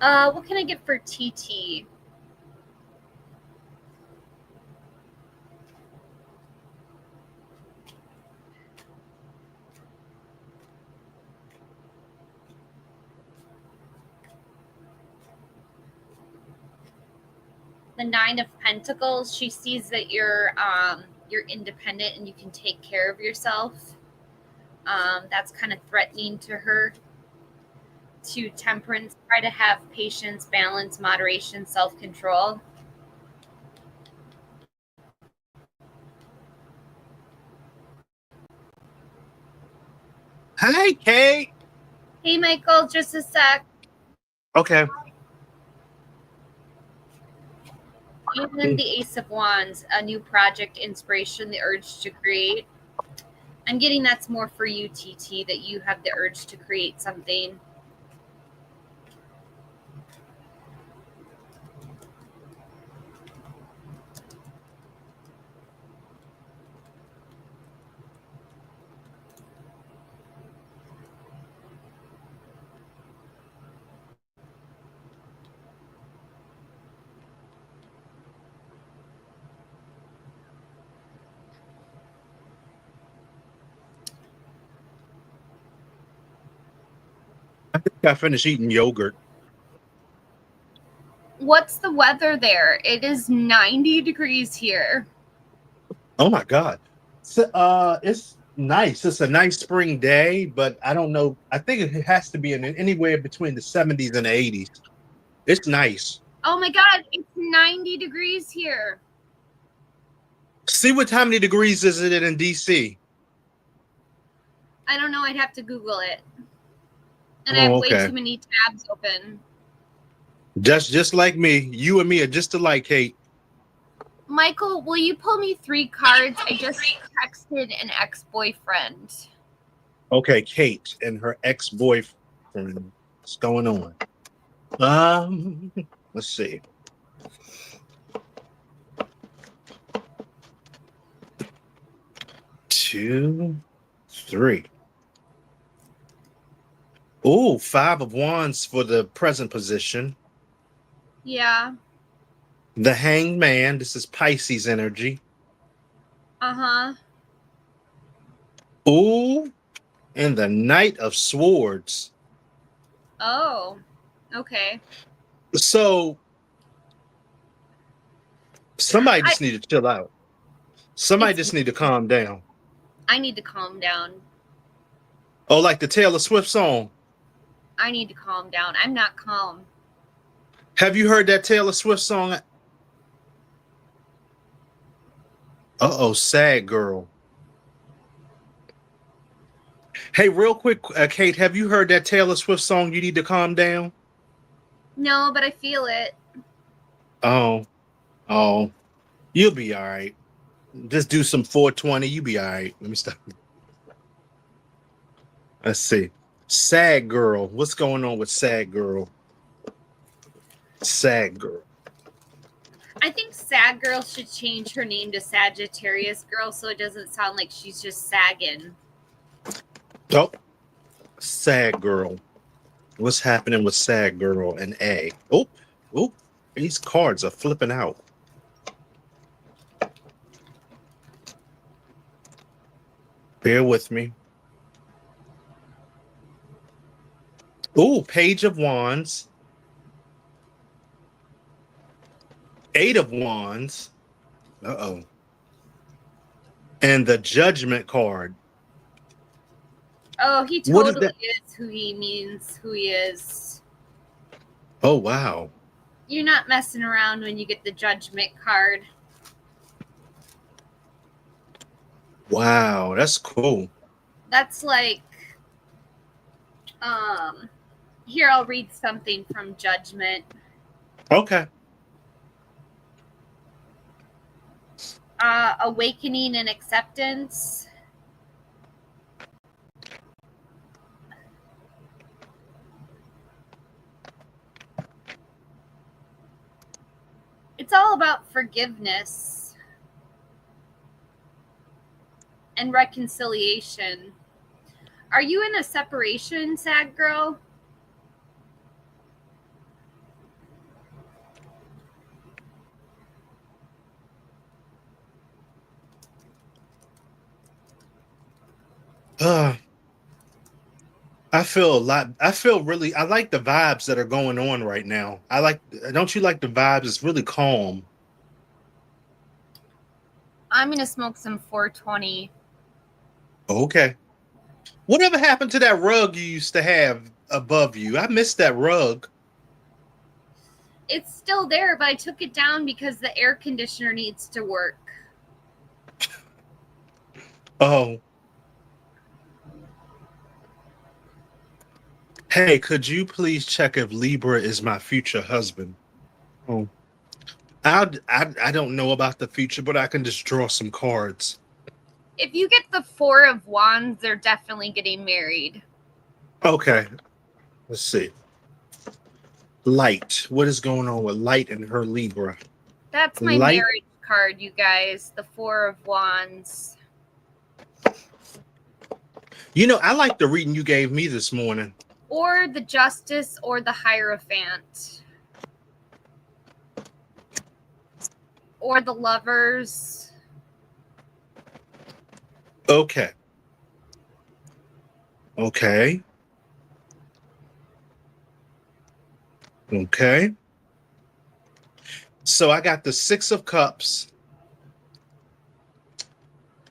What can I get for TT? The Nine of Pentacles. She sees that you're independent and you can take care of yourself. That's kind of threatening to her. To Temperance, try to have patience, balance, moderation, self-control. Hi, Kate. Hey, Michael, just a sec. Okay. Even the Ace of Wands, a new project, inspiration, the urge to create. I'm getting that's more for you, TT, that you have the urge to create something. I think I finished eating yogurt. What's the weather there? It is 90 degrees here. Oh my God. So, it's nice. It's a nice spring day, but I don't know. I think it has to be in anywhere between the 70s and the 80s. It's nice. Oh my God, it's 90 degrees here. See how many degrees is it in DC? I don't know. I'd have to Google it. And I have way too many tabs open. Just like me. You and me are just alike, Kate. Michael, will you pull me 3 cards? I just texted an ex-boyfriend. Okay, Kate and her ex-boyfriend. What's going on? Let's see. Two, three. Oh, 5 of Wands for the present position. Yeah. The Hanged Man. This is Pisces energy. Uh-huh. Oh, and the Knight of Swords. Oh, okay. So somebody just need to chill out. Somebody just need to calm down. I need to calm down. Oh, like the Taylor Swift song. I need to calm down. I'm not calm. Have you heard that Taylor Swift song? Uh-oh, Sad Girl. Hey, real quick, Kate, have you heard that Taylor Swift song, You Need to Calm Down? No, but I feel it. Oh, you'll be all right. Just do some 420, you'll be all right. Let me stop. Let's see. Sad Girl. What's going on with Sad Girl? Sad Girl. I think Sad Girl should change her name to Sagittarius Girl so it doesn't sound like she's just sagging. Oh, Sad Girl. What's happening with Sad Girl and A? Oh, these cards are flipping out. Bear with me. Oh, Page of Wands. 8 of Wands. Uh-oh. And the Judgment card. Oh, he totally is who he means who he is. Oh, wow. You're not messing around when you get the Judgment card. Wow, that's cool. That's like, here, I'll read something from Judgment. Okay. Awakening and acceptance. It's all about forgiveness and reconciliation. Are you in a separation, Sad Girl? Uh, I feel a lot. I feel really. I like the vibes that are going on right now. I like. Don't you like the vibes? It's really calm. I'm gonna smoke some 420. Okay. Whatever happened to that rug you used to have above you? I missed that rug. It's still there, but I took it down because the air conditioner needs to work. Oh, hey, could you please check if Libra is my future husband? Oh, I don't know about the future, but I can just draw some cards. If you get the 4 of Wands, they're definitely getting married. Okay, let's see. Light. What is going on with Light and her Libra? That's my Light. marriage card, you guys. The 4 of Wands. You know, I like the reading you gave me this morning. Or the Justice or the Hierophant. Or the Lovers. Okay. Okay. Okay. So I got the Six of Cups,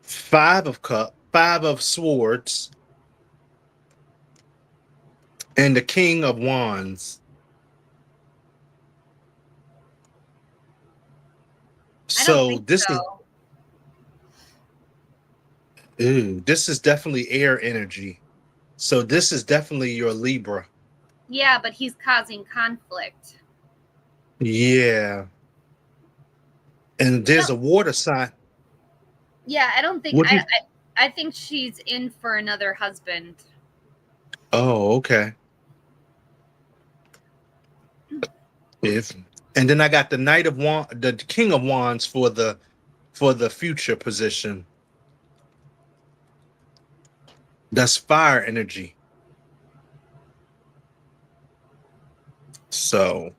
Five of Swords, and the King of Wands. I don't So think this is so. this is definitely air energy. So this is definitely your Libra. Yeah, but he's causing conflict. Yeah. And there's a water sign. Yeah, I don't think What do you I think she's in for another husband. Oh, okay. If and then I got the Knight of Wands, the King of Wands for the future position. That's fire energy. So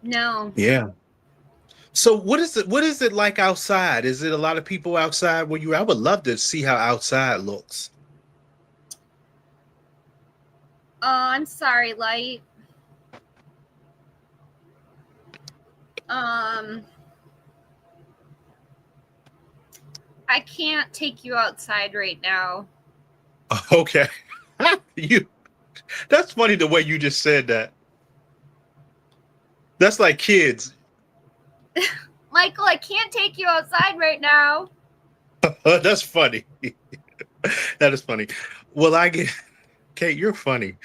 No. yeah. So what is it like outside? Is it a lot of people outside where you I would love to see how outside looks. I'm sorry, Light. Um I can't take you outside right now. Okay. you That's funny the way you just said that. That's like kids. Michael, I can't take you outside right now. That's funny. That is funny. Will I get Kate, you're funny.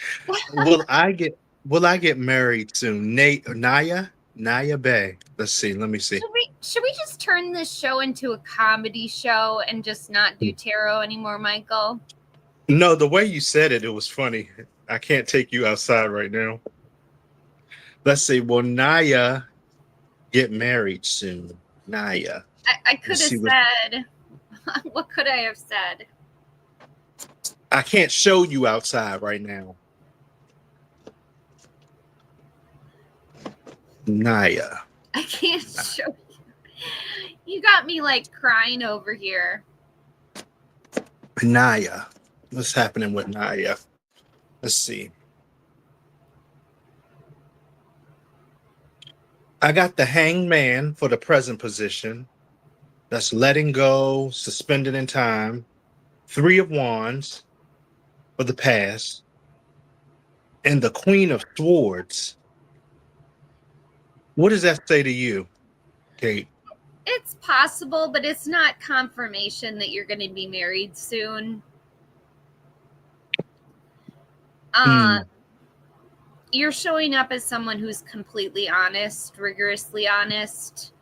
Will I get married soon? Naya Bay. Let's see. Let me see. Should we just turn this show into a comedy show and just not do tarot anymore, Michael? No, the way you said it, it was funny. I can't take you outside right now. Let's see. Will Naya get married soon? Naya. I could Let's have see what said what could I have said? I can't show you outside right now. Naya. I can't show you. You got me like crying over here. Naya. What's happening with Naya? Let's see. I got the Hanged Man for the present position. That's letting go, suspended in time. Three of Wands for the past. And the Queen of Swords. What does that say to you, Kate? It's possible, but it's not confirmation that you're going to be married soon. You're showing up as someone who's completely honest, rigorously honest.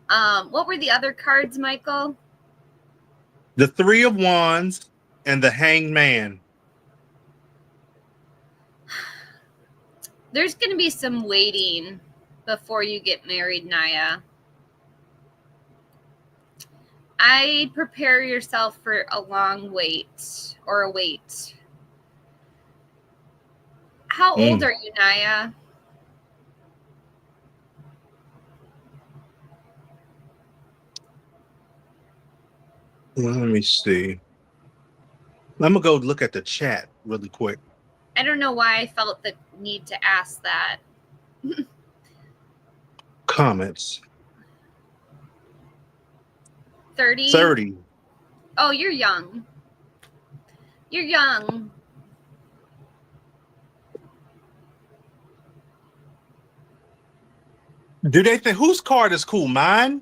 What were the other cards, Michael? The Three of Wands and the Hanged Man. There's going to be some waiting before you get married, Naya. I prepare yourself for a long wait or a wait. How old are you, Naya? Let me see. I'm gonna go look at the chat really quick. I don't know why I felt the need to ask that. Comments. 30? 30. Oh, you're young. You're young. Do they think whose card is cool? Mine?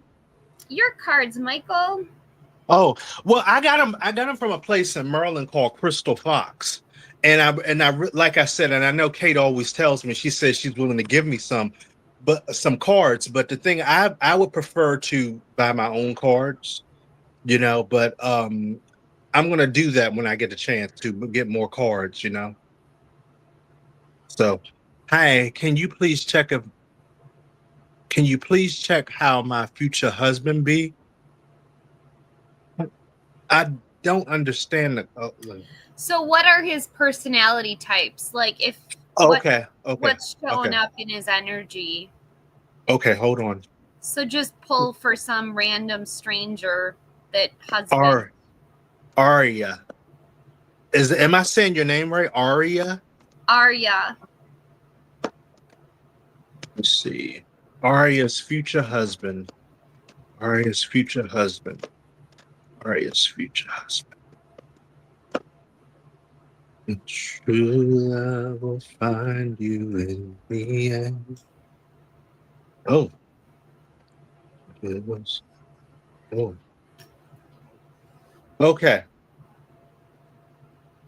Your cards, Michael. Oh, well, I got them. I got them from a place in Maryland called Crystal Fox, and like I said, and I know Kate always tells me. She says she's willing to give me some, but some cards. But the thing, I would prefer to buy my own cards, you know. But I'm gonna do that when I get a chance to get more cards, you know. So, hi, can you please check how my future husband be? I don't understand the. So what are his personality types? Like if Okay. what's showing Okay. up in his energy? Okay, hold on. So just pull for some random stranger that husband. Aria. Am I saying your name right? Aria? Arya. Let's see. Aria's future husband. Aria's future husband. Aria's future husband. True love will find you in the end. Oh. It was. Oh. Okay.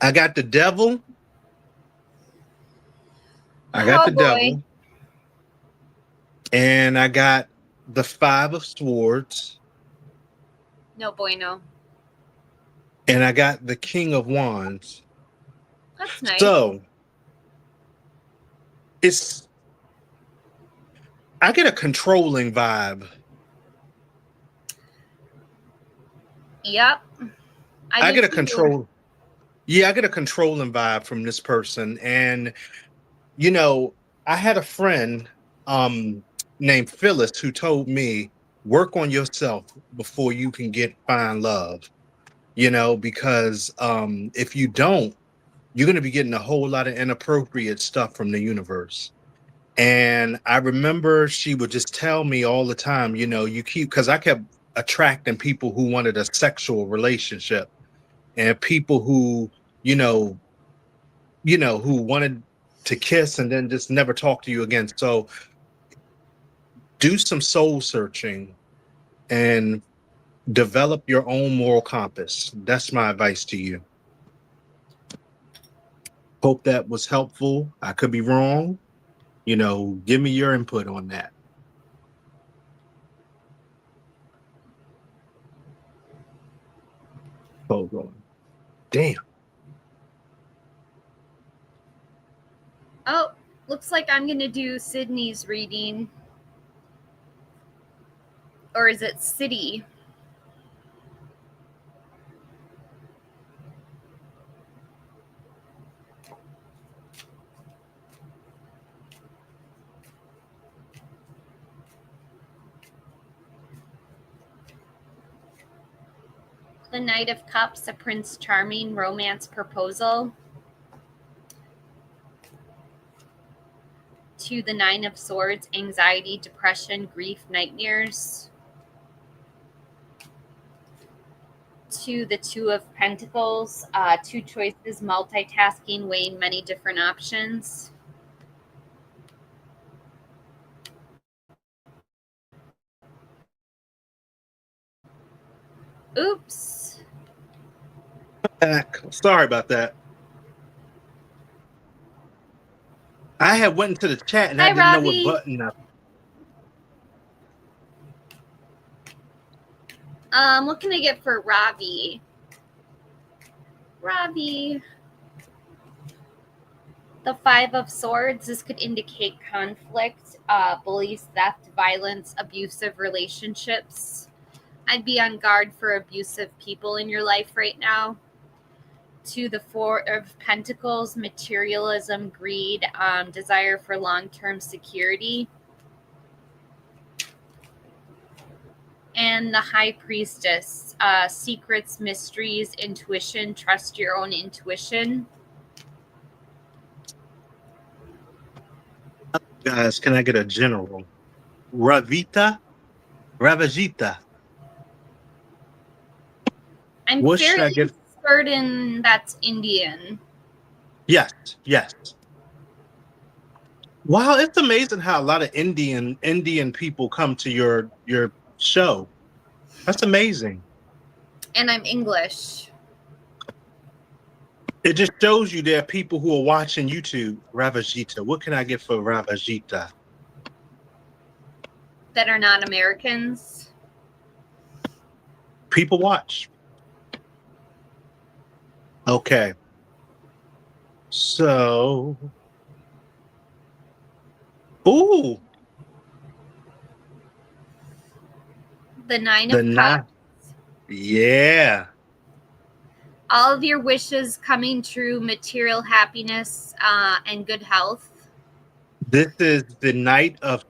I got the devil. I got the Oh boy. devil. And I got the 5 of swords. No bueno. And I got the king of wands. That's nice. So I get a controlling vibe. Yep. I get a too. control. Yeah, I get a controlling vibe from this person. And you know, I had a friend named Phyllis who told me, work on yourself before you can find love. You know, because if you don't, you're gonna be getting a whole lot of inappropriate stuff from the universe. And I remember she would just tell me all the time, you know, because I kept attracting people who wanted a sexual relationship and people who, you know, who wanted to kiss and then just never talk to you again. So do some soul searching and develop your own moral compass. That's my advice to you. Hope that was helpful. I could be wrong. You know, give me your input on that. Hold on. Damn. Oh, looks like I'm going to do Sydney's reading. Or is it City? The Knight of Cups, a Prince Charming romance proposal. To the Nine of Swords, anxiety, depression, grief, nightmares. To the Two of Pentacles, 2 choices, multitasking, weighing many different options. Oops. Sorry about that. I had went into the chat and I didn't know what button. What can I get for Ravi? Ravi. The Five of Swords. This could indicate conflict, bullies, theft, violence, abusive relationships. I'd be on guard for abusive people in your life right now. To the Four of Pentacles, materialism, greed, desire for long-term security. And the High Priestess, secrets, mysteries, intuition. Trust your own intuition. Guys, can I get a general? Ravita? Ravajita. I'm What should I fairly get? certain that's Indian. Yes, yes. Wow, it's amazing how a lot of Indian people come to your show. That's amazing. And I'm English. It just shows you there are people who are watching YouTube. Ravajita. What can I get for Ravajita? That are not Americans. People watch. Okay. So, ooh, The Nine the of nine. Cups. Yeah. All of your wishes coming true, material happiness, and good health. This is the Knight of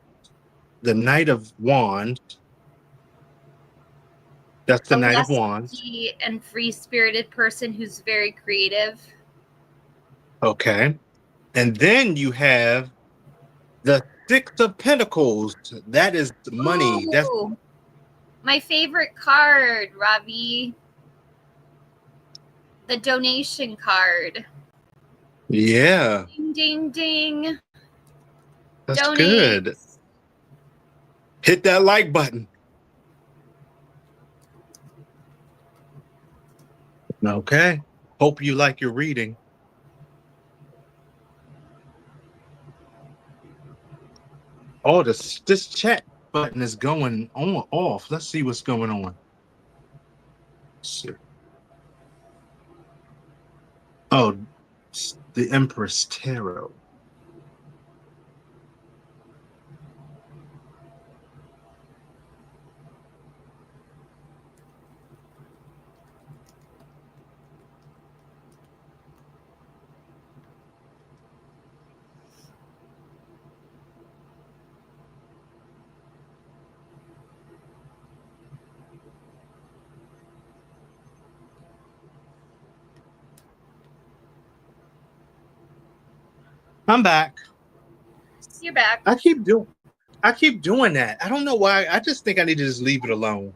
Wands. That's the A Knight of less Wands. picky and free-spirited person who's very creative. Okay. And then you have the Six of Pentacles. That is money. Ooh, That's my favorite card, Ravi. The donation card. yeah. Ding, ding, ding. That's Donate. good. Hit that like button. Okay. Hope you like your reading. Oh, this chat button is going on off. Let's see what's going on. Oh, the Empress Tarot. I'm back. You're back. I keep doing that. I don't know why. I just think I need to just leave it alone.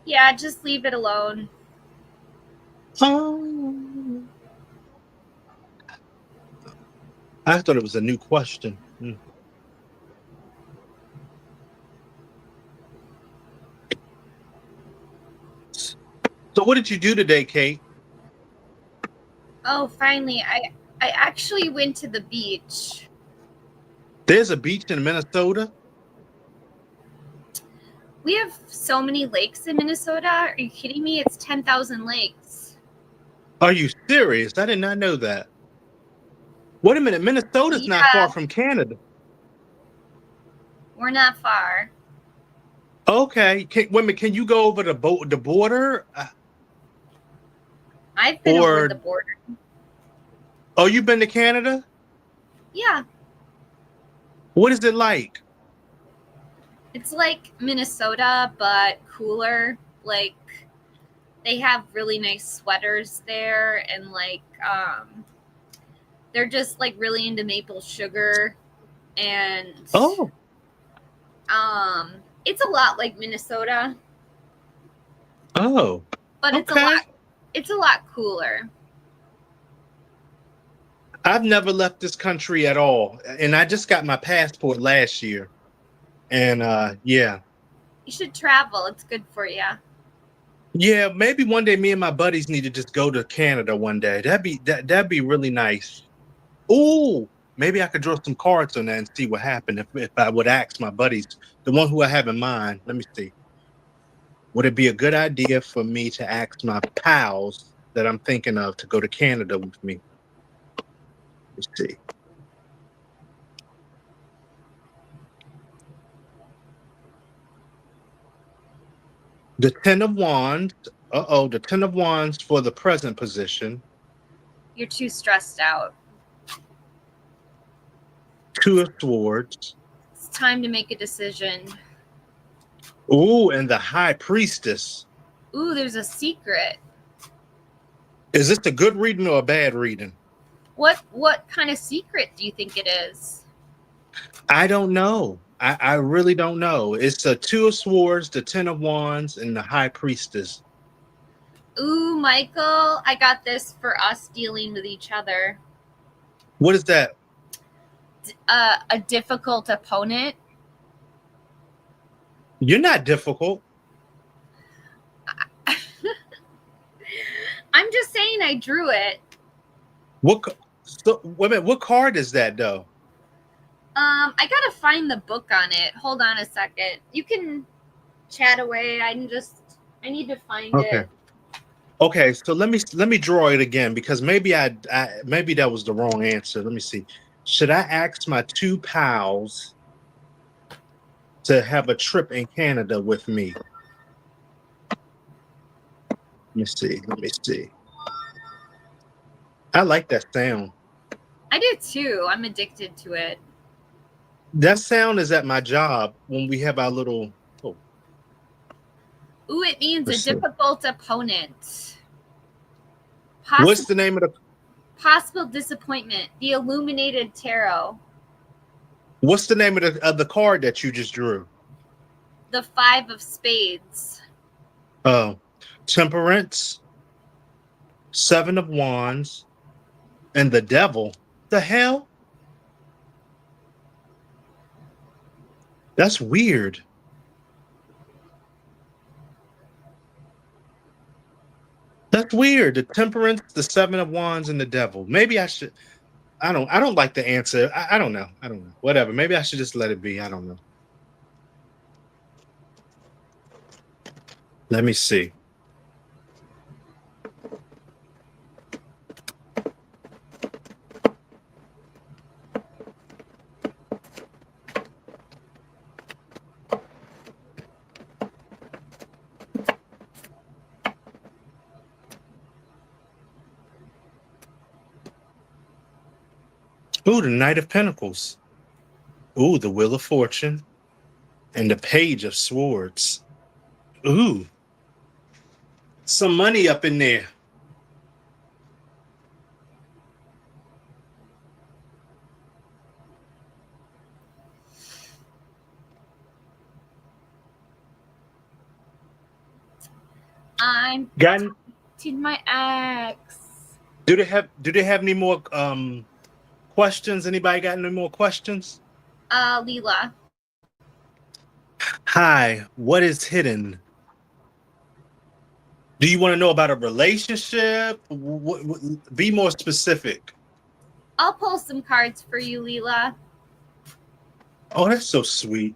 Yeah, just leave it alone. Oh. I thought it was a new question. So what did you do today, Kate? Oh, finally. I actually went to the beach. There's a beach in Minnesota? We have so many lakes in Minnesota. Are you kidding me? It's 10,000 lakes. Are you serious? I did not know that. Wait a minute. Minnesota's not far from Canada. We're not far. Okay. Can you go over the border? I've been over the border. Oh, you've been to Canada? Yeah. What is it like? It's like Minnesota, but cooler. Like, they have really nice sweaters there, and like, they're just like really into maple sugar, and it's a lot like Minnesota. Oh, but it's a lot cooler. I've never left this country at all, and I just got my passport last year. And yeah. You should travel. It's good for you. Yeah, maybe one day me and my buddies need to just go to Canada one day. That'd be really nice. Ooh, maybe I could draw some cards on that and see what happened if I would ask my buddies, the one who I have in mind. Let me see. Would it be a good idea for me to ask my pals that I'm thinking of to go to Canada with me? Let's see. The Ten of Wands. The Ten of Wands for the present position. You're too stressed out. Two of Swords. It's time to make a decision. Ooh, and the High Priestess. Ooh, there's a secret. Is this a good reading or a bad reading? What kind of secret do you think it is? I don't know. I really don't know. It's the Two of Swords, the Ten of Wands, and the High Priestess. Ooh, Michael, I got this for us dealing with each other. What is that? A difficult opponent. You're not difficult. I'm just saying I drew it. So, wait a minute, what card is that though? I gotta find the book on it. Hold on a second. You can chat away. I need to find it. Okay, so let me draw it again because maybe maybe that was the wrong answer. Let me see. Should I ask my two pals to have a trip in Canada with me? Let me see. I like that sound. I do too. I'm addicted to it. That sound is at my job when we have our little. Oh, Ooh, it means let's a see. difficult opponent. What's the name of the? Possible disappointment. The Illuminated Tarot. What's the name of the card that you just drew? The Five of Spades. Oh, Temperance, Seven of Wands, and the Devil. The hell? That's weird. That's weird. The Temperance, the Seven of Wands, and the Devil. Maybe I should. I don't like the answer. I don't know. I don't know. Whatever. Maybe I should just let it be. I don't know. Let me see. Ooh, the Knight of Pentacles. Ooh, the Wheel of Fortune. And the Page of Swords. Ooh. Some money up in there. I'm Gotten. to my ex. Do they have any more questions? Anybody got any more questions? Leela. Hi, what is hidden? Do you want to know about a relationship? Be more specific. I'll pull some cards for you, Leela. Oh, that's so sweet.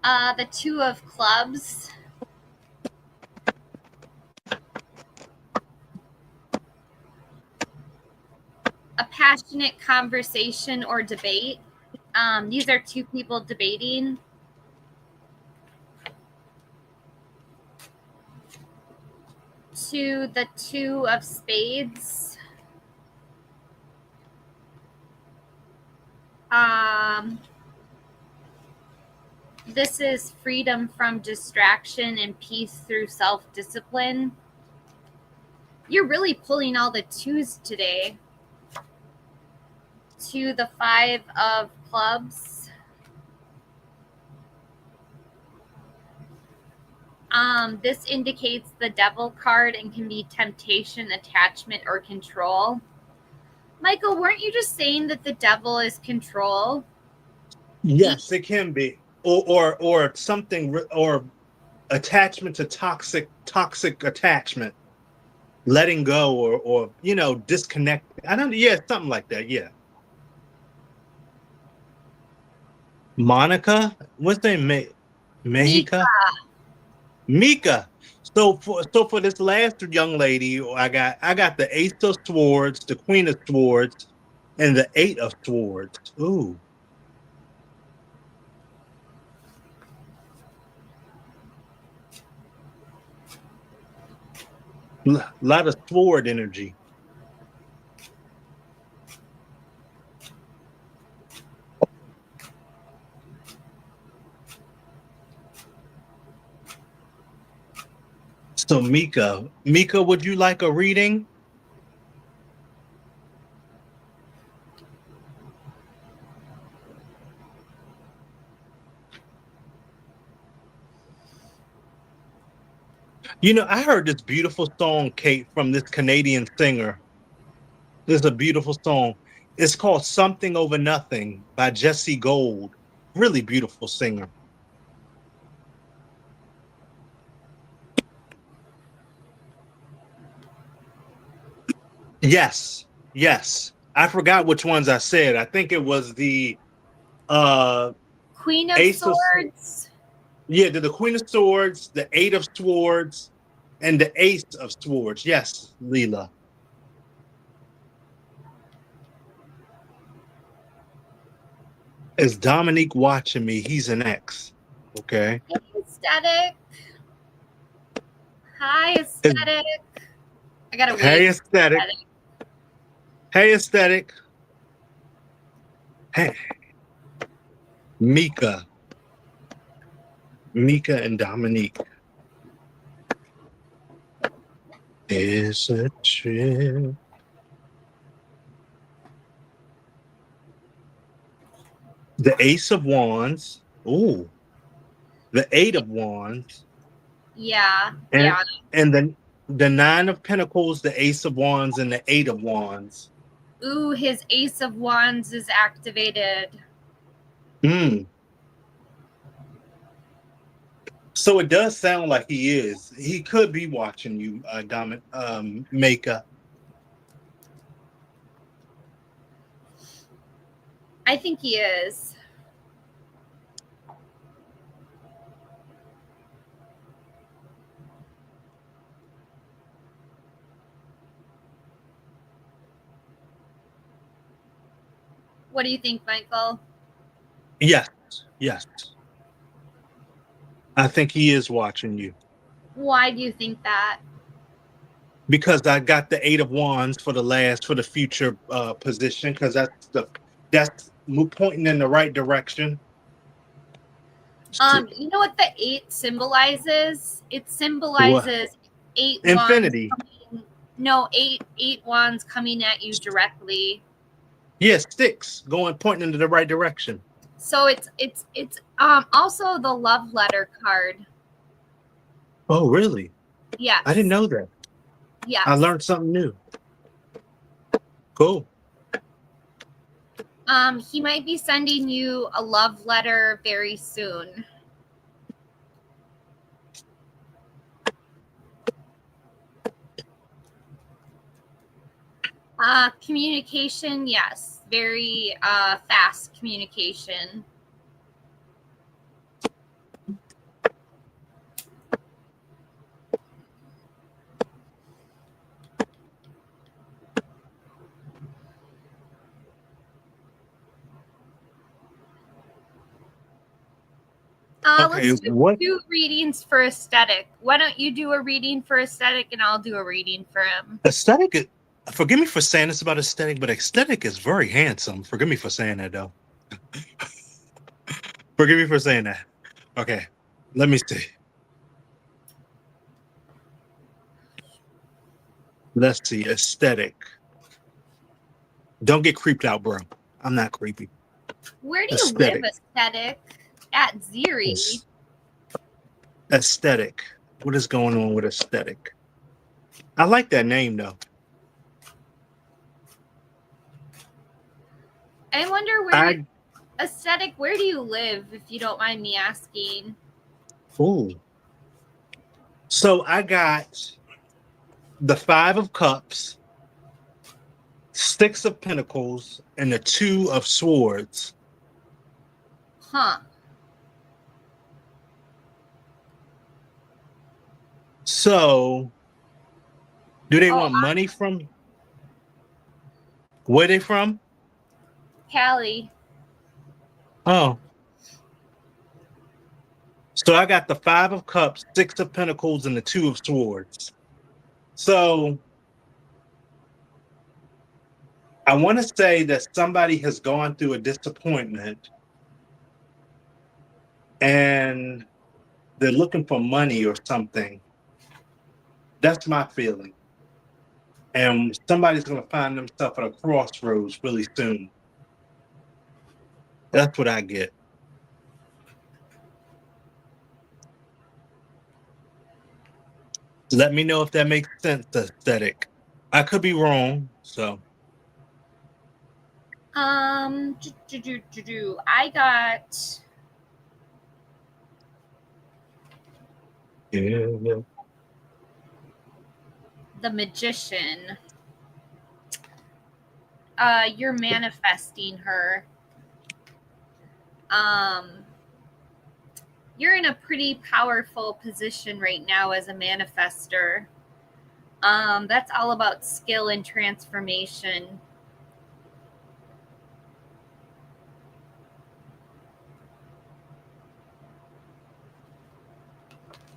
The Two of Clubs. A passionate conversation or debate. These are two people debating. To the Two of Spades. This is freedom from distraction and peace through self-discipline. You're really pulling all the twos today. To the Five of Clubs. This indicates the Devil card and can be temptation, attachment, or control. Michael, weren't you just saying that the Devil is control? Yes, it can be, or something, or attachment to toxic attachment, letting go, or disconnect. I don't. Yeah, something like that. Yeah. Monica, what's their name? Mika. So for this last young lady, I got the Ace of Swords, the Queen of Swords, and the Eight of Swords. Ooh. A lot of sword energy. So Mika, would you like a reading? You know, I heard this beautiful song, Kate, from this Canadian singer. This is a beautiful song. It's called Something Over Nothing by Jesse Gold. Really beautiful singer. Yes, yes. I forgot which ones I said. I think it was the uh Queen of Ace of Swords. yeah, the Queen of Swords, the Eight of Swords, and the Ace of Swords. Yes, Leela. Is Dominique watching me? He's an ex. Okay. Hey, Aesthetic. Hi, Is- Aesthetic. I gotta hey, wait. aesthetic. Hey, aesthetic. Hey, Mika. Mika and Dominique. It's a trip. The Ace of Wands. Ooh. The Eight of Wands. Yeah, And yeah. and then the Nine of Pentacles, the Ace of Wands, and the Eight of Wands. Ooh, his Ace of Wands is activated. Hmm. So it does sound like he is. He could be watching you, Mika. I think he is. What do you think, Michael? Yes, yes. I think he is watching you. Why do you think that? Because I got the Eight of Wands for the future position, because that's pointing in the right direction. You know what the 8 symbolizes? It What? symbolizes 8 wands Infinity. coming, no, eight wands coming at you directly. Yeah, sticks pointing into the right direction. So it's also the love letter card. Oh, really? Yes. I didn't know that. Yes. I learned something new. Cool. He might be sending you a love letter very soon. Communication, yes. Very fast communication. Okay, Let's what? do readings for Aesthetic. Why don't you do a reading for Aesthetic and I'll do a reading for him? Aesthetic. Forgive me for saying this about Aesthetic, but Aesthetic is very handsome. Forgive me for saying that, though. Forgive me for saying that. Okay, let me see. Let's see. Aesthetic. Don't get creeped out, bro. I'm not creepy. Where do you Aesthetic. live, Aesthetic? At Ziri. Aesthetic. What is going on with Aesthetic? I like that name, though. I wonder where Aesthetic, where do you live, if you don't mind me asking? Ooh. So I got the Five of Cups, Six of Pentacles, and the Two of Swords. Huh. So, do they want money from? Where they from? Cali. Oh. So I got the Five of Cups, Six of Pentacles, and the Two of Swords. So I want to say that somebody has gone through a disappointment and they're looking for money or something. That's my feeling. And somebody's going to find themselves at a crossroads really soon. That's what I get. Let me know if that makes sense, aesthetic. I could be wrong, so. I got Yeah. the Magician. You're manifesting her. You're in a pretty powerful position right now as a manifester. That's all about skill and transformation.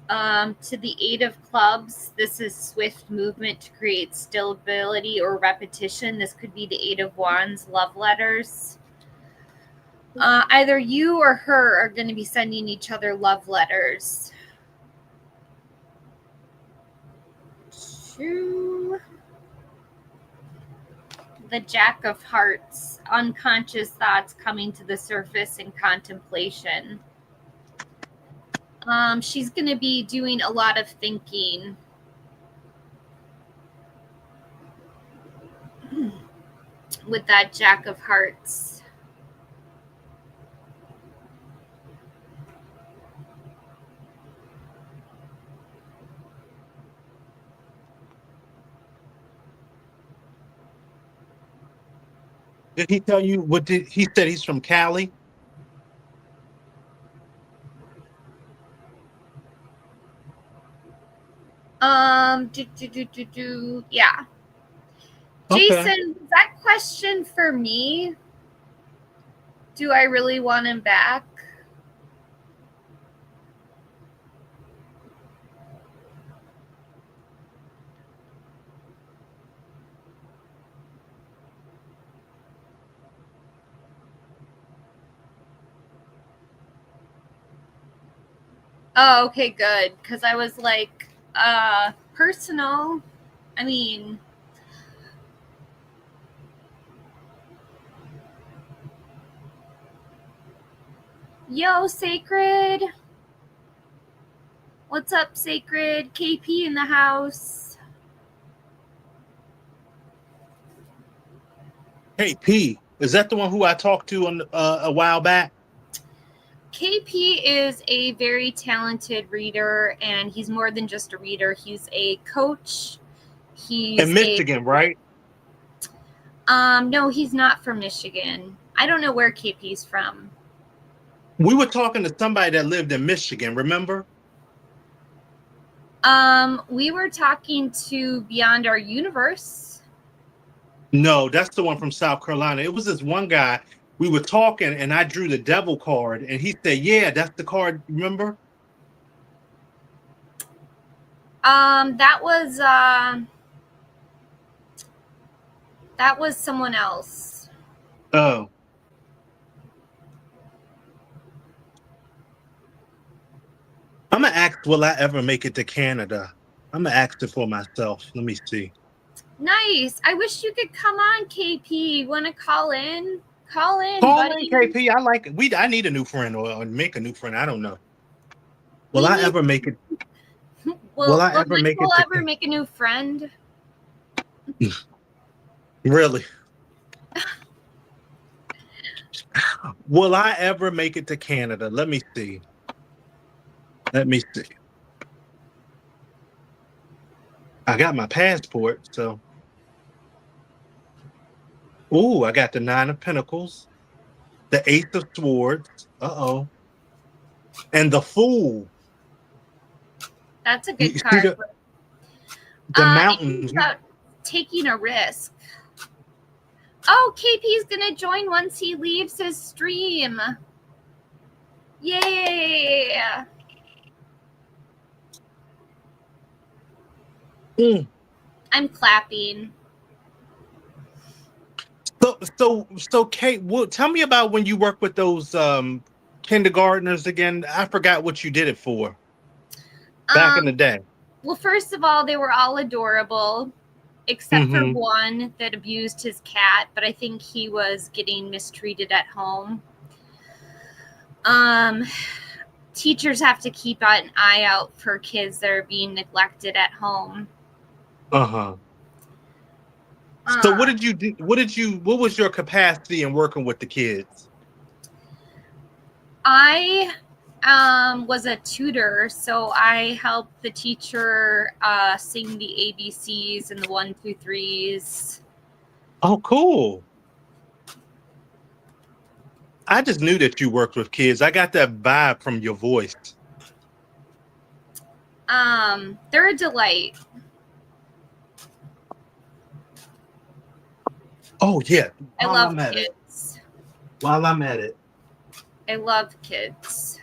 To the 8 of clubs, this is swift movement to create stability or repetition. This could be the 8 of wands, love letters. Either you or her are going to be sending each other love letters. To the Jack of Hearts, unconscious thoughts coming to the surface in contemplation. She's going to be doing a lot of thinking. With that Jack of Hearts. Did he tell you what did he said he's from Cali? Yeah. Okay. Jason, was that question for me? Do I really want him back? Oh, okay, good. Because I was like, personal. I mean, yo, Sacred. What's up, Sacred? KP in the house. Hey, P, is that the one who I talked to on a while back? KP is a very talented reader, and he's more than just a reader. He's a coach. He's in Michigan, right? No, he's not from Michigan. I don't know where KP's from. We were talking to somebody that lived in Michigan, remember? We were talking to Beyond Our Universe. No, that's the one from South Carolina. It was this one guy. We were talking, and I drew the devil card, and he said, "Yeah, that's the card." Remember? That was someone else. Oh. I'm gonna ask, will I ever make it to Canada? I'm gonna ask it for myself. Let me see. Nice. I wish you could come on, KP. Want to call in? Call in, Call buddy. in, KP. I like it. I need a new friend or make a new friend. I don't know. Will I ever make it? Will I ever make it? Will ever make a new friend? Really? Will I ever make it to Canada? Let me see. Let me see. I got my passport, so. Ooh, I got the 9 of Pentacles, the 8 of Swords. Uh-oh. And the Fool. That's a good card. The mountain. It's about taking a risk. Oh, KP's gonna join once he leaves his stream. Yeah. I'm clapping. So Kate, tell me about when you work with those kindergartners again. I forgot what you did it for back in the day. Well, first of all, they were all adorable, except for Mm-hmm. one that abused his cat, but I think he was getting mistreated at home. Um, Teachers have to keep an eye out for kids that are being neglected at home. Uh-huh. So what Uh, did you do? What was your capacity in working with the kids? I was a tutor, so I helped the teacher sing the ABCs and the 1, 2, 3s. Oh, cool. I just knew that you worked with kids. I got that vibe from your voice. They're a delight. Oh yeah. I While love I'm at it. kids. While I'm at it. I love kids.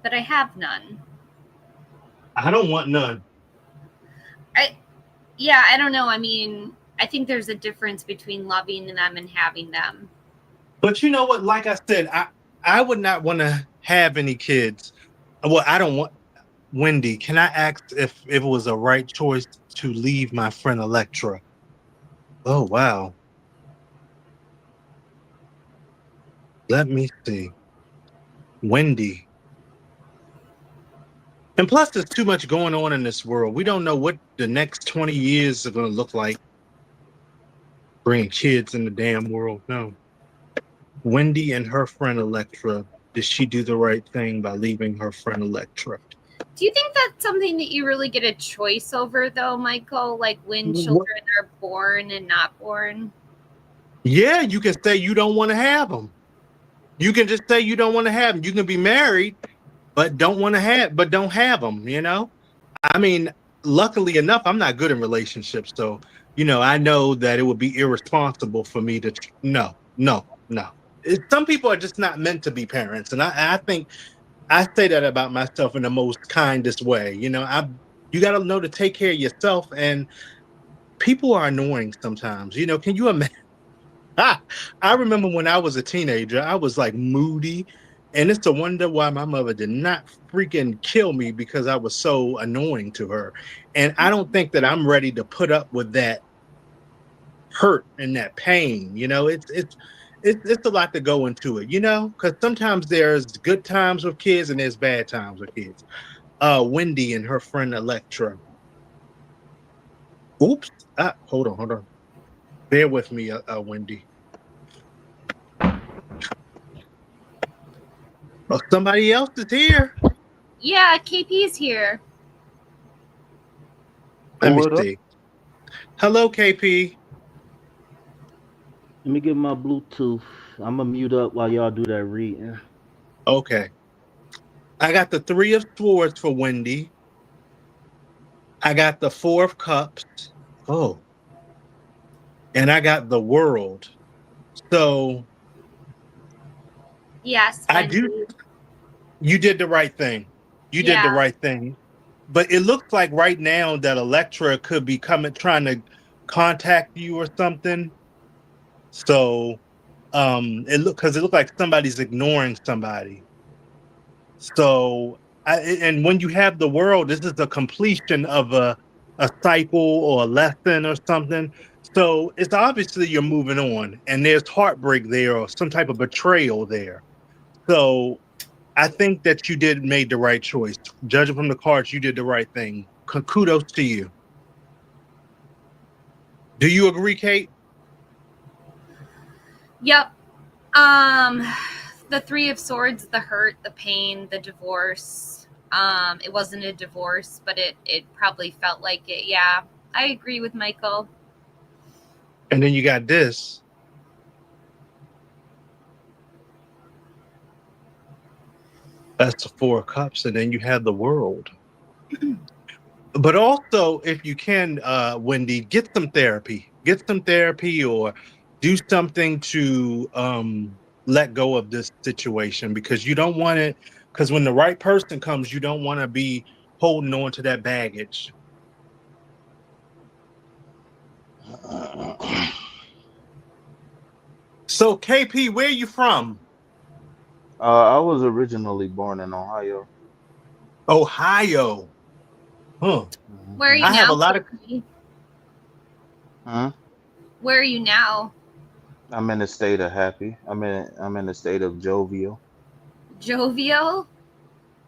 But I have none. I don't want none. I don't know. I mean, I think there's a difference between loving them and having them. But you know what? Like I said, I would not want to have any kids. Well, I don't want. Wendy, can I ask if it was a right choice to leave my friend Electra? Oh wow. Let me see. Wendy. And plus, there's too much going on in this world. We don't know what the next 20 years are going to look like. Bringing kids in the damn world. No. Wendy and her friend Electra. Did she do the right thing by leaving her friend Electra? Do you think that's something that you really get a choice over, though, Michael? Like when children are born and not born? Yeah, you can say you don't want to have them. You can just say you don't want to have them. You can be married, but don't have them. I mean, luckily enough, I'm not good in relationships, so I know that it would be irresponsible for me to no, no, no. Some people are just not meant to be parents, and I think I say that about myself in the most kindest way. You got to know to take care of yourself, and people are annoying sometimes. Can you imagine? I remember when I was a teenager, I was like moody, and it's a wonder why my mother did not freaking kill me because I was so annoying to her. And I don't think that I'm ready to put up with that hurt and that pain. It's a lot to go into it. Because sometimes there's good times with kids and there's bad times with kids. Wendy and her friend Electra. Oops. Hold on. Bear with me, Wendy. Oh, somebody else is here. Yeah, KP's here. Let me What up? see. Hello, KP. Let me get my Bluetooth. I'm gonna mute up while y'all do that reading. Okay. I got the 3 of Swords for Wendy. I got the 4 of Cups. Oh. And I got the World. So Yes, I Wendy. do. You did the right thing. You did the Yeah. right thing. But it looks like right now that Electra could be trying to contact you or something. So it looked like somebody's ignoring somebody. So, and when you have the World, this is a completion of a cycle or a lesson or something. So it's obviously you're moving on, and there's heartbreak there or some type of betrayal there. So I think that you made the right choice. Judging from the cards, you did the right thing. Kudos to you. Do you agree, Kate? Yep. The 3 of Swords, the hurt, the pain, the divorce. It wasn't a divorce, but it probably felt like it. Yeah, I agree with Michael. And then you got this. That's the 4 of Cups, and then you have the World. But also, if you can, Wendy, get some therapy. Get some therapy or do something to let go of this situation because you don't want it. Because when the right person comes, you don't want to be holding on to that baggage. So, KP, where are you from? I was originally born in Ohio. Ohio. Huh. Where are you Hmm. I have a now, lot of. KP? Huh? Where are you now? I'm in the state of happy. I'm in the state of jovial. Jovial?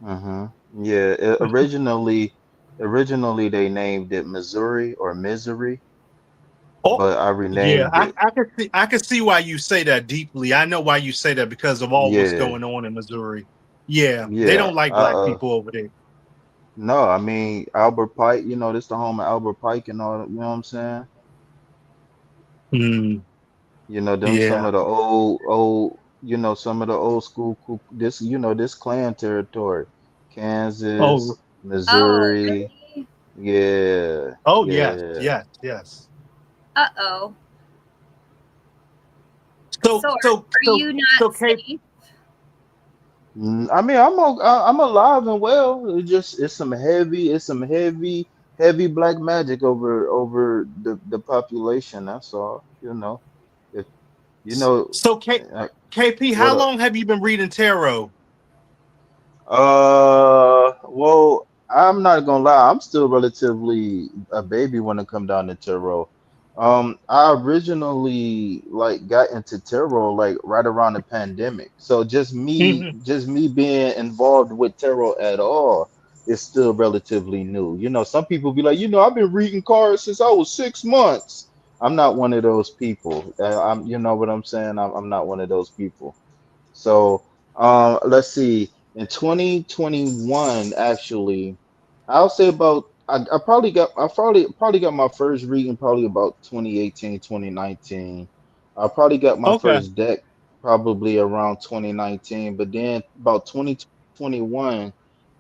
Hmm. Yeah. Originally they named it Missouri or Misery, Oh, but I yeah. renamed I, it. I can see. I can see why you say that deeply. I know why you say that because of all what's Yeah. going on in Missouri. Yeah, they Yeah. don't like black people over there. No, I mean Albert Pike. This the home of Albert Pike and all. You know what I'm saying? Hmm. Them some Yeah. of the old. Some of the old school. This Klan territory, Oh. Kansas, Oh, Missouri. really? Yeah, Oh yes. yeah. Yes. Yes. Uh-oh. So So so are so you not so Kate. safe? I mean, I'm alive and well. It's some heavy black magic over the population. That's all. If you know, So KP, what how up? long have you been reading tarot? Well, I'm not gonna lie. I'm still relatively a baby when it come down to tarot. I originally like got into tarot like right around the pandemic. So just me being involved with tarot at all is still relatively new. Some people be like, I've been reading cards since I was 6 months. I'm not one of those people. You know what I'm saying? I'm not one of those people. So, let's see. In 2021, actually, I'll say about I probably got my first reading probably about 2018, 2019. I probably got my Okay. first deck probably around 2019, but then about 2021,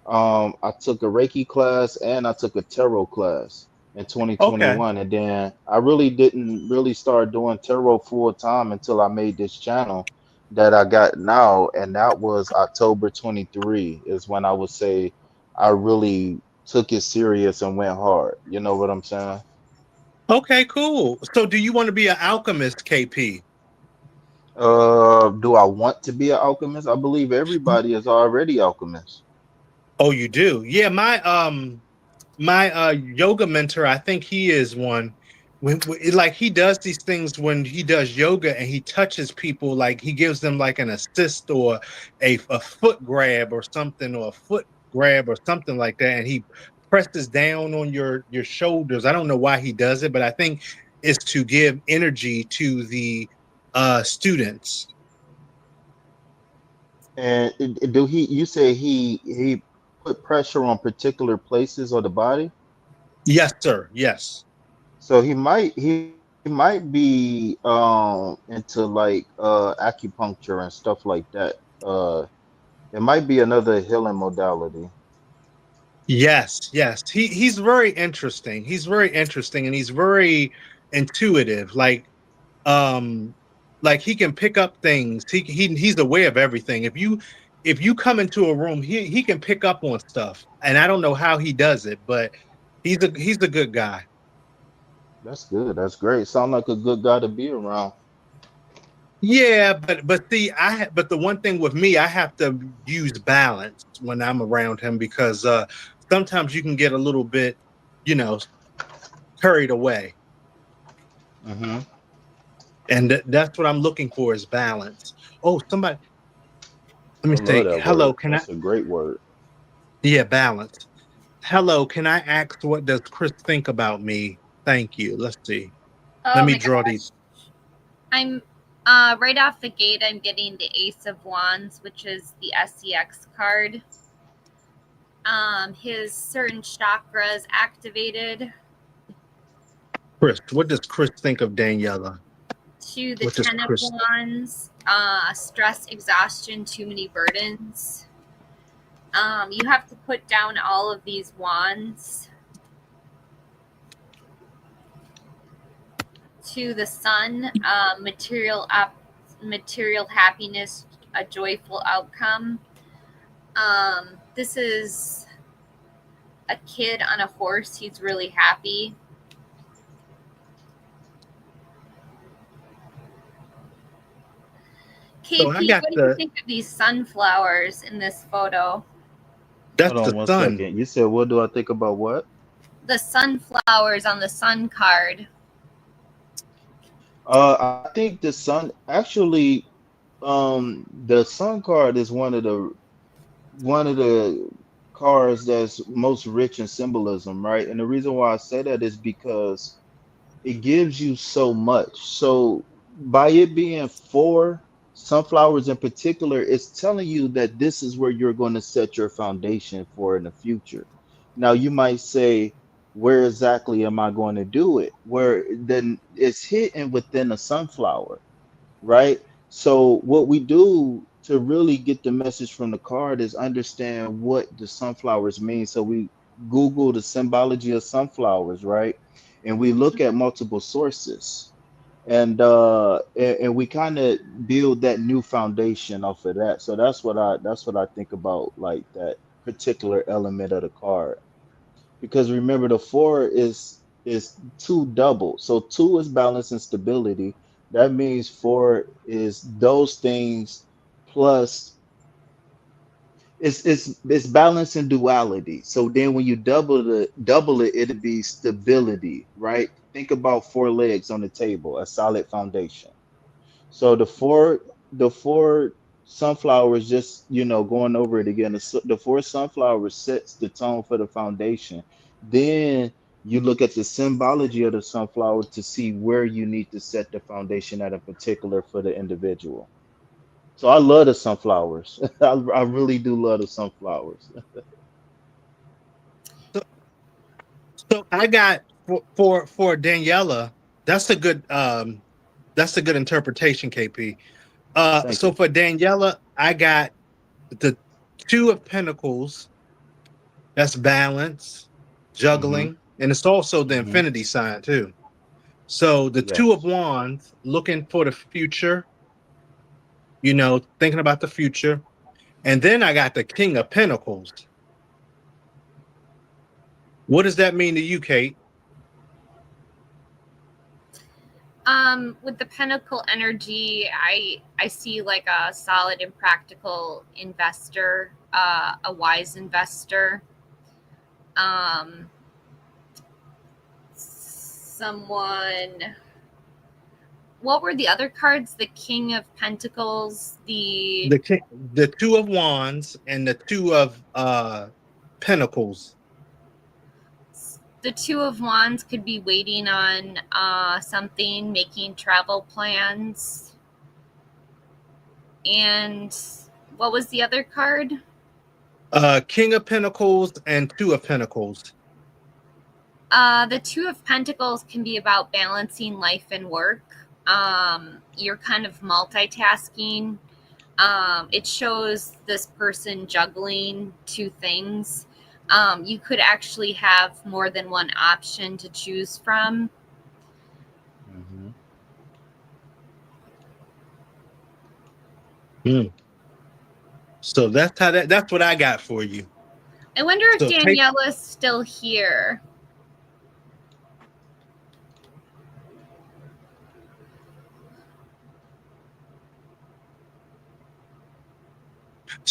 I took a Reiki class and I took a tarot class in Okay. 2021, and then I really didn't really start doing tarot full time until I made this channel that I got now, and that was October 23 is when I would say I really took it serious and went hard. You know what I'm saying? Okay. Cool. So, do you want to be an alchemist, KP? Do I want to be an alchemist? I believe everybody is already alchemist. Oh, you do. Yeah. My yoga mentor, I think he is one. Like he does these things when he does yoga and he touches people, like he gives them like an assist or a foot grab or something, or a foot grab or something like that, and he presses down on your shoulders. I don't know why he does it, but I think it's to give energy to the students. And do you say he put pressure on particular places of the body? Yes, sir. Yes. So he might be into like acupuncture and stuff like that. It might be another healing modality. Yes, yes. He's very interesting. He's very interesting and he's very intuitive. Um like he can pick up things. He's aware of everything. If you come into a room, he can pick up on stuff. And I don't know how he does it, but he's a good guy. That's good. That's great. Sound like a good guy to be around. Yeah, but see, but the one thing with me, I have to use balance when I'm around him because sometimes you can get a little bit, you know, carried away. Hmm. And that's what I'm looking for is balance. Oh, somebody, let I me love say that hello. word. Can I? That's a great word. Yeah, balance. Hello, can I ask what does Chris think about me? Thank you. Let's see. Let Oh me my draw these. gosh. I'm right off the gate I'm getting the Ace of Wands, which is the SEX card. His certain chakras activated. Chris, what does Chris think of Daniela? To the What does Ten of Chris? Wands, stress, exhaustion, too many burdens. You have to put down all of these wands. To the Sun, material happiness, a joyful outcome. This is a kid on a horse. He's really happy. So I KP, got what do you think of these sunflowers in this photo? Hold that's on the one sun. second. You said, what do I think about what? The sunflowers on the sun card. I think the sun actually, the sun card is one of the cards that's most rich in symbolism, right? And the reason why I say that is because it gives you so much. So by it being four sunflowers in particular, it's telling you that this is where you're going to set your foundation for in the future. Now you might say, where exactly am I going to do it? Where then it's hidden within a sunflower, right? So what we do to really get the message from the card is understand what the sunflowers mean. So we Google the symbology of sunflowers, right? And we look at multiple sources. And we kind of build that new foundation off of that. So that's what I think about like that particular element of the card, because remember the four is two double, so two is balance and stability. That means four is those things plus it's balance and duality. So then when you double it, it'd be stability, right? Think about four legs on the table, a solid foundation. So the four sunflowers, just going over it again. The four sunflowers sets the tone for the foundation. Then you look at the symbology of the sunflower to see where you need to set the foundation at a particular for the individual. So I love the sunflowers. I really do love the sunflowers. So, so I got for Daniela. That's a good that's a good interpretation, KP. Thank So you. for Daniela, I got the two of Pentacles. That's balance, Hmm. juggling, and it's also the Hmm. infinity sign too. So the two of Yes. wands, looking for the future, thinking about the future. And then I got the king of pentacles. What does that mean to you, Kate? With the pentacle energy, I see like a solid and practical investor, a wise investor, um, someone. What were the other cards? The king of pentacles, The two of wands and the two of pentacles. the two of wands could be waiting on something, making travel plans. And what was the other card? King of pentacles and two of pentacles. The two of pentacles can be about balancing life and work. You're kind of multitasking. It shows this person juggling two things. You could actually have more than one option to choose from. Hmm. Hmm. So that's what I got for you. I wonder if So take Daniela's still here.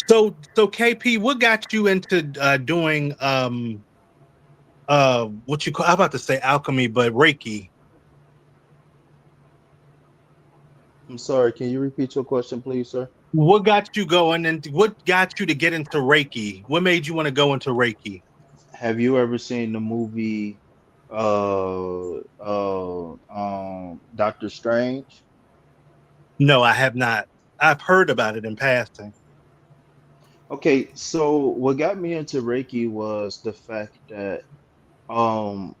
so KP, what got you into doing what you call, I'm about to say alchemy, but Reiki? I'm sorry. Can you repeat your question, please, sir? What got you going and what got you to get into Reiki? What made you want to go into Reiki? Have you ever seen the movie Doctor Strange? No, I have not. I've heard about it in passing. Okay, so what got me into Reiki was the fact that um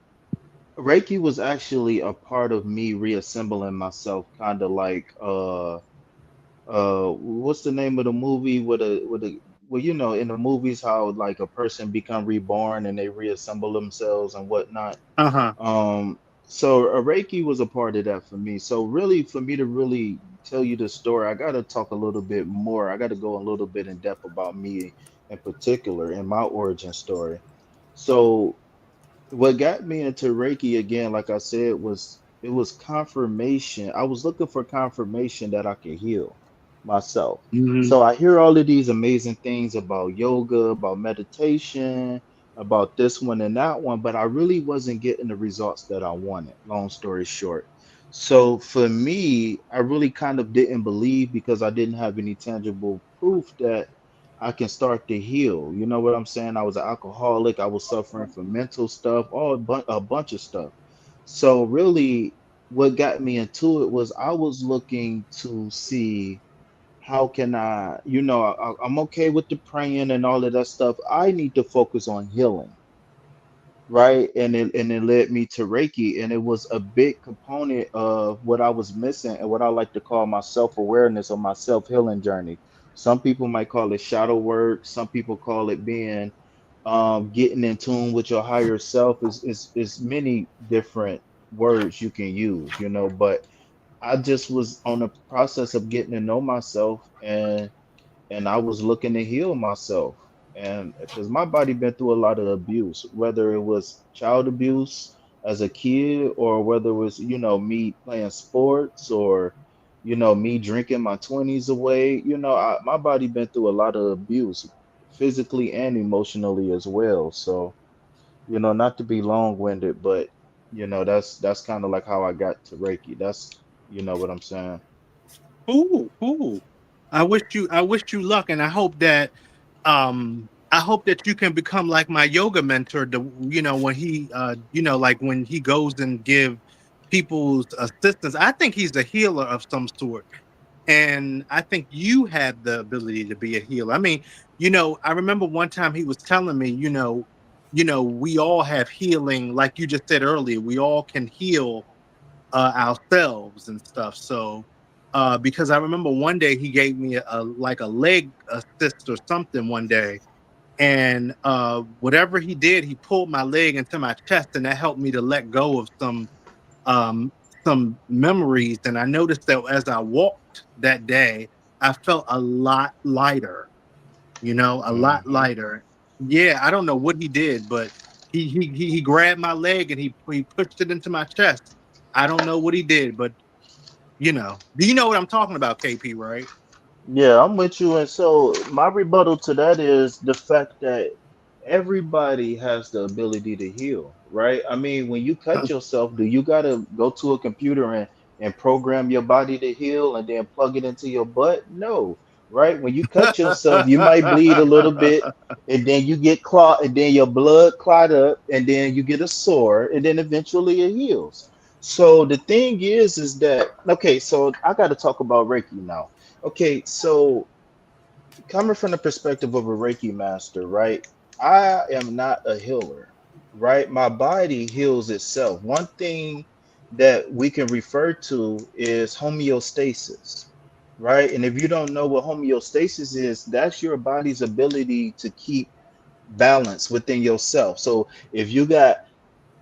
Reiki was actually a part of me reassembling myself, kind of like what's the name of the movie with a well, in the movies how like a person become reborn and they reassemble themselves and whatnot. Uh-huh. So a Reiki was a part of that for me. So really, for me to really tell you the story, I got to talk a little bit more. I got to go a little bit in depth about me in particular and my origin story. So what got me into Reiki again, like I said, was it was confirmation. I was looking for confirmation that I could heal. myself. Hmm. So I hear all of these amazing things about yoga, about meditation, about this one and that one, but I really wasn't getting the results that I wanted, long story short. So for me, I really kind of didn't believe because I didn't have any tangible proof that I can start to heal. You know what I'm saying? I was an alcoholic, I was suffering from mental stuff, a bunch of stuff. So really what got me into it was I was looking to see how can I, I'm okay with the praying and all of that stuff. I need to focus on healing, right? And it led me to Reiki, and it was a big component of what I was missing and what I like to call my self-awareness or my self-healing journey. Some people might call it shadow work. Some people call it being getting in tune with your higher self. Is many different words you can use, but I just was on the process of getting to know myself, and I was looking to heal myself. And because my body been through a lot of abuse, whether it was child abuse as a kid, or whether it was, me playing sports, or, me drinking my 20s away, my body been through a lot of abuse, physically and emotionally as well. So, not to be long-winded, but that's kind of like how I got to Reiki. That's what I'm saying. Cool, cool. I wish you luck, and I hope that you can become like my yoga mentor. When he like when he goes and give people's assistance. I think he's a healer of some sort. And I think you have the ability to be a healer. I mean, I remember one time he was telling me, we all have healing, like you just said earlier, we all can heal ourselves and stuff. So, because I remember one day he gave me like a leg assist or something one day, and whatever he did, he pulled my leg into my chest, and that helped me to let go of um, some memories. And I noticed that as I walked that day, I felt a lot lighter. A lot Hmm. lighter. Yeah, I don't know what he did, but he grabbed my leg and he pushed it into my chest. I don't know what he did, but do you know what I'm talking about, KP? Right? Yeah, I'm with you. And so my rebuttal to that is the fact that everybody has the ability to heal, right? I mean, when you cut yourself, do you gotta go to a computer and program your body to heal and then plug it into your butt? No, right? When you cut yourself, you might bleed a little bit, and then you get clot, and then your blood clot up, and then you get a sore, and then eventually it heals. So the thing is that okay, so I gotta talk about Reiki now. Okay, so coming from the perspective of a Reiki master, right? I am not a healer, right? My body heals itself. One thing that we can refer to is homeostasis, right? And if you don't know what homeostasis is, that's your body's ability to keep balance within yourself. So if you got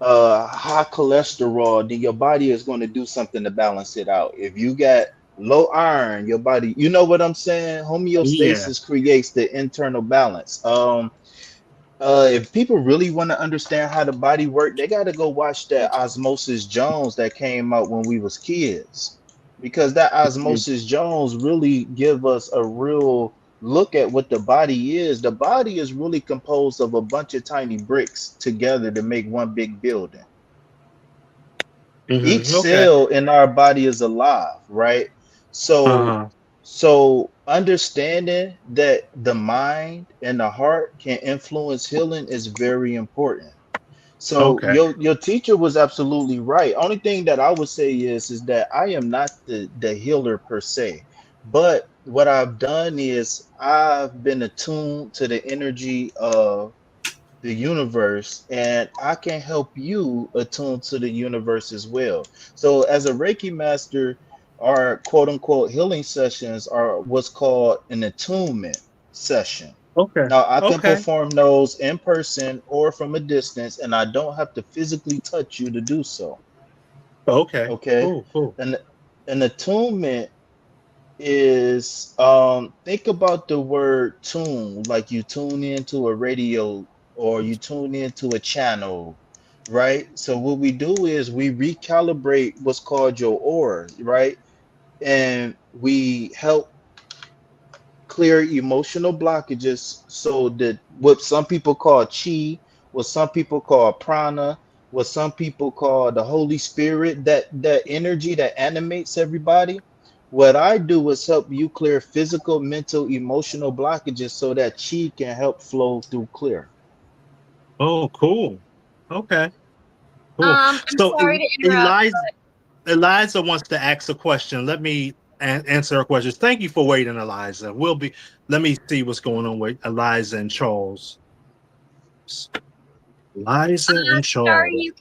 high cholesterol, then your body is going to do something to balance it out. If you got low iron, your body, you know what I'm saying? Yeah. Homeostasis creates the internal balance. If people really want to understand how the body work, they got to go watch that Osmosis Jones that came out when we was kids, because that Osmosis Jones really give us a real look at what the body is. The body is really composed of a bunch of tiny bricks together to make one big building. Each Okay. cell in our body is alive, right? So Uh-huh. so understanding that the mind and the heart can influence healing is very important. So Okay. your teacher was absolutely right. Only thing that I would say is that I am not the healer per se, but what I've done is I've been attuned to the energy of the universe, and I can help you attune to the universe as well. So as a Reiki master, our quote unquote healing sessions are what's called an attunement session. Okay. Now I can Okay. perform those in person or from a distance, and I don't have to physically touch you to do so. Okay. Okay. Cool. Cool. And an attunement is think about the word tune, like you tune into a radio or you tune into a channel, right? So what we do is we recalibrate what's called your aura, right? And we help clear emotional blockages, so that what some people call chi, what some people call prana, what some people call the Holy Spirit, that energy that animates everybody. What I do is help you clear physical, mental, emotional blockages so that chi can help flow through clear. Oh, cool. Okay, cool. I'm So sorry to interrupt. Eliza wants to ask a question. Let me answer her question. Thank you for waiting, Eliza. Let me see what's going on with Eliza and Charles. Eliza and Star, Charles.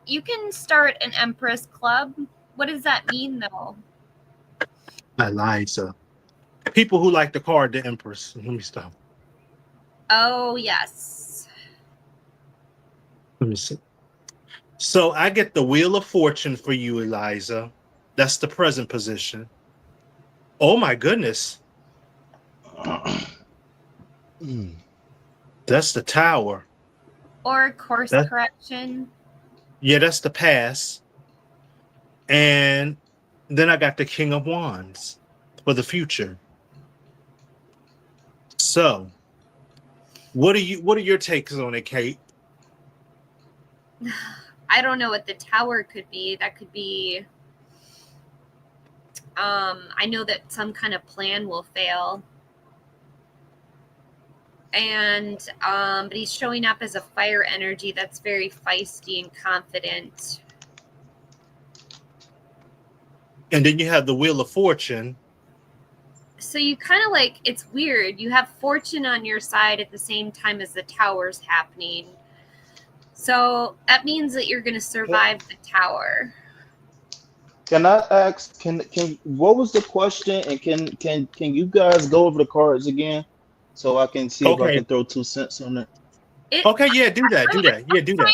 you can start an Empress Club. What does that mean, though? Eliza. People who like the card, the Empress. Let me stop. Oh yes. Let me see. So I get the Wheel of Fortune for you, Eliza. That's the present position. Oh my goodness. That's the Tower. Or course That- correction. Yeah, that's the past. And then I got the King of Wands for the future. So, what are your takes on it, Kate? I don't know what the tower could be. That could be. I know that some kind of plan will fail. And but he's showing up as a fire energy that's very feisty and confident. And then you have the Wheel of Fortune. So you kind of like, it's weird. You have fortune on your side at the same time as the tower's happening. So that means that you're going to survive the tower. Can I ask? Can what was the question? And can you guys go over the cards again, so I can see if I Okay. can throw 2 cents on it? Okay, yeah, do that. Yeah, do that.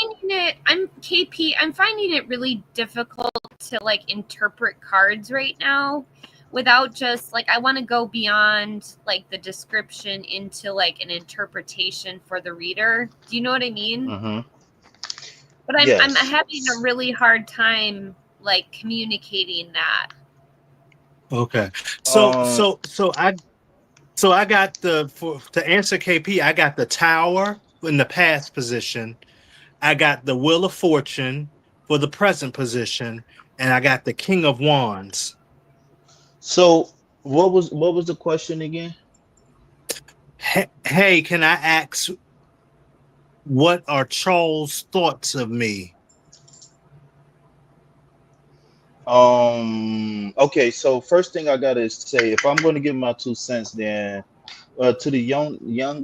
I'm finding it really difficult to like interpret cards right now without just like, I want to go beyond like the description into like an interpretation for the reader. Do you know what I mean? Mm-hmm. But I'm Yes. having a really hard time like communicating that. Okay. So I got to answer KP, I got the Tower in the past position. I got the Wheel of Fortune for the present position, and I got the King of Wands. So what was the question again? Hey, can I ask what are Charles' thoughts of me? Okay, so first thing I gotta say, if I'm going to give my 2 cents, then to the young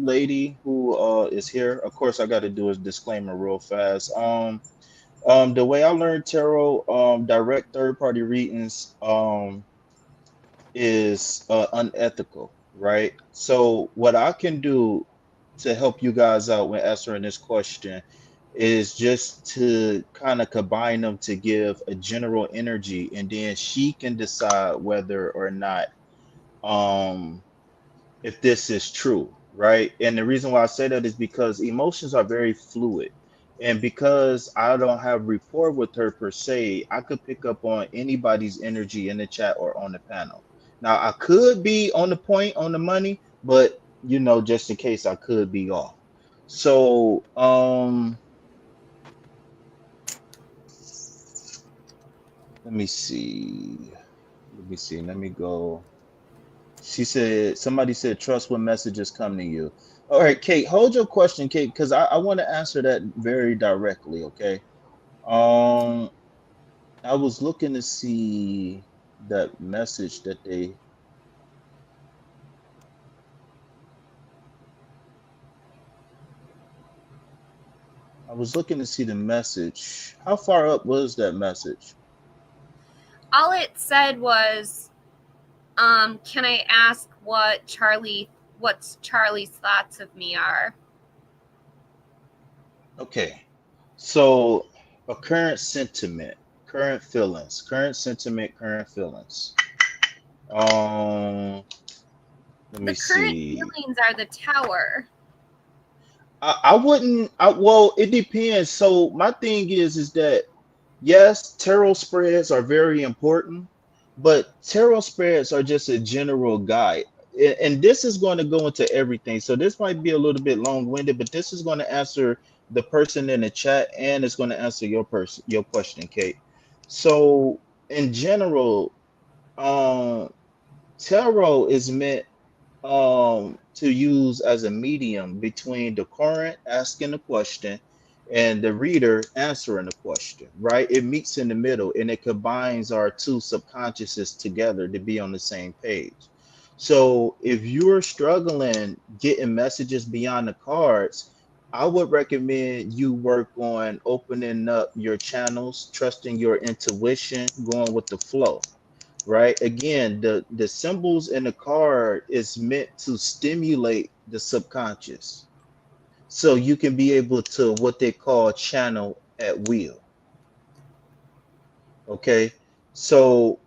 lady who is here, of course I got to do a disclaimer real fast. The way I learned tarot, direct third party readings, is unethical, right? So what I can do to help you guys out when answering this question is just to kind of combine them to give a general energy, and then she can decide whether or not um if this is true, right? And the reason why I say that is because emotions are very fluid. And because I don't have rapport with her per se, I could pick up on anybody's energy in the chat or on the panel. Now, I could be on the point, on the money, but just in case I could be off. So, let me see. Let me go. Somebody said, trust when messages come to you. All right, Kate, hold your question, Kate, because I want to answer that very directly, okay? Um, I was looking to see that message that they. I was looking to see the message. How far up was that message? All it said was, can I ask what's Charlie's thoughts of me are? Okay. So, a current sentiment, current feelings, current sentiment, current feelings. Let me The current see. feelings are the tower. I wouldn't. Well, it depends. So my thing is that yes, tarot spreads are very important, but tarot spreads are just a general guide. and this is going to go into everything. So this might be a little bit long-winded, but this is going to answer the person in the chat, and it's going to answer your question, Kate. So in general, um, tarot is meant to use as a medium between the current asking the question and the reader answering the question, right? It meets in the middle and it combines our two subconsciouses together to be on the same page. So if you're struggling getting messages beyond the cards, I would recommend you work on opening up your channels, trusting your intuition, going with the flow, right? Again, the symbols in the card is meant to stimulate the subconscious, so you can be able to what they call channel at will. Okay, so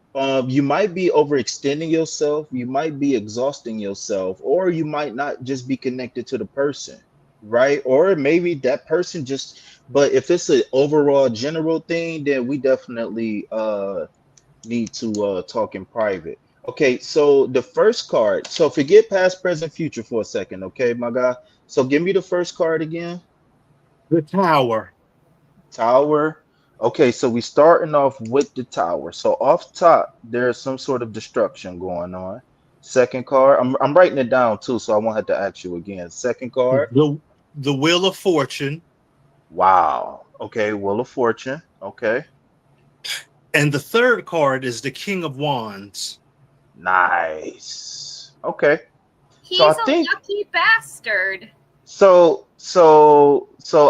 you might be overextending yourself, you might be exhausting yourself, or you might not just be connected to the person, right? Or maybe that person just. But if it's an overall general thing, then we definitely need to talk in private. Okay, so the first card. So forget past, present, future for a second, okay, my guy. So give me the first card again. The Tower. Tower. Okay, so we starting off with the tower. So off top, there's some sort of destruction going on. Second card. I'm writing it down too, so I won't have to ask you again. Second card. The Wheel of Fortune. Wow. Okay, Wheel of Fortune. Okay. And the third card is the King of Wands. Nice. Okay. He's So I a think lucky bastard. so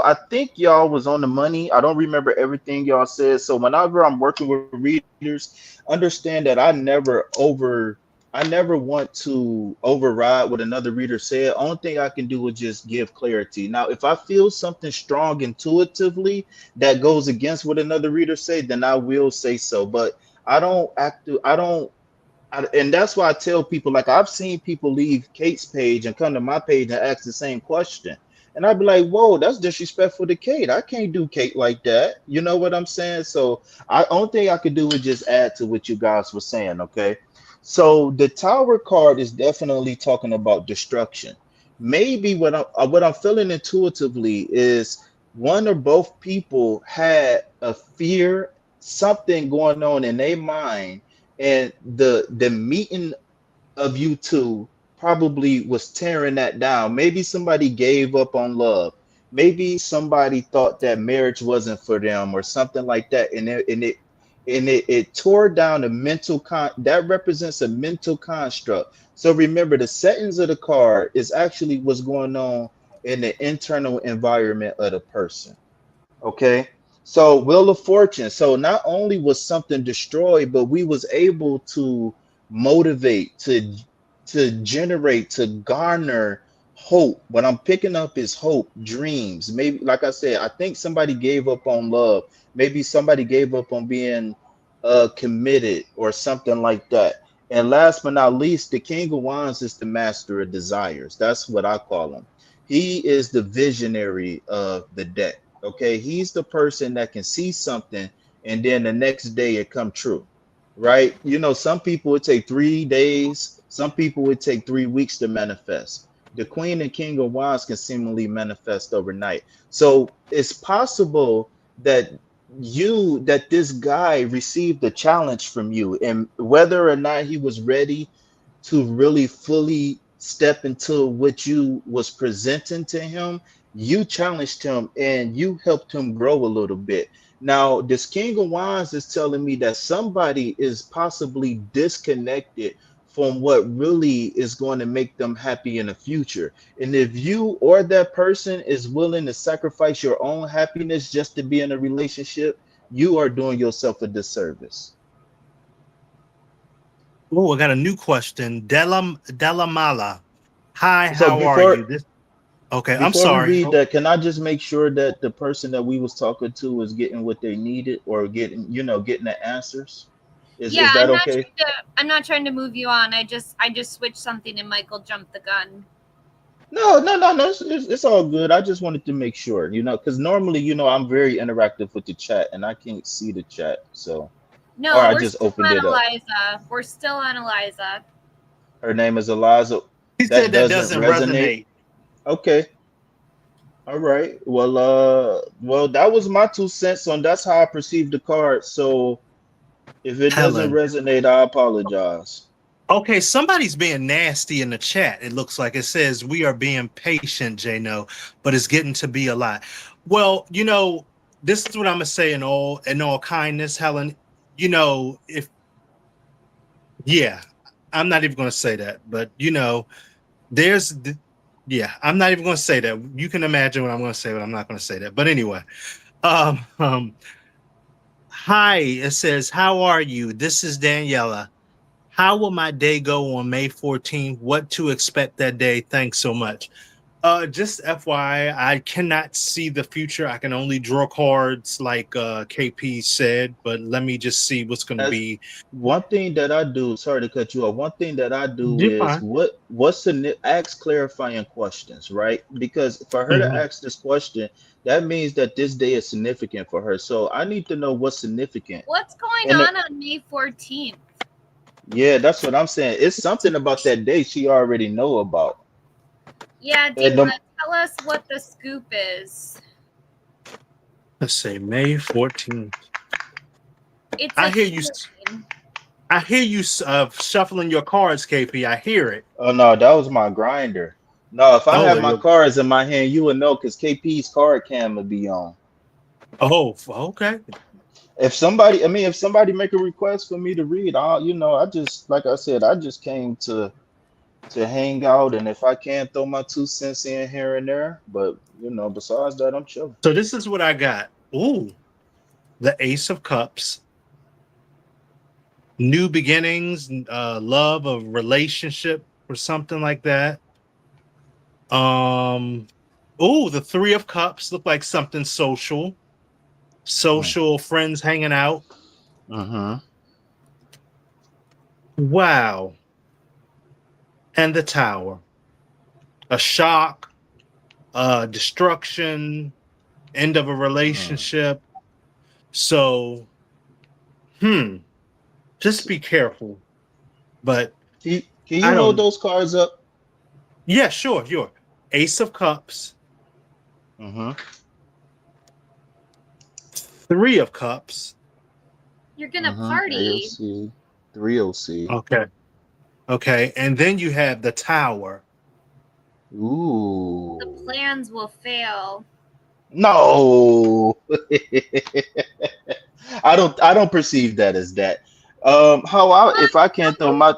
I think y'all was on the money. I don't remember everything y'all said. So whenever I'm working with readers, understand that I never want to override what another reader said. Only thing I can do is just give clarity. Now, if I feel something strong intuitively that goes against what another reader say, then I will say so. But I don't and that's why I tell people, like, I've seen people leave Kate's page and come to my page and ask the same question. And I'd be like, whoa, that's disrespectful to Kate. I can't do Kate like that. You know what I'm saying? So I only thing I could do is just add to what you guys were saying, okay? So the tower card is definitely talking about destruction. Maybe what I'm feeling intuitively is one or both people had a fear, something going on in their mind, and the meeting of you two probably was tearing that down. Maybe somebody gave up on love. Maybe somebody thought that marriage wasn't for them or something like that, and it tore down a that represents a mental construct. So remember, the settings of the card is actually what's going on in the internal environment of the person. Okay. So Wheel of Fortune. So not only was something destroyed, but we was able to motivate, to generate, to garner hope. What I'm picking up is hope, dreams. Maybe, like I said, I think somebody gave up on love. Maybe somebody gave up on being committed or something like that. And last but not least, the King of Wands is the master of desires. That's what I call him. He is the visionary of the deck. Okay, he's the person that can see something and then the next day it come true, right? You know, some people would take 3 days, some people would take 3 weeks to manifest. The Queen and King of Wands can seemingly manifest overnight. So it's possible that this guy received a challenge from you, and whether or not he was ready to really fully step into what you was presenting to him, you challenged him and you helped him grow a little bit. Now, this King of Wands is telling me that somebody is possibly disconnected from what really is going to make them happy in the future. And if you or that person is willing to sacrifice your own happiness just to be in a relationship, you are doing yourself a disservice. Oh, I got a new question. Delamala. Hi, So how are you? Okay, I'm before we sorry. read that, can I just make sure that the person that we was talking to is getting what they needed, or getting the answers? Is that okay? I'm not trying to move you on. I just switched something and Michael jumped the gun. No. It's all good. I just wanted to make sure, because normally, I'm very interactive with the chat and I can't see the chat. So, No, or I we're just still opened on it up. Eliza. We're still on Eliza. Her name is Eliza. He said That that doesn't doesn't resonate. resonate. Okay. All right. Well, that was my 2 cents on that's how I perceive the card. So if it doesn't Helen. resonate, I apologize. Okay, somebody's being nasty in the chat. It looks like it says we are being patient, Jano, but it's getting to be a lot. Well, this is what I'm gonna say in all kindness, Helen. If yeah, I'm not even gonna say that, but there's yeah, I'm not even gonna say that. You can imagine what I'm gonna say, but I'm not gonna say that. But anyway, um, um, hi, it says, how are you? This is Daniela. How will my day go on May 14th? What to expect that day? Thanks so much. Just FYI, I cannot see the future. I can only draw cards like KP said, but let me just see what's going to As be. one thing that I do, sorry to cut you off. One thing that I do You're is fine. ask clarifying questions, right? Because for her to Mhm. ask this question, that means that this day is significant for her. So I need to know what's significant. What's going And on May 14th? yeah, that's what I'm saying. It's something about that day she already know about. Yeah, do you And want to tell us what the scoop is? Let's say May 14th. It's I a hear you. healing. I hear you shuffling your cards, KP. I hear it. oh no, that was my grinder. No, if I Oh, have there my you. cards in my hand, you would know because KP's card cam would be on. Oh, okay. If somebody make a request for me to read, I just like I said, I just came to hang out, and if I can throw my 2 cents in here and there, but besides that, I'm chilling. So this is what I got. Ooh, the Ace of Cups. New beginnings, love, a relationship, or something like that. Um, the Three of Cups look like something social friends hanging out. Mm-hmm. Wow. And the Tower, a shock, destruction, end of a relationship. So, just be careful. But Can I you hold don't. those cards up? Yeah, sure. Ace of Cups, Mm-hmm. Three of Cups. You're going to Mm-hmm. party. AOC, 3OC. Okay, and then you have the Tower. Ooh. The plans will fail. No. I don't perceive that as that. If I can't throw my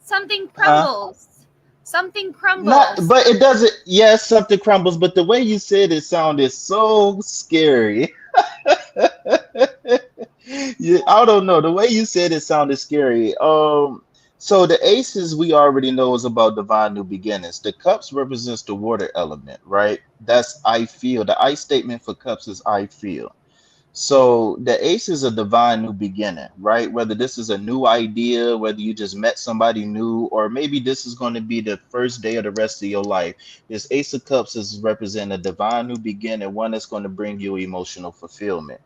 Something huh? crumbles. Something Not, crumbles. but it doesn't. Yes, something crumbles, but the way you said it sounded so scary. Yeah, I don't know. The way you said it sounded scary. So the aces we already know is about divine new beginnings. The cups represents the water element, right? That's I feel. The I statement for cups is I feel. So the ace is a divine new beginning, right? Whether this is a new idea, whether you just met somebody new, or maybe this is going to be the first day of the rest of your life. This ace of cups is represent a divine new beginning, one that's going to bring you emotional fulfillment.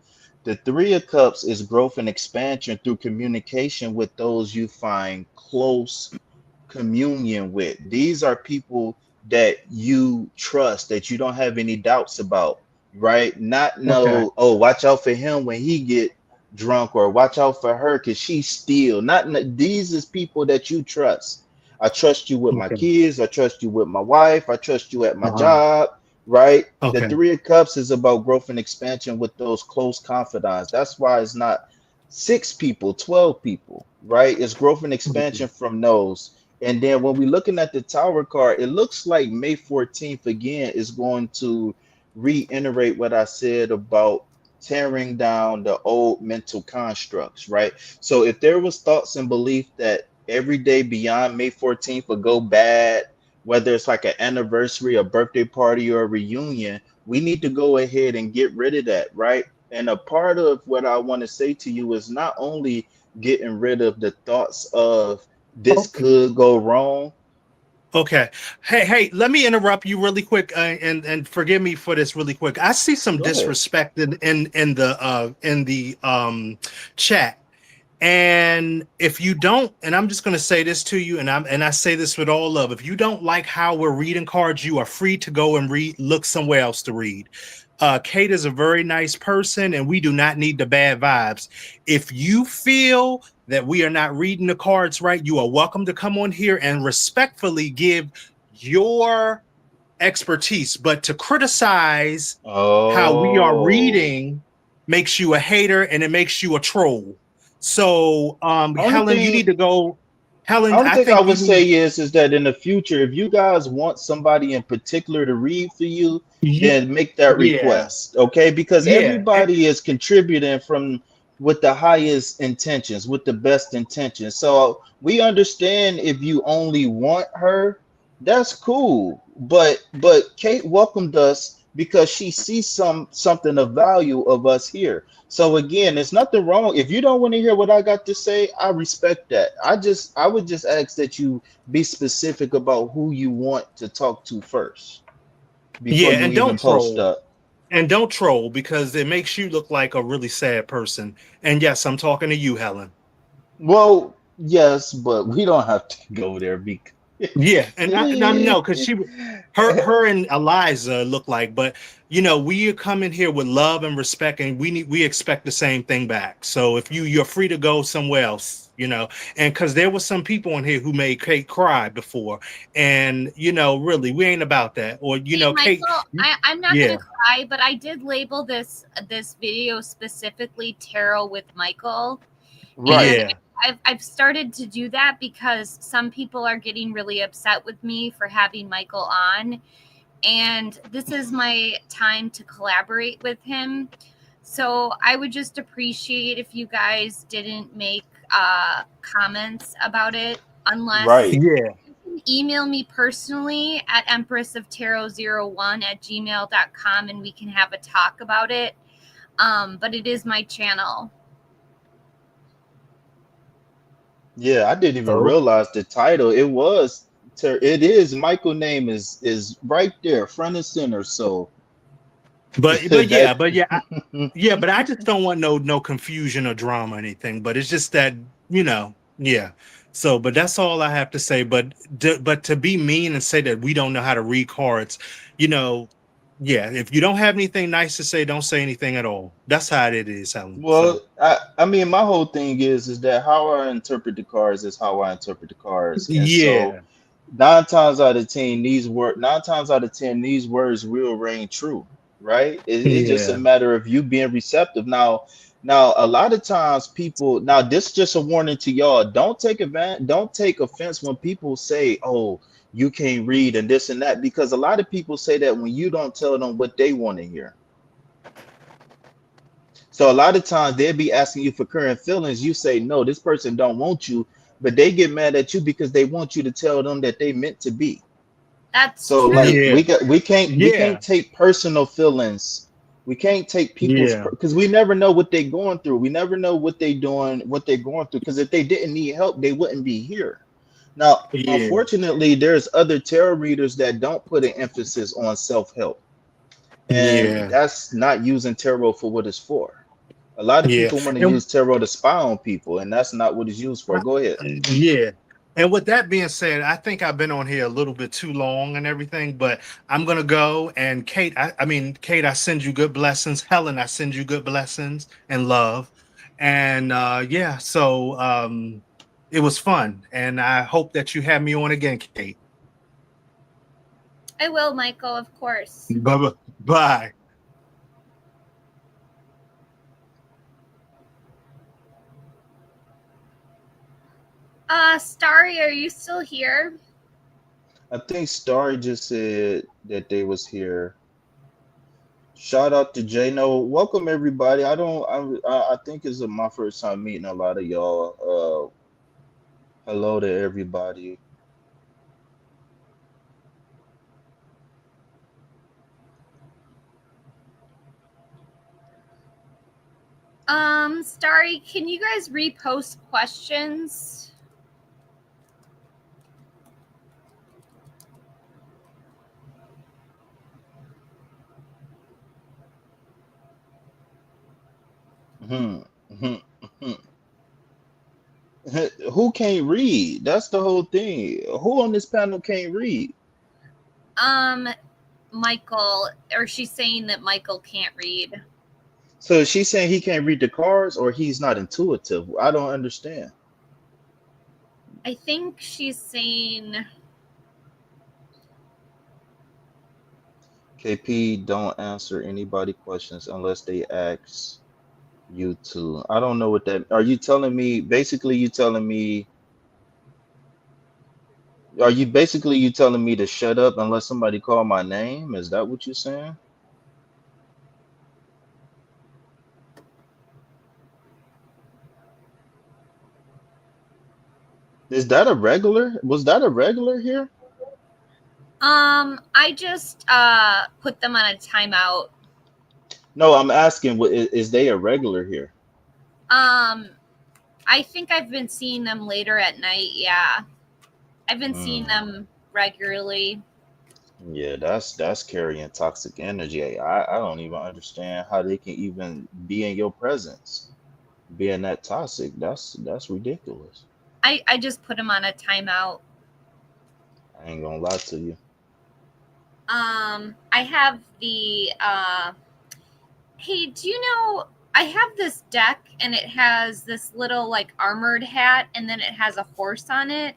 The three of cups is growth and expansion through communication with those you find close communion with. These are people that you trust, that you don't have any doubts about, right? Not Okay. know, oh, watch out for him when he get drunk, or watch out for her because she's still these is people that you trust. I trust you with my Okay. kids. I trust you with my wife. I trust you at my Uh-huh. job, right? The Okay. three of cups is about growth and expansion with those close confidants. That's why it's not 6 people, 12 people, right? It's growth and expansion from those. And then when we're looking at the tower card, it looks like May 14th again is going to reiterate what I said about tearing down the old mental constructs, right? So if there was thoughts and belief that every day beyond May 14th would go bad, whether it's like an anniversary, a birthday party, or a reunion, we need to go ahead and get rid of that, right? And a part of what I want to say to you is not only getting rid of the thoughts of this Okay. could go wrong. Okay. Hey, let me interrupt you really quick, and forgive me for this really quick. I see some Go ahead. disrespect in the chat. And if you don't, and I'm just going to say this to you, and I say this with all love, if you don't like how we're reading cards, you are free to go and look somewhere else to read. Kate is a very nice person, and we do not need the bad vibes. If you feel that we are not reading the cards right, you are welcome to come on here and respectfully give your expertise. But to criticize how we are Oh, reading makes you a hater and it makes you a troll. So, only Helen, you need thing to go. Helen, only I thing I think you would say need. is that in the future, if you guys want somebody in particular to read for you, then make that Yeah, request, okay? Because yeah, everybody is contributing from with the highest intentions, with the best intentions. So we understand if you only want her, that's cool. But Kate welcomed us because she sees something of value of us here. So again, there's nothing wrong. If you don't want to hear what I got to say, I respect that. I would just ask that you be specific about who you want to talk to first before yeah, you and even don't post troll. up. And don't troll because it makes you look like a really sad person. And yes, I'm talking to you, Helen. Well, yes, but we don't have to go there because Yeah, and no, because her and Eliza look like, but we are coming here with love and respect, and we expect the same thing back. So if you're free to go somewhere else, and because there was some people in here who made Kate cry before, and really we ain't about that. Or Hey, Kate, Michael, I'm not yeah, gonna cry, but I did label this video specifically tarot with Michael, and right. yeah, I've started to do that because some people are getting really upset with me for having Michael on, and this is my time to collaborate with him. So I would just appreciate if you guys didn't make comments about it unless Right. yeah. you can email me personally at empressoftarot01@gmail.com and we can have a talk about it. But it is my channel. Yeah, I didn't even Oh, realize the title. It is Michael name is right there, front and center. So but yeah, that but yeah, yeah, but I just don't want no confusion or drama or anything. But it's just that yeah. So, but that's all I have to say. But to be mean and say that we don't know how to read cards, you know, yeah. If you don't have anything nice to say, don't say anything at all. That's how it is, Helen. Well, So I mean, my whole thing is that how I interpret the cards is how I interpret the cards, and so yeah, nine times out of ten these words will ring true, right? It's just a yeah, matter of you being receptive. Now a lot of times people now this is just a warning to y'all. Don't take offense when people say, "Oh, you can't read and this and that," because a lot of people say that when you don't tell them what they want to hear. So a lot of times they'll be asking you for current feelings. You say, no, this person don't want you, but they get mad at you because they want you to tell them that they meant to be. That's So like true. yeah, we yeah, can't take personal feelings. We can't take people's yeah, because we never know what they're going through. We never know what they're doing, what they're going through. Because if they didn't need help, they wouldn't be here. Now, yeah, unfortunately, there's other tarot readers that don't put an emphasis on self-help, and yeah, that's not using tarot for what it's for. A lot of yeah. people want to And use tarot to spy on people, and that's not what it's used for. Go ahead. yeah. And with that being said, I think I've been on here a little bit too long and everything, but I'm gonna go. And Kate, I mean, Kate, I send you good blessings. Helen, I send you good blessings and love. And yeah, so it was fun. And I hope that you have me on again, Kate. I will, Michael, of course. Bye bye. Starry, are you still here? I think Starry just said that they was here. Shout out to Jano. Welcome everybody. I think it's my first time meeting a lot of y'all. Hello to everybody. Starry, can you guys repost questions? Hmm. Hmm. Hmm. Who can't read? That's the whole thing. Who on this panel can't read? Michael, or she's saying that Michael can't read. So she's saying he can't read the cards, or he's not intuitive. I don't understand. I think she's saying KP, don't answer anybody questions unless they ask you to. I don't know what that. Are you telling me? Basically, you telling me. Are you basically you telling me to shut up unless somebody call my name? Is that what you're saying? Is that a regular? Was that a regular here? I just put them on a timeout. No, I'm asking. Is they a regular here? I think I've been seeing them later at night. Yeah, I've been seeing them regularly. Yeah, that's carrying toxic energy. I don't even understand how they can even be in your presence, being that toxic. That's ridiculous. I just put them on a timeout. I ain't gonna lie to you. I have the hey, do you know I have this deck and it has this little like armored hat and then it has a horse on it.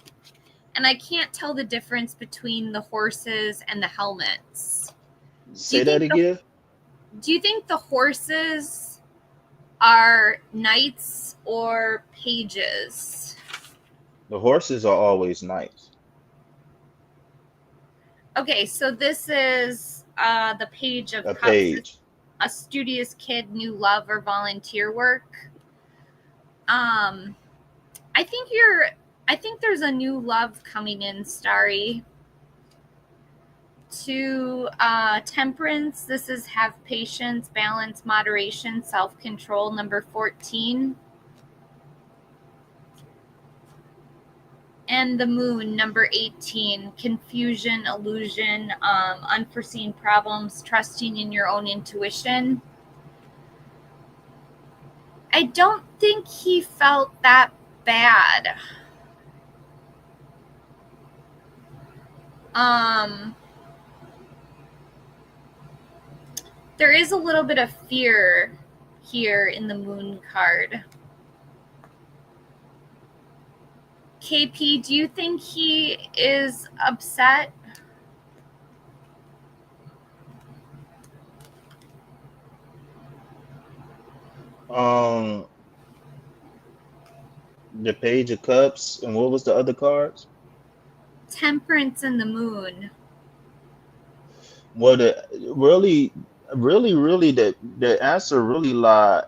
And I can't tell the difference between the horses and the helmets. Say that again. Do you think the horses are knights or pages? The horses are always nice. Okay, so this is the page of A cups. page. A studious kid, new love or volunteer work. I think there's a new love coming in, Starry. To temperance, this is have patience, balance, moderation, self-control, number 14. And the moon, number 18, confusion, illusion, unforeseen problems, trusting in your own intuition. I don't think he felt that bad. There is a little bit of fear here in the moon card. KP, do you think he is upset? The page of cups, and what was the other cards? Temperance and the moon. Well, really, the answer really lied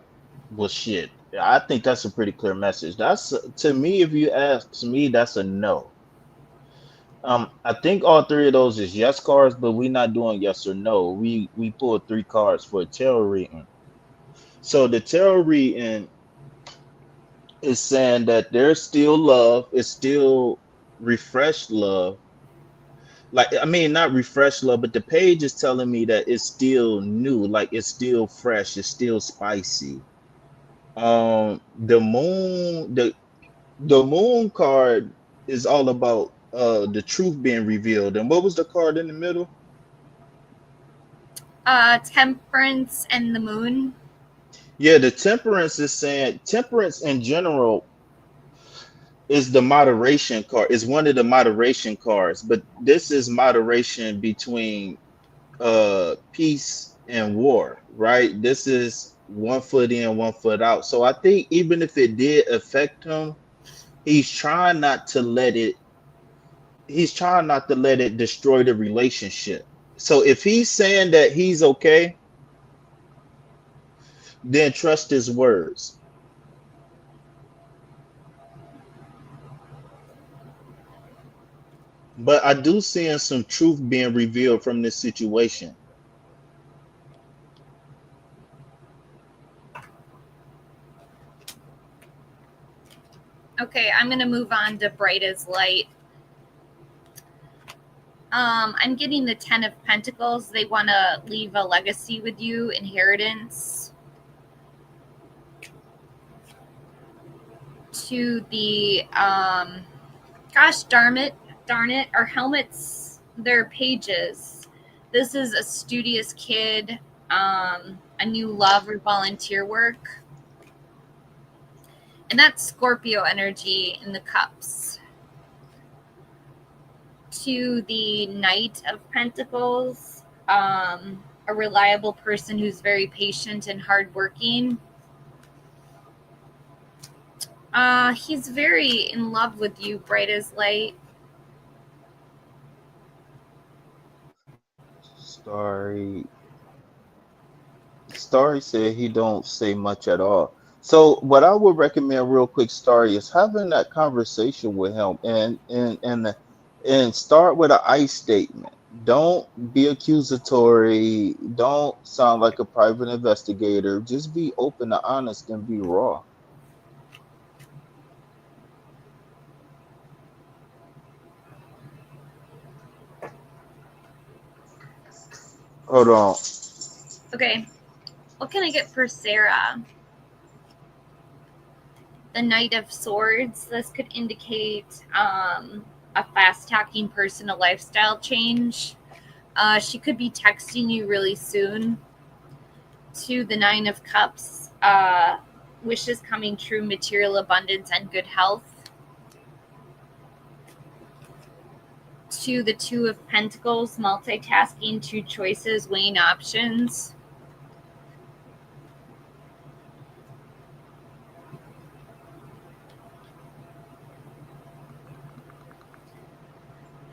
was shit. I think that's a pretty clear message. That's to me, if you ask me, that's a no. I think all three of those is yes cards, but we're not doing yes or no. We pulled three cards for a tarot reading. So the tarot reading is saying that there's still love, it's still refreshed love. Like, I mean, not refreshed love, but the page is telling me that it's still new, like it's still fresh, it's still spicy. The moon, the moon card is all about the truth being revealed. And what was the card in the middle? Temperance and the moon. Yeah, the temperance is saying temperance in general is the moderation card, is one of the moderation cards, but this is moderation between peace and war, right? This is 1 foot in, 1 foot out. So I think even if it did affect him, he's trying not to let it destroy the relationship. So if he's saying that he's okay, then trust his words. But I do see some truth being revealed from this situation. Okay, I'm going to move on to bright as light. I'm getting the 10 of Pentacles. They want to leave a legacy with you, inheritance. to the gosh darn it, our helmets, they're pages. This is a studious kid, a new love or volunteer work. And that's Scorpio energy in the cups. To the Knight of Pentacles, a reliable person who's very patient and hardworking. He's very in love with you, bright as light. Starry Starry said he don't say much at all. So what I would recommend real quick, Starry, is having that conversation with him and start with an I statement. Don't be accusatory. Don't sound like a private investigator. Just be open and honest and be raw. Hold on. Okay, what can I get for Sarah? The Knight of Swords. This could indicate a fast talking person, a lifestyle change. She could be texting you really soon. To the Nine of Cups. Wishes coming true, material abundance, and good health. To the Two of Pentacles, multitasking, two choices, weighing options.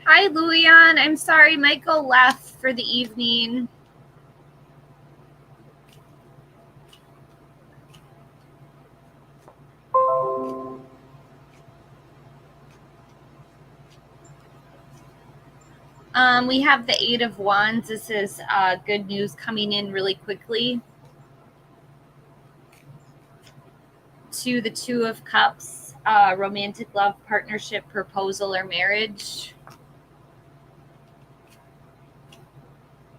Hi, Luian. I'm sorry, Michael left for the evening. We have the Eight of Wands. This is good news coming in really quickly. To the Two of Cups, romantic love, partnership, proposal, or marriage.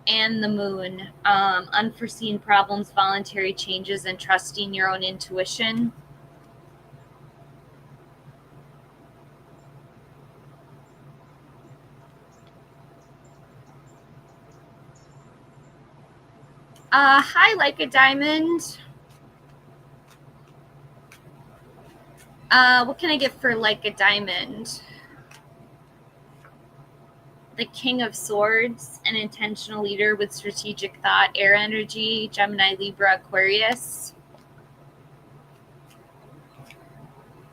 And the Moon, unforeseen problems, voluntary changes, and trusting your own intuition. Hi, Like a Diamond. What can I get for Like a Diamond? The King of Swords, an intentional leader with strategic thought, air energy, Gemini, Libra, Aquarius.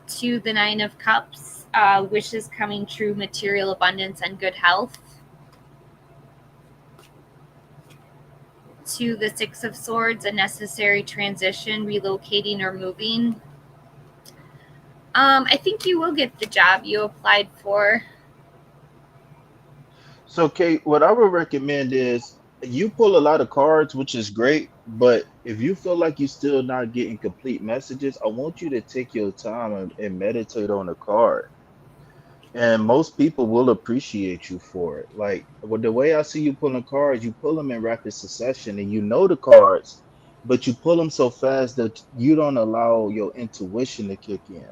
To the Nine of Cups, wishes coming true, material abundance, and good health. To the Six of Swords, a necessary transition, relocating or moving. I think you will get the job you applied for. So, Kate, what I would recommend is you pull a lot of cards, which is great, but if you feel like you're still not getting complete messages, I want you to take your time and meditate on the card. And most people will appreciate you for it. Like the way I see you pulling cards, you pull them in rapid succession and you know the cards, but you pull them so fast that you don't allow your intuition to kick in.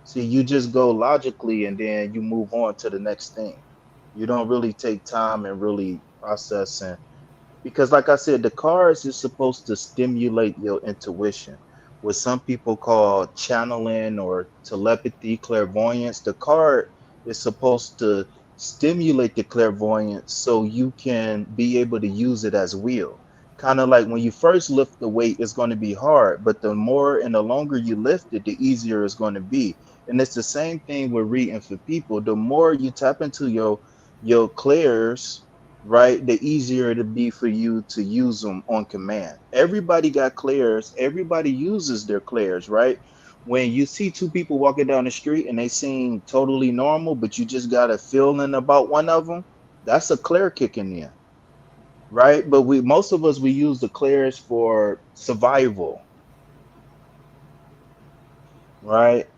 See, you just go logically and then you move on to the next thing. You don't really take time and really process and because like I said, the cards is supposed to stimulate your intuition. What some people call channeling or telepathy, clairvoyance. The card is supposed to stimulate the clairvoyance so you can be able to use it as will. Kind of like when you first lift the weight, it's going to be hard, but the more and the longer you lift it, the easier it's going to be. And it's the same thing with reading for people. The more you tap into your clairs, right, the easier it'll be for you to use them on command. Everybody got clairs, everybody uses their clairs, right? When you see two people walking down the street and they seem totally normal, but you just got a feeling about one of them, that's a clair kicking in, right? But we most of us we use the clairs for survival, right?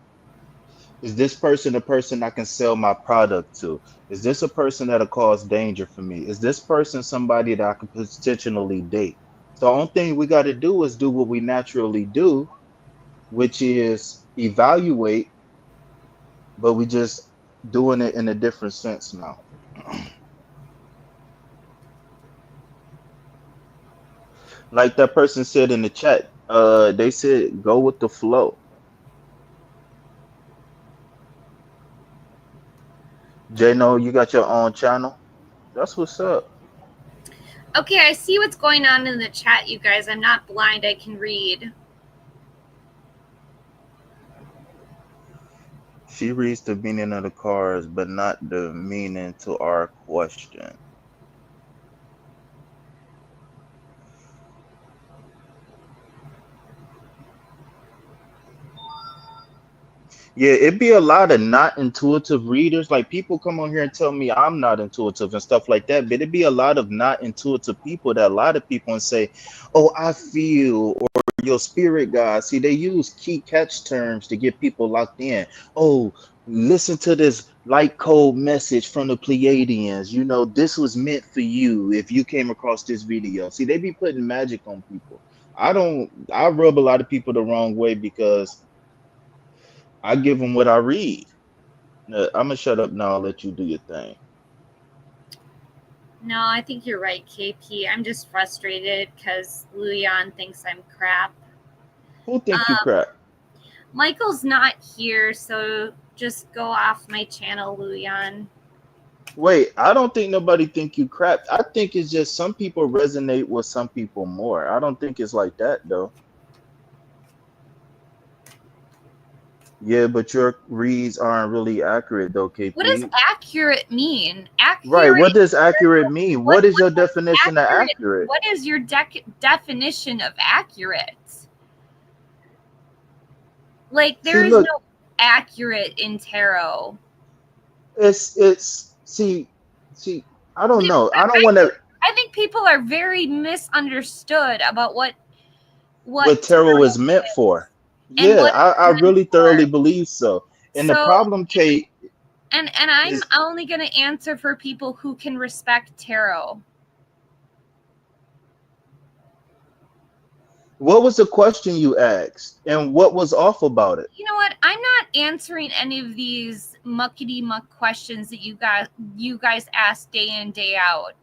Is this person a person I can sell my product to? Is this a person that'll cause danger for me? Is this person somebody that I can potentially date? So the only thing we got to do is do what we naturally do, which is evaluate. but we just doing it in a different sense now. Like that person said in the chat, they said go with the flow. Jano, you got your own channel. That's what's up. Okay, I see what's going on in the chat, you guys. I'm not blind, I can read. She reads the meaning of the cards, but not the meaning to our question. Yeah, it'd be a lot of not intuitive readers. Like people come on here and tell me I'm not intuitive and stuff like that, but it'd be a lot of not intuitive people that a lot of people and say, "Oh, I feel," or "your spirit guide." See, they use key catch terms to get people locked in. Oh, listen to this light code message from the Pleiadians. You know, this was meant for you if you came across this video. See, they be putting magic on people. I don't. I rub a lot of people the wrong way because I give them what I read. I'm gonna shut up now. I'll let you do your thing. No, I think you're right, KP. I'm just frustrated because Luyan thinks I'm crap. Who think you crap? Michael's not here, so just go off my channel, Luyan. Wait, I don't think nobody think you crap. I think it's just some people resonate with some people more. I don't think it's like that though. Yeah, but your reads aren't really accurate though, What does KP. accurate mean? Right. What Accurate. does accurate mean? What What is your is definition of accurate? accurate? What is your definition of accurate? Like, See, there is look, no accurate in tarot. it's see, I don't know. I don't I want to I think people are very misunderstood about what what tarot tarot is meant is for. and Yeah, what it's I meant really for. thoroughly believe so. And the So, problem, Kate, and I'm is only going to answer for people who can respect tarot. what was the question you asked and what was off about it? You know what? I'm not answering any of these muckety muck questions that you guys ask day in day out.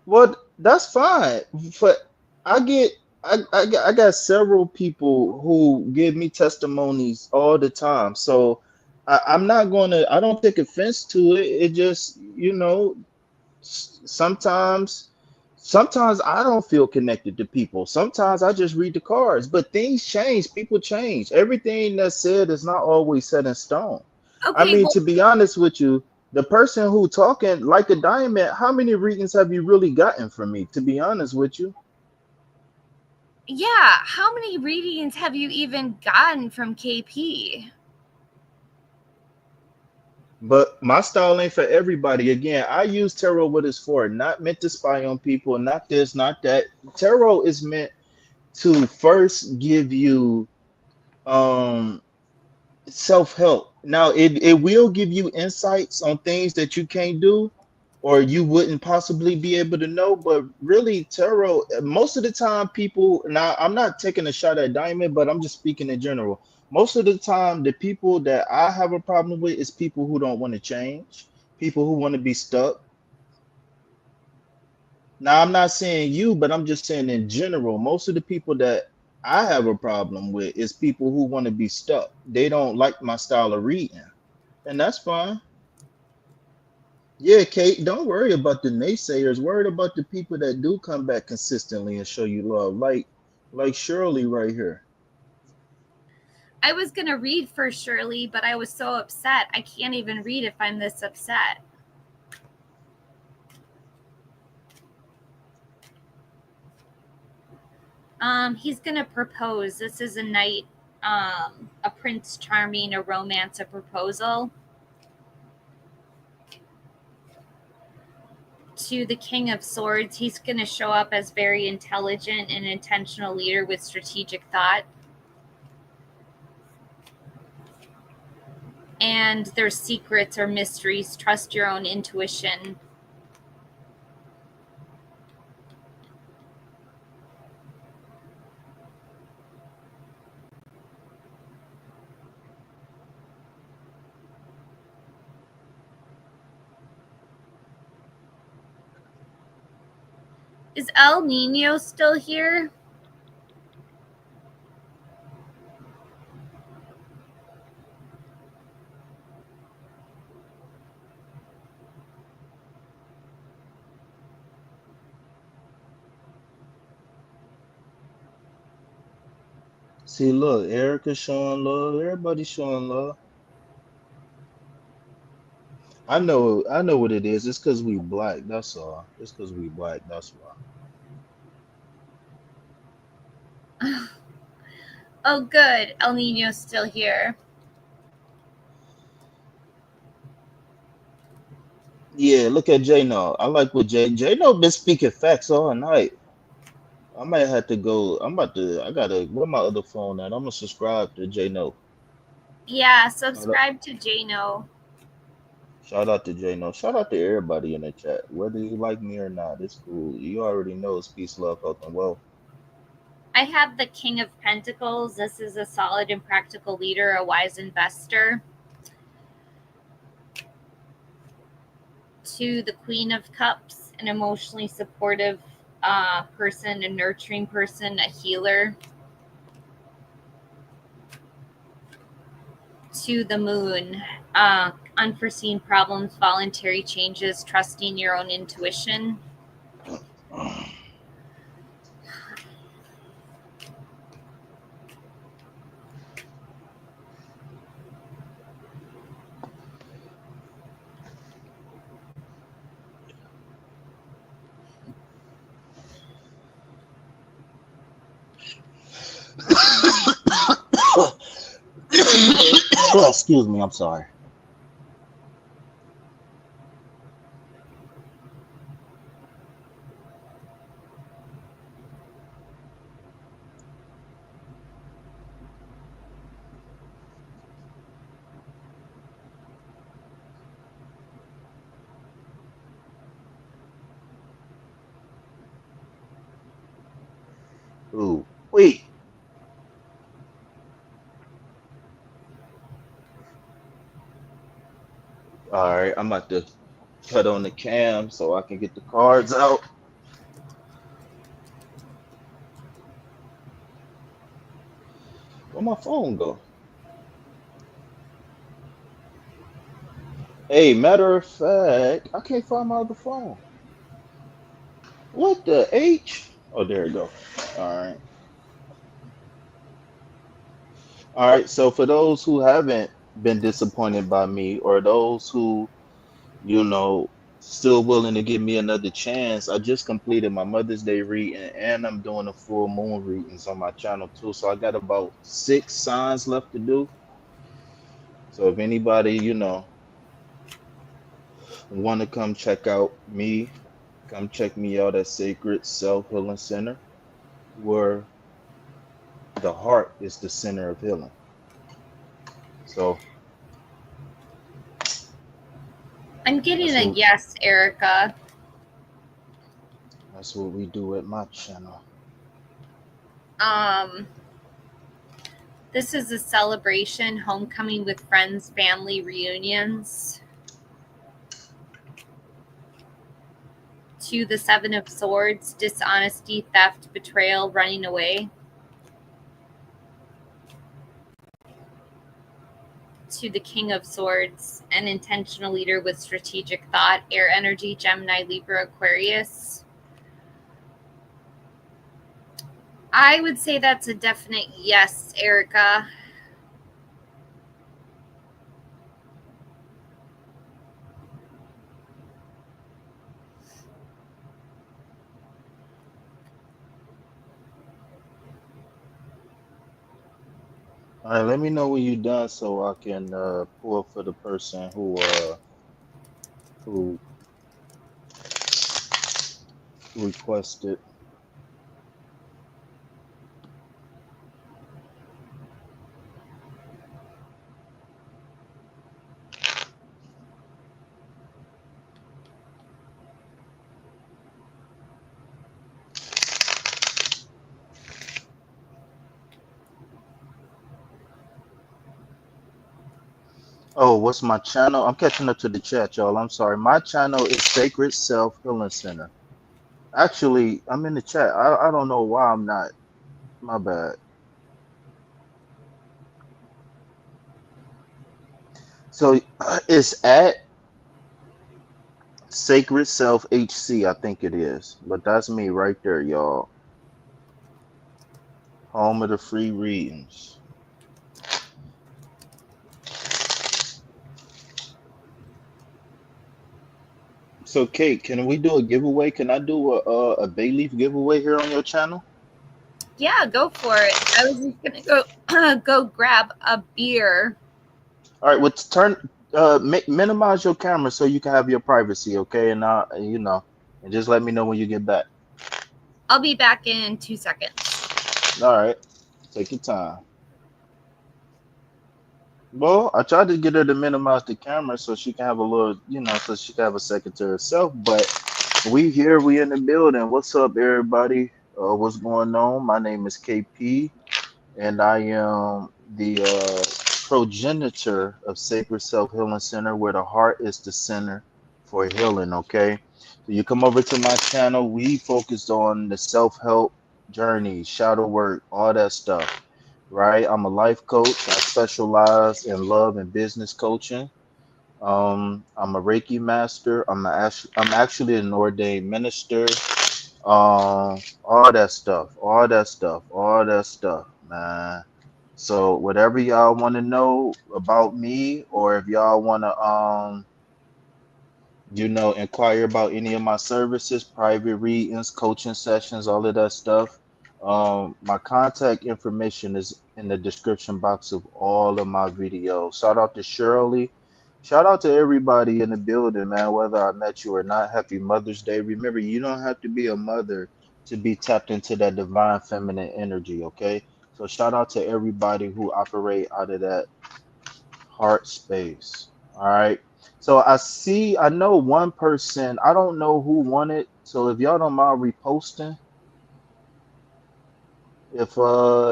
Well, that's fine. But I get I got several people who give me testimonies all the time. So I'm not gonna I don't take offense to it. It just, sometimes I don't feel connected to people. Sometimes I just read the cards. But things change, people change. Everything that's said is not always set in stone. I Okay, mean, well, to be honest with you, the person who talking like a diamond, how many readings have you really gotten from me? To be honest with you, yeah. How many readings have you even gotten from KP? but my style ain't for everybody. Again, I use tarot what it's for, not meant to spy on people, not this, not that. Tarot is meant to first give you um self-help. Now it will give you insights on things that you can't do or you wouldn't possibly be able to know, but really tarot most of the time people, now I'm not taking a shot at diamond, but I'm just speaking in general. Most of the time the people that I have a problem with is people who don't want to change, people who want to be stuck. Now, I'm not saying you, but I'm just saying in general, most of the people that I have a problem with is people who want to be stuck. They don't like my style of reading, and that's fine. Yeah, Kate, don't worry about the naysayers. Worry about the people that do come back consistently and show you love, like Shirley right here. I was going to read for Shirley, but I was so upset. I can't even read if I'm this upset. He's going to propose. This is a knight, a Prince Charming, a romance, a proposal to the King of Swords. He's going to show up as very intelligent and intentional leader with strategic thought. And there's secrets or mysteries. Trust your own intuition. Is El Nino still here? See, look, Erica's showing love. Everybody's showing love. I know what it is. It's because we black. That's all. It's because we black. That's why. Oh, good. El Nino's still here. Yeah, look at J No. I like what J No been speaking facts all night. I might have to go. I'm about to. I gotta. Where my other phone at? I'm gonna subscribe to J No. Yeah, subscribe to Jano. Shout out to J No. Shout out to everybody in the chat. Whether you like me or not, it's cool. You already know it's peace, love, health, and wealth. I have the King of Pentacles. This is a solid and practical leader, a wise investor. To the Queen of Cups, an emotionally supportive person, a nurturing person, a healer. To the Moon, unforeseen problems, voluntary changes, trusting your own intuition. Excuse me. I'm sorry. Ooh, wait. All right, I'm about to cut on the cam so I can get the cards out. Where my phone go? Hey, matter of fact, I can't find my other phone. What the H? Oh, there you go. All right. All right. So for those who haven't been disappointed by me, or those who, you know, still willing to give me another chance, I just completed my Mother's Day reading and I'm doing a full moon readings on my channel too. So I got about 6 signs left to do. So if anybody, want to come check out me, come check me out at Sacred Self Healing Center, where the heart is the center of healing. So I'm getting that's a what, yes, Erica. that's what we do at my channel. This is a celebration, homecoming with friends, family reunions. To the Seven of Swords, dishonesty, theft, betrayal, running away. To the King of Swords, an intentional leader with strategic thought, air energy, Gemini, Libra, Aquarius. I would say that's a definite yes, Erica. All right, let me know when you're done so I can pull for the person who requested. Oh, what's my channel? I'm catching up to the chat, y'all. I'm sorry. My channel is Sacred Self Healing Center. Actually, I'm in the chat. I don't know why I'm not. My bad. So it's at Sacred Self HC, I think it is. But that's me right there, y'all. Home of the free readings. So, Kate, can we do a giveaway? Can I do a bay leaf giveaway here on your channel? Yeah, go for it. I was just gonna go go grab a beer. All right, well, minimize your camera so you can have your privacy, okay? And and just let me know when you get back. I'll be back in 2 seconds. All right, take your time. Well, I tried to get her to minimize the camera so she can have a little, so she can have a second to herself. But we in the building. What's up, everybody? What's going on? My name is KP, and I am the progenitor of Sacred Self Healing Center, where the heart is the center for healing. Okay, so you come over to my channel. We focused on the self help journey, shadow work, all that stuff. Right? I'm a life coach. I specialize in love and business coaching. I'm a Reiki master. I'm actually an ordained minister. All that stuff, all that stuff, man. So whatever y'all want to know about me, or if y'all want to inquire about any of my services, private readings, coaching sessions, all of that stuff, my contact information is in the description box of all of my videos. Shout out to Shirley. Shout out to everybody in the building, man. Whether I met you or not, happy Mother's Day. Remember, you don't have to be a mother to be tapped into that divine feminine energy, okay? So shout out to everybody who operate out of that heart space. All right. So I know one person, I don't know who won it. So if y'all don't mind reposting, if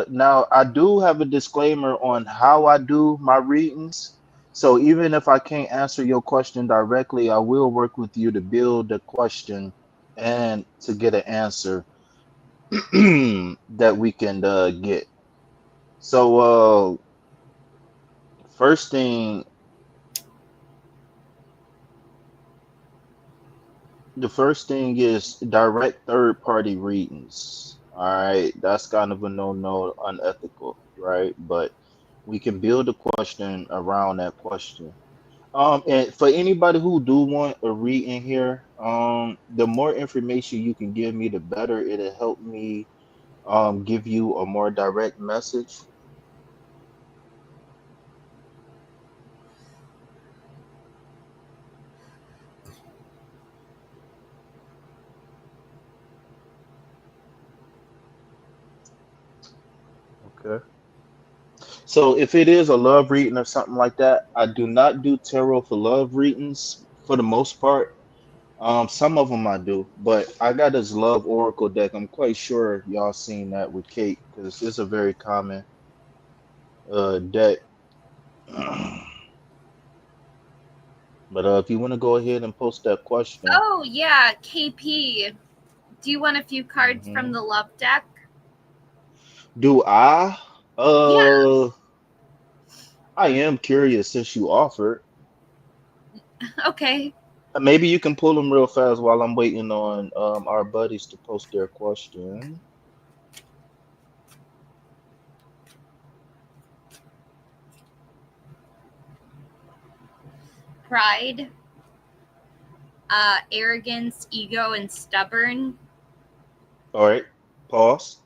now I do have a disclaimer on how I do my readings. So even if I can't answer your question directly, I will work with you to build the question and to get an answer that we can get. So first thing The first thing is direct third party readings. All right, that's kind of a no, unethical, right? But we can build a question around that question. And for anybody who do want a reading here, the more information you can give me, the better. It'll help me give you a more direct message. Okay. So if it is a love reading or something like that, I do not do tarot for love readings for the most part. Some of them I do, but I got this Love Oracle deck. I'm quite sure y'all seen that with Kate because it's a very common deck. But if you want to go ahead and post that question, Oh yeah, KP. Do you want a few cards from hmm the love deck? do I? Yeah. Uh, I am curious since you offered. Okay. Maybe you can pull them real fast while I'm waiting on our buddies to post their question. Pride, arrogance, ego, and stubborn. All right, pause.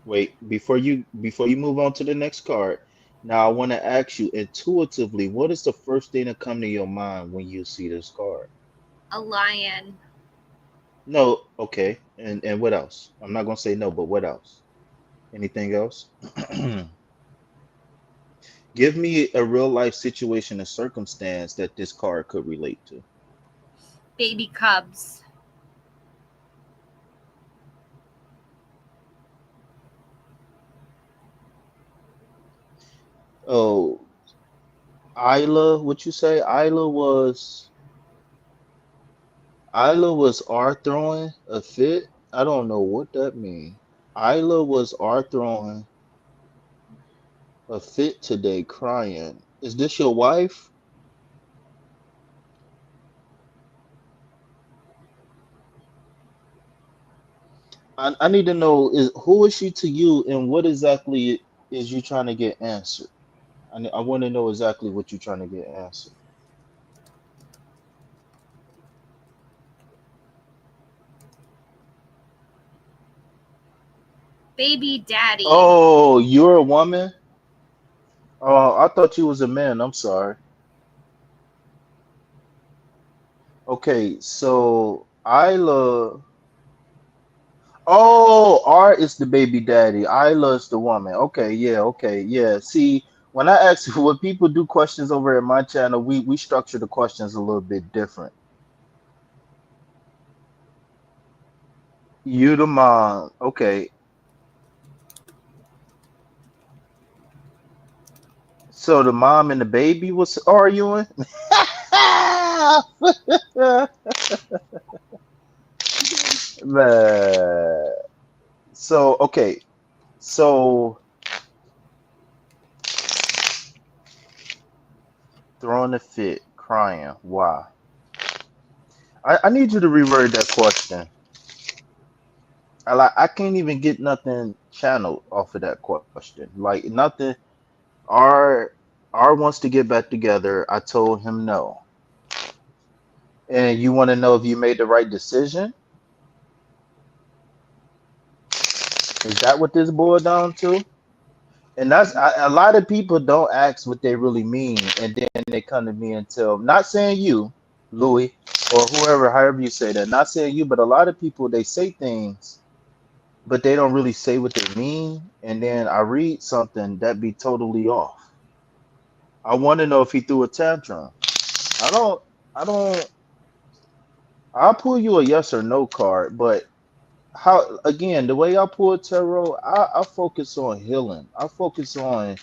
Wait, before you move on to the next card. Now I want to ask you intuitively, what is the first thing that come to your mind when you see this card? A lion. No, okay. And what else? I'm not gonna say no, but what else? Anything else? Give me a real life situation and circumstance that this card could relate to. Baby cubs. Oh, Isla, what you say? Isla was R throwing a fit. I don't know what that means. Isla was R throwing a fit today, crying. Is this your wife? I need to know is who is she to you and what exactly is you trying to get answered? I want to know exactly what you're trying to get answered. Baby daddy. Oh, you're a woman? Oh, I thought you was a man. I'm sorry. Okay, so Isla. Oh, R is the baby daddy. Isla is the woman. Okay, yeah, okay, yeah. See, when I ask when people do questions over at my channel, we structure the questions a little bit different. You the mom. Okay, so the mom and the baby was arguing. Man. So okay, so throwing a fit, crying. Why? I need you to reword that question. I can't even get nothing channeled off of that question. Like nothing. R R wants to get back together. I told him no. And you want to know if you made the right decision? Is that what this boiled down to? And a lot of people don't ask what they really mean, and then they come to me and tell. Not saying you, Louis, or whoever, however you say that. Not saying you, but a lot of people they say things, but they don't really say what they mean. And then I read something that be totally off. I want to know if he threw a tantrum. I don't. I don't. I'll pull you a yes or no card, but how again the way I pull tarot, I focus on healing. I focus on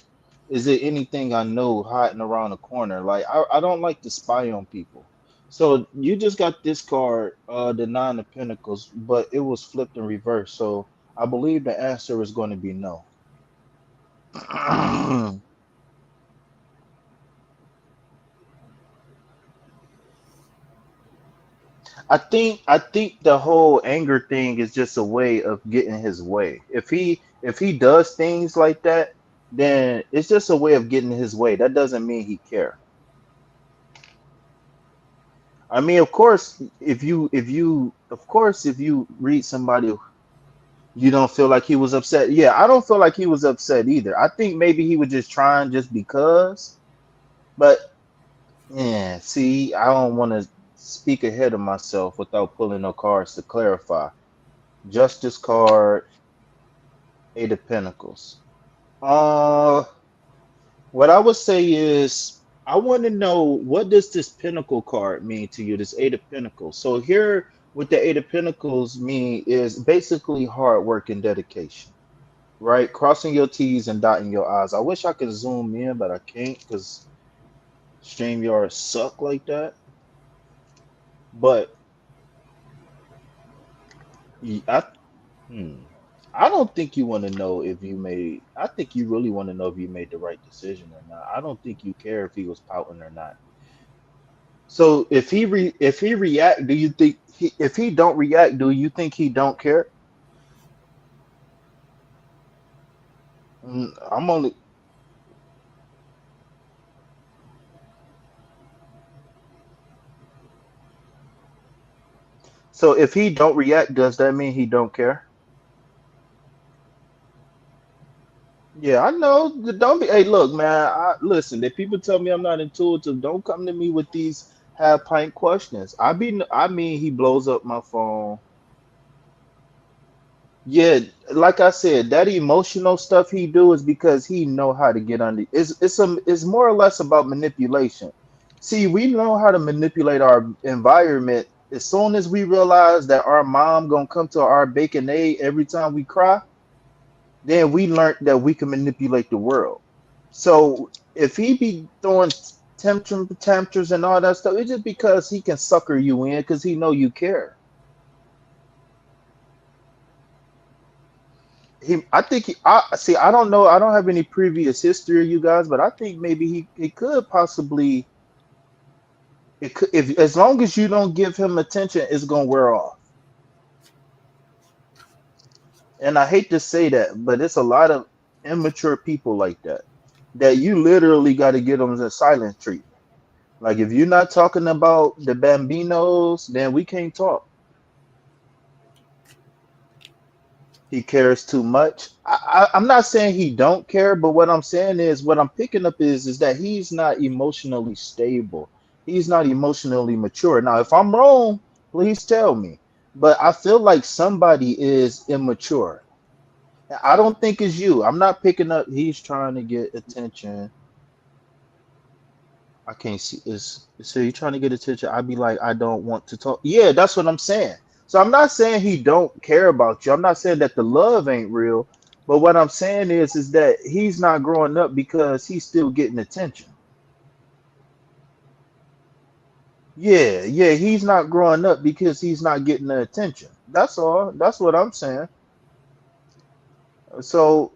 is there anything I know hiding around the corner? Like I don't like to spy on people. So you just got this card, the nine of pentacles, but it was flipped in reverse. So I believe the answer is going to be no. I think the whole anger thing is just a way of getting his way. If he does things like that, then it's just a way of getting his way. That doesn't mean he care. I mean, of course, if you read somebody, you don't feel like he was upset. Yeah, I don't feel like he was upset either. I think maybe he was just trying just because. But yeah, see, I don't want to speak ahead of myself without pulling no cards to clarify. Justice card, Eight of Pentacles. Uh, what I would say is I want to know what does this Pentacle card mean to you? This Eight of Pentacles. So here, what the Eight of Pentacles mean is basically hard work and dedication, right? Crossing your T's and dotting your I's. I wish I could zoom in, but I can't because StreamYard suck like that. But I, hmm. I don't think you want to know if you made. I think you really want to know if you made the right decision or not. I don't think you care if he was pouting or not. So if he react, do you think if he don't react, do you think he don't care? I'm only so if he don't react, does that mean he don't care? Yeah, I know. Don't be. Hey, look, man. Listen. If people tell me I'm not intuitive, don't come to me with these half pint questions. I mean, he blows up my phone. Yeah, like I said, that emotional stuff he do is because he know how to get under. It's more or less about manipulation. See, we know how to manipulate our environment. As soon as we realize that our mom gonna come to our bacon egg every time we cry, then we learned that we can manipulate the world. So if he be throwing tantrums and all that stuff, it's just because he can sucker you in because he know you care. I think I see. I don't know. I don't have any previous history of you guys, but I think maybe he could possibly. It could, if as long as you don't give him attention, it's gonna wear off. And I hate to say that, but it's a lot of immature people like that. That you literally got to get them a silent treatment. Like if you're not talking about the Bambinos, then we can't talk. He cares too much. I'm not saying he don't care, but what I'm saying is what I'm picking up is that he's not emotionally stable. He's not emotionally mature. Now, if I'm wrong, please tell me. But I feel like somebody is immature. I don't think it's you. I'm not picking up. He's trying to get attention. I can't see. Is so you trying to get attention? I'd be like, I don't want to talk. Yeah, that's what I'm saying. So I'm not saying he don't care about you. I'm not saying that the love ain't real. But what I'm saying is that he's not growing up because he's still getting attention. Yeah, yeah, he's not growing up because he's not getting the attention. That's all. That's what I'm saying. So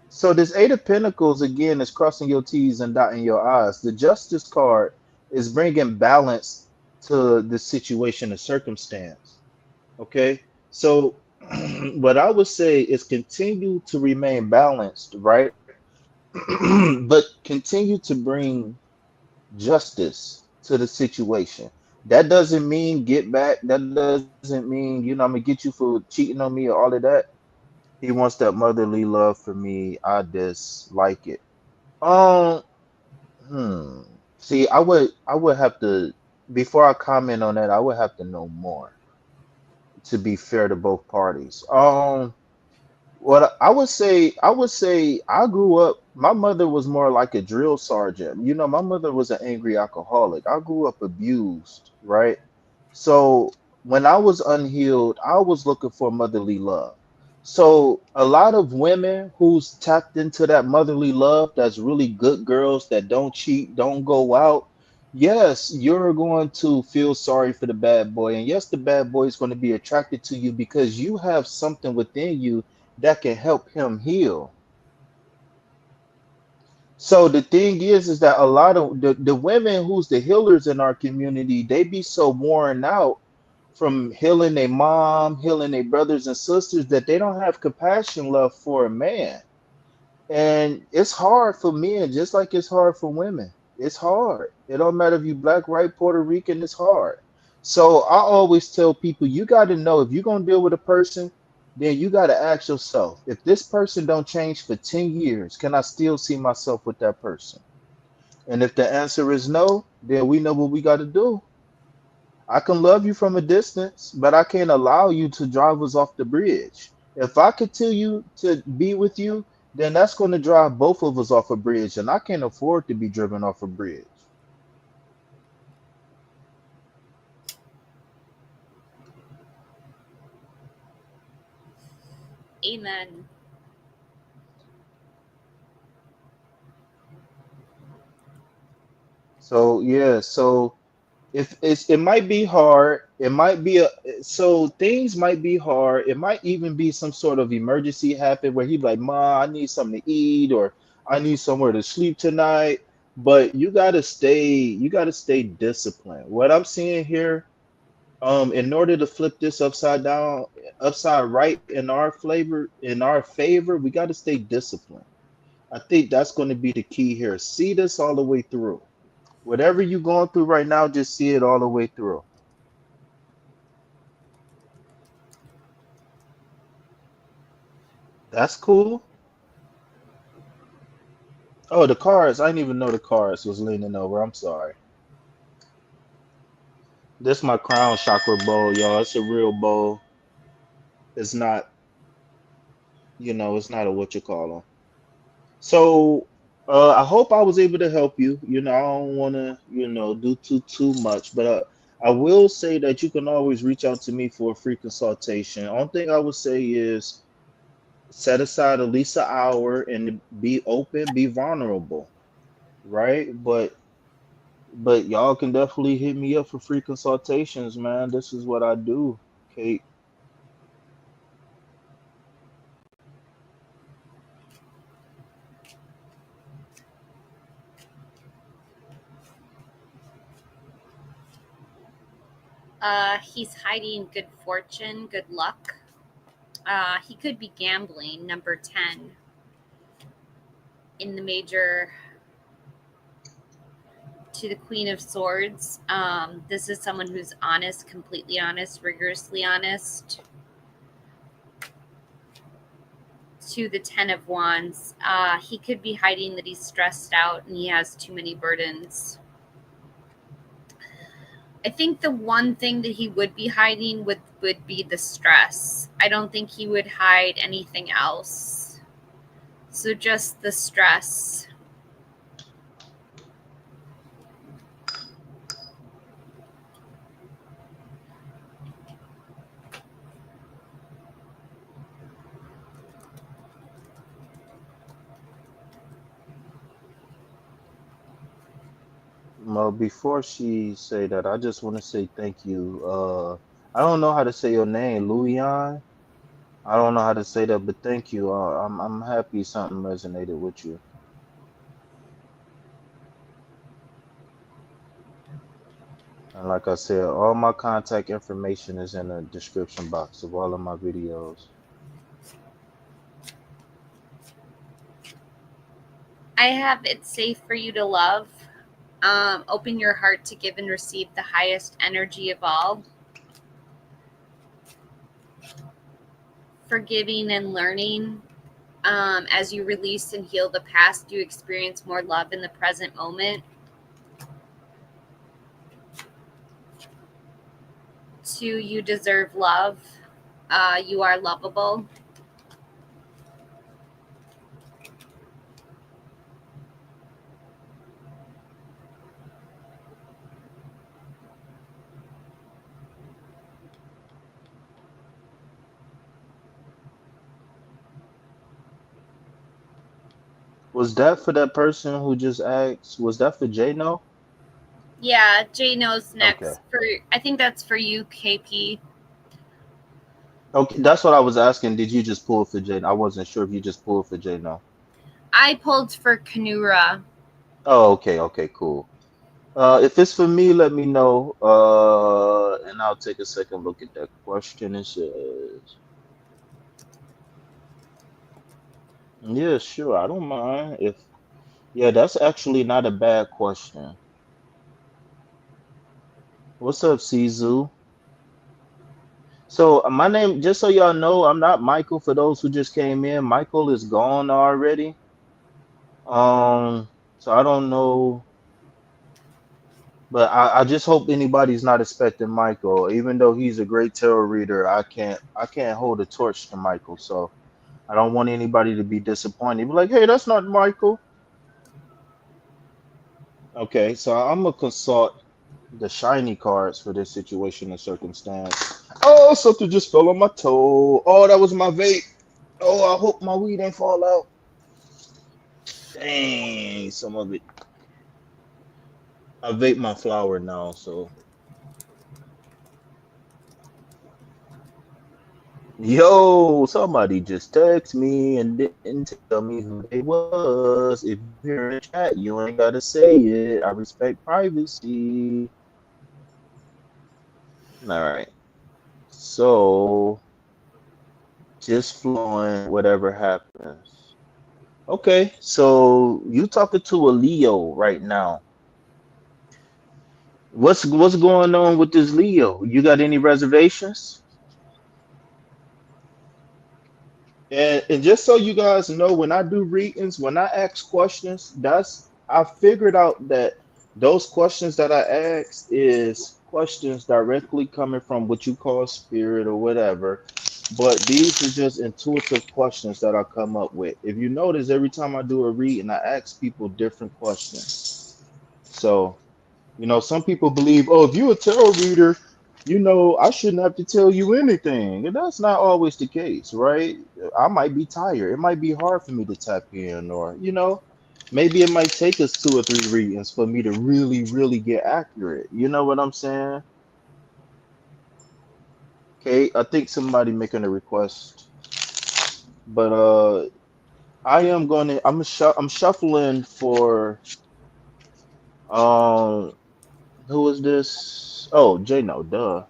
So this Eight of Pentacles again is crossing your T's and dotting your I's. The Justice card is bringing balance to the situation and circumstance. Okay, so what I would say is continue to remain balanced, right? But continue to bring justice to the situation. That doesn't mean get back. That doesn't mean, I'm gonna get you for cheating on me or all of that. He wants that motherly love for me. I dislike it. Um, hmm. See, I would have to before I comment on that, I would have to know more to be fair to both parties. What I would say I grew up, my mother was more like a drill sergeant. My mother was an angry alcoholic. I grew up abused, right? So when I was unhealed, I was looking for motherly love. So a lot of women who's tapped into that motherly love, that's really good girls that don't cheat, don't go out. Yes, you're going to feel sorry for the bad boy. And yes, the bad boy is going to be attracted to you because you have something within you that can help him heal. So the thing is that a lot of the women who's the healers in our community, they be so worn out from healing their mom, healing their brothers and sisters that they don't have compassion love for a man. And it's hard for men, just like it's hard for women. It's hard. It don't matter if you black, white, Puerto Rican, it's hard. So I always tell people you got to know if you're gonna deal with a person, then you got to ask yourself, if this person don't change for 10 years, can I still see myself with that person? And if the answer is no, then we know what we got to do. I can love you from a distance, but I can't allow you to drive us off the bridge. If I continue to be with you, then that's going to drive both of us off a bridge, and I can't afford to be driven off a bridge. Amen. So yeah, so if it might be hard, it might be so things might be hard. It might even be some sort of emergency happen where he be like, "Ma, I need something to eat," or "I need somewhere to sleep tonight." But you gotta stay disciplined. What I'm seeing here, in order to flip this upside down, upside right in our favor, we got to stay disciplined. I think that's going to be the key here. See this all the way through. Whatever you're going through right now, just see it all the way through. That's cool. Oh, the cars. I didn't even know the cars was leaning over. I'm sorry. This my crown chakra bowl, y'all. It's a real bowl. It's not, it's not a what you call them. So I hope I was able to help you. I don't want to, do too much, but I will say that you can always reach out to me for a free consultation. Only thing I would say is set aside at least an hour and be open, be vulnerable, right? But y'all can definitely hit me up for free consultations, man. This is what I do, Kate. He's hiding good fortune, good luck. He could be gambling, number 10 in the major to the Queen of Swords. This is someone who's honest, completely honest, rigorously honest. To the 10 of Wands, he could be hiding that he's stressed out and he has too many burdens. I think the one thing that he would be hiding would be the stress. I don't think he would hide anything else. So just the stress. Well, before she say that, I just want to say thank you. I don't know how to say your name, Luian. I don't know how to say that, but thank you. I'm happy something resonated with you. And like I said, all my contact information is in the description box of all of my videos. I have It's Safe for You to Love. Open your heart to give and receive the highest energy of all. Forgiving and learning. As you release and heal the past, you experience more love in the present moment. 2, you deserve love. You are lovable. Was that for that person who just asked? Was that for Jno? Yeah, Jay knows Okay. next. I think that's for you, KP. Okay, that's what I was asking. Did you just pull for Jno? I wasn't sure if you just pulled for Jno. I pulled for Kanura. Oh, okay, okay, cool. If it's for me, let me know. And I'll take a second look at that question. It says, yeah, sure, I don't mind. Yeah, that's actually not a bad question. What's up, Sizu? So my name, just so y'all know, I'm not Michael. For those who just came in, Michael is gone already. So I don't know, but I just hope anybody's not expecting Michael. Even though he's a great tarot reader, I can't hold a torch to Michael. So I don't want anybody to be disappointed. Be like, hey, that's not Michael. Okay, so I'm gonna consult the shiny cards for this situation and circumstance. Oh, something just fell on my toe. Oh, that was my vape. Oh, I hope my weed ain't fall out. Dang, some of it. I vape my flower now, so. Yo, somebody just text me and didn't tell me who they was. If you hear in the chat, you ain't gotta say it. I respect privacy. All right. So just flowing, whatever happens. Okay, so you talking to a Leo right now. What's going on with this Leo? You got any reservations? And just so you guys know, when I do readings, when I ask questions, I figured out that those questions that I ask is questions directly coming from what you call spirit or whatever. But these are just intuitive questions that I come up with. If you notice, every time I do a reading, I ask people different questions. So some people believe, oh, if you're a tarot reader, I shouldn't have to tell you anything. And that's not always the case, right? I might be tired. It might be hard for me to tap in, or, maybe it might take us 2 or 3 readings for me to really, really get accurate. You know what I'm saying? Okay, I think somebody making a request. But I'm shuffling for um who is this? Oh, J No, duh.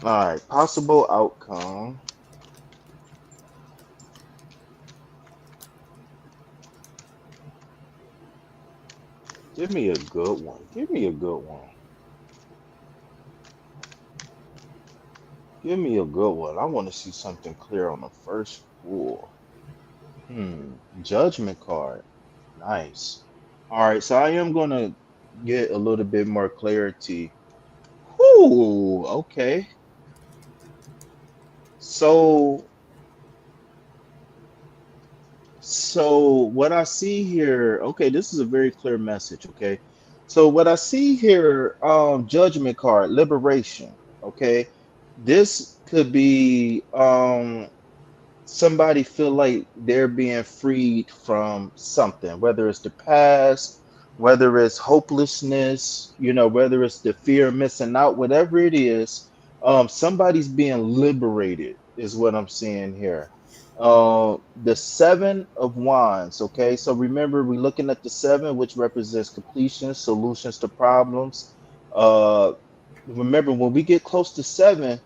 All right, possible outcome. Give me a good one. Give me a good one. Give me a good one. I want to see something clear on the first pull. Judgment card. Nice. All right, so I am gonna get a little bit more clarity. Whoo, okay. So So what I see here, okay, this is a very clear message, okay? So what I see here, judgment card, liberation, okay? This could be somebody feel like they're being freed from something, whether it's the past, whether it's hopelessness, whether it's the fear of missing out, whatever it is, somebody's being liberated, is what I'm seeing here. The seven of wands. Okay, so remember, we're looking at the seven, which represents completion, solutions to problems. Uh, Remember, when we get close to seven,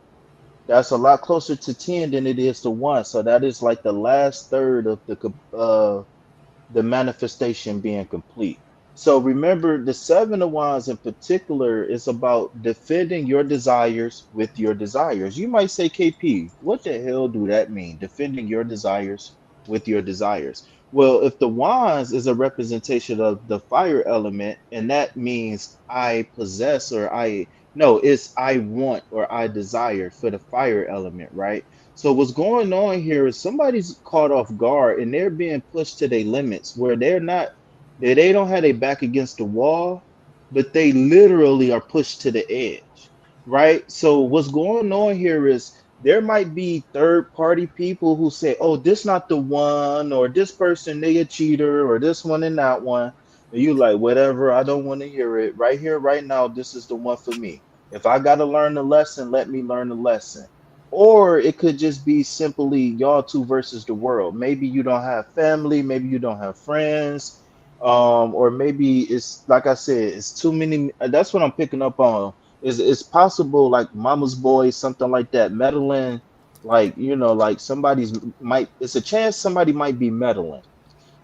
that's a lot closer to 10 than it is to one. So that is like the last third of the manifestation being complete. So remember, the seven of wands in particular is about defending your desires with your desires. You might say, KP, what the hell do that mean? Defending your desires with your desires. Well, if the wands is a representation of the fire element, and that means I possess or I no, it's I want or I desire for the fire element, right? So what's going on here is somebody's caught off guard and they're being pushed to their limits where they don't have their back against the wall, but they literally are pushed to the edge, right? So what's going on here is there might be third party people who say, "Oh, this not the one," or "This person they a cheater," or "This one and that one." And you like, whatever, I don't want to hear it. Right here, right now, this is the one for me. If I got to learn the lesson, let me learn the lesson. Or it could just be simply y'all two versus the world. Maybe you don't have family, maybe you don't have friends, or maybe it's like I said, it's too many. That's what I'm picking up on. Is it's possible like Mama's Boy, something like that, meddling, like like somebody's might. It's a chance somebody might be meddling.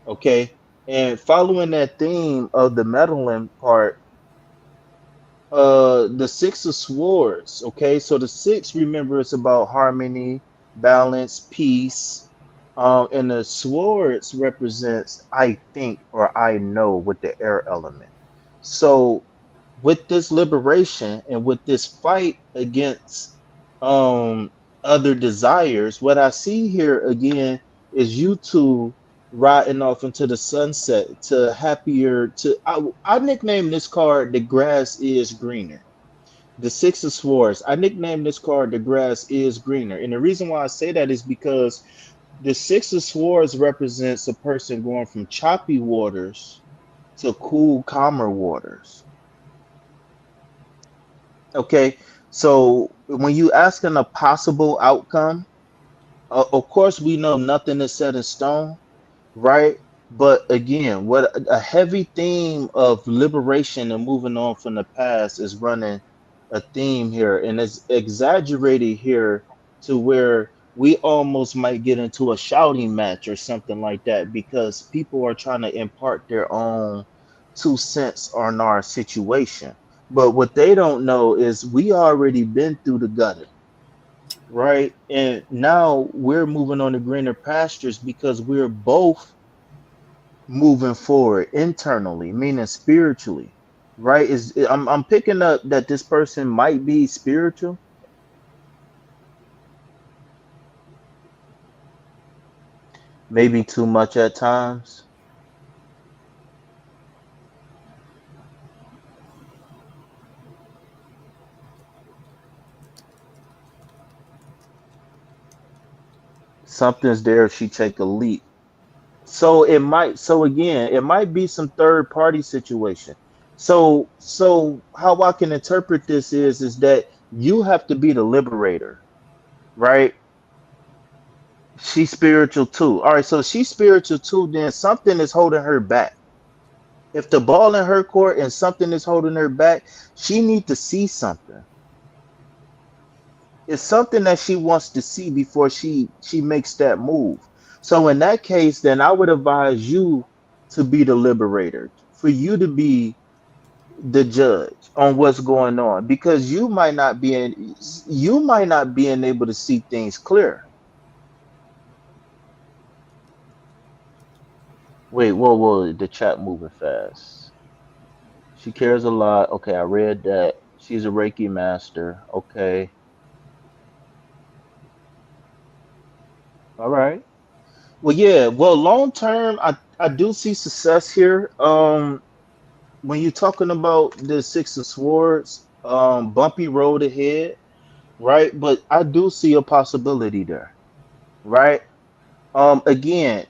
Okay, and following that theme of the meddling part, the six of swords. Okay, so the six, remember, it's about harmony, balance, peace. And the swords represents I think or I know with the air element. So with this liberation and with this fight against um other desires, what I see here again is you two riding off into the sunset to happier to I nickname this card the grass is greener. The six of swords, I nicknamed this card the grass is greener. And the reason why I say that is because the six of swords represents a person going from choppy waters to cool calmer waters. Okay, so when you asking a possible outcome, of course we know nothing is set in stone, right? But again, what a heavy theme of liberation and moving on from the past is running a theme here, and it's exaggerated here to where we almost might get into a shouting match or something like that because people are trying to impart their own 2 cents on our situation. But what they don't know is we already been through the gutter, right? And now we're moving on to greener pastures because we're both moving forward internally, meaning spiritually, right? I'm picking up that this person might be spiritual, maybe too much at times. Something's there. She take a leap. So it might. So again, it might be some third party situation. So how I can interpret this is that you have to be the liberator, right? She's spiritual too. All right, so she's spiritual too. Then something is holding her back. If the ball in her court and something is holding her back, she need to see something. It's something that she wants to see before she makes that move. So in that case, then I would advise you to be the liberator, for you to be the judge on what's going on, because you might not being able to see things clear. Wait, whoa, whoa, the chat moving fast. She cares a lot. Okay, I read that. She's a Reiki master. Okay. All right. Well, yeah. Well, long term, I do see success here. When you're talking about the Six of Swords, bumpy road ahead, right? But I do see a possibility there, right? Again,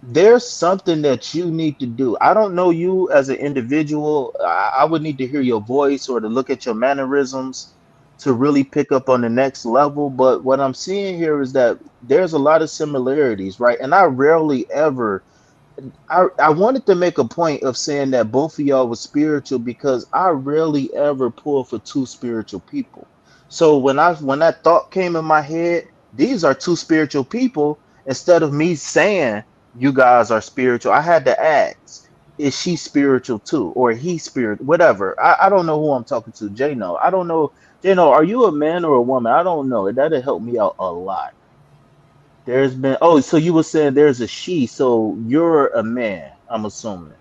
there's something that you need to do. I don't know you as an individual. I would need to hear your voice or to look at your mannerisms to really pick up on the next level. But what I'm seeing here is that there's a lot of similarities, right? And I rarely ever I wanted to make a point of saying that both of y'all was spiritual, because I rarely ever pull for two spiritual people. So when that thought came in my head, these are two spiritual people. Instead of me saying you guys are spiritual, I had to ask, is she spiritual too, or he spirit, whatever. I don't know who I'm talking to. Jano. I don't know. Jano, are you a man or a woman? I don't know. That'll help me out a lot. There's been, oh, so you were saying there's a she, so you're a man, I'm assuming,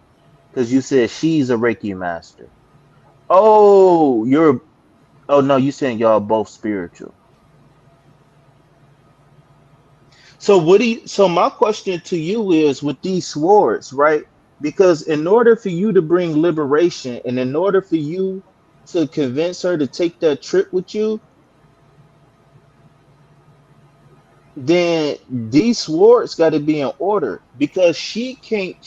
because you said she's a Reiki master. Oh, oh no, you saying y'all both spiritual. So so my question to you is, with these swords, right? Because in order for you to bring liberation, and in order for you to convince her to take that trip with you, then these swords got to be in order, because she can't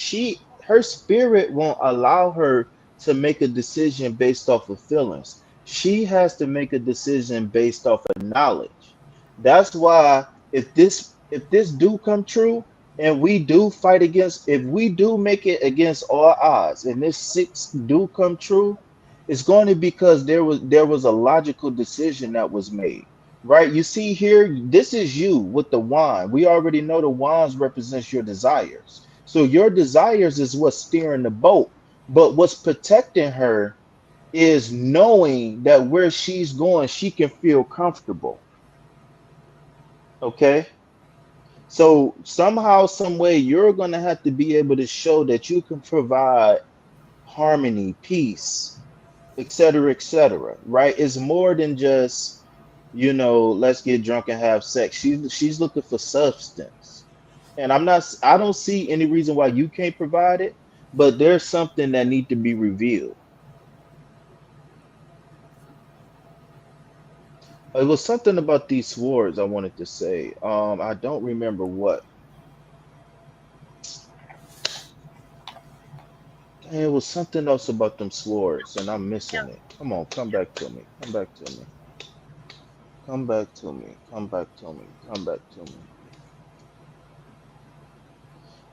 her spirit won't allow her to make a decision based off of feelings. She has to make a decision based off of knowledge. That's why if this do come true, and we do fight against, if we do make it against all odds, and this six do come true, it's going to be because there was a logical decision that was made. Right, you see here, this is you with the wand. We already know the wands represents your desires. So your desires is what's steering the boat. But what's protecting her is knowing that where she's going, she can feel comfortable. Okay. So somehow, some way, you're gonna have to be able to show that you can provide harmony, peace, etc., right? It's more than just, let's get drunk and have sex. She's looking for substance. And I don't see any reason why you can't provide it, but there's something that need to be revealed. It was something about these swords I wanted to say. I don't remember what. It was something else about them swords, and I'm Yeah. missing it. Come on, come back to me. Come back to me. Come back to me. Come back to me. Come back to me.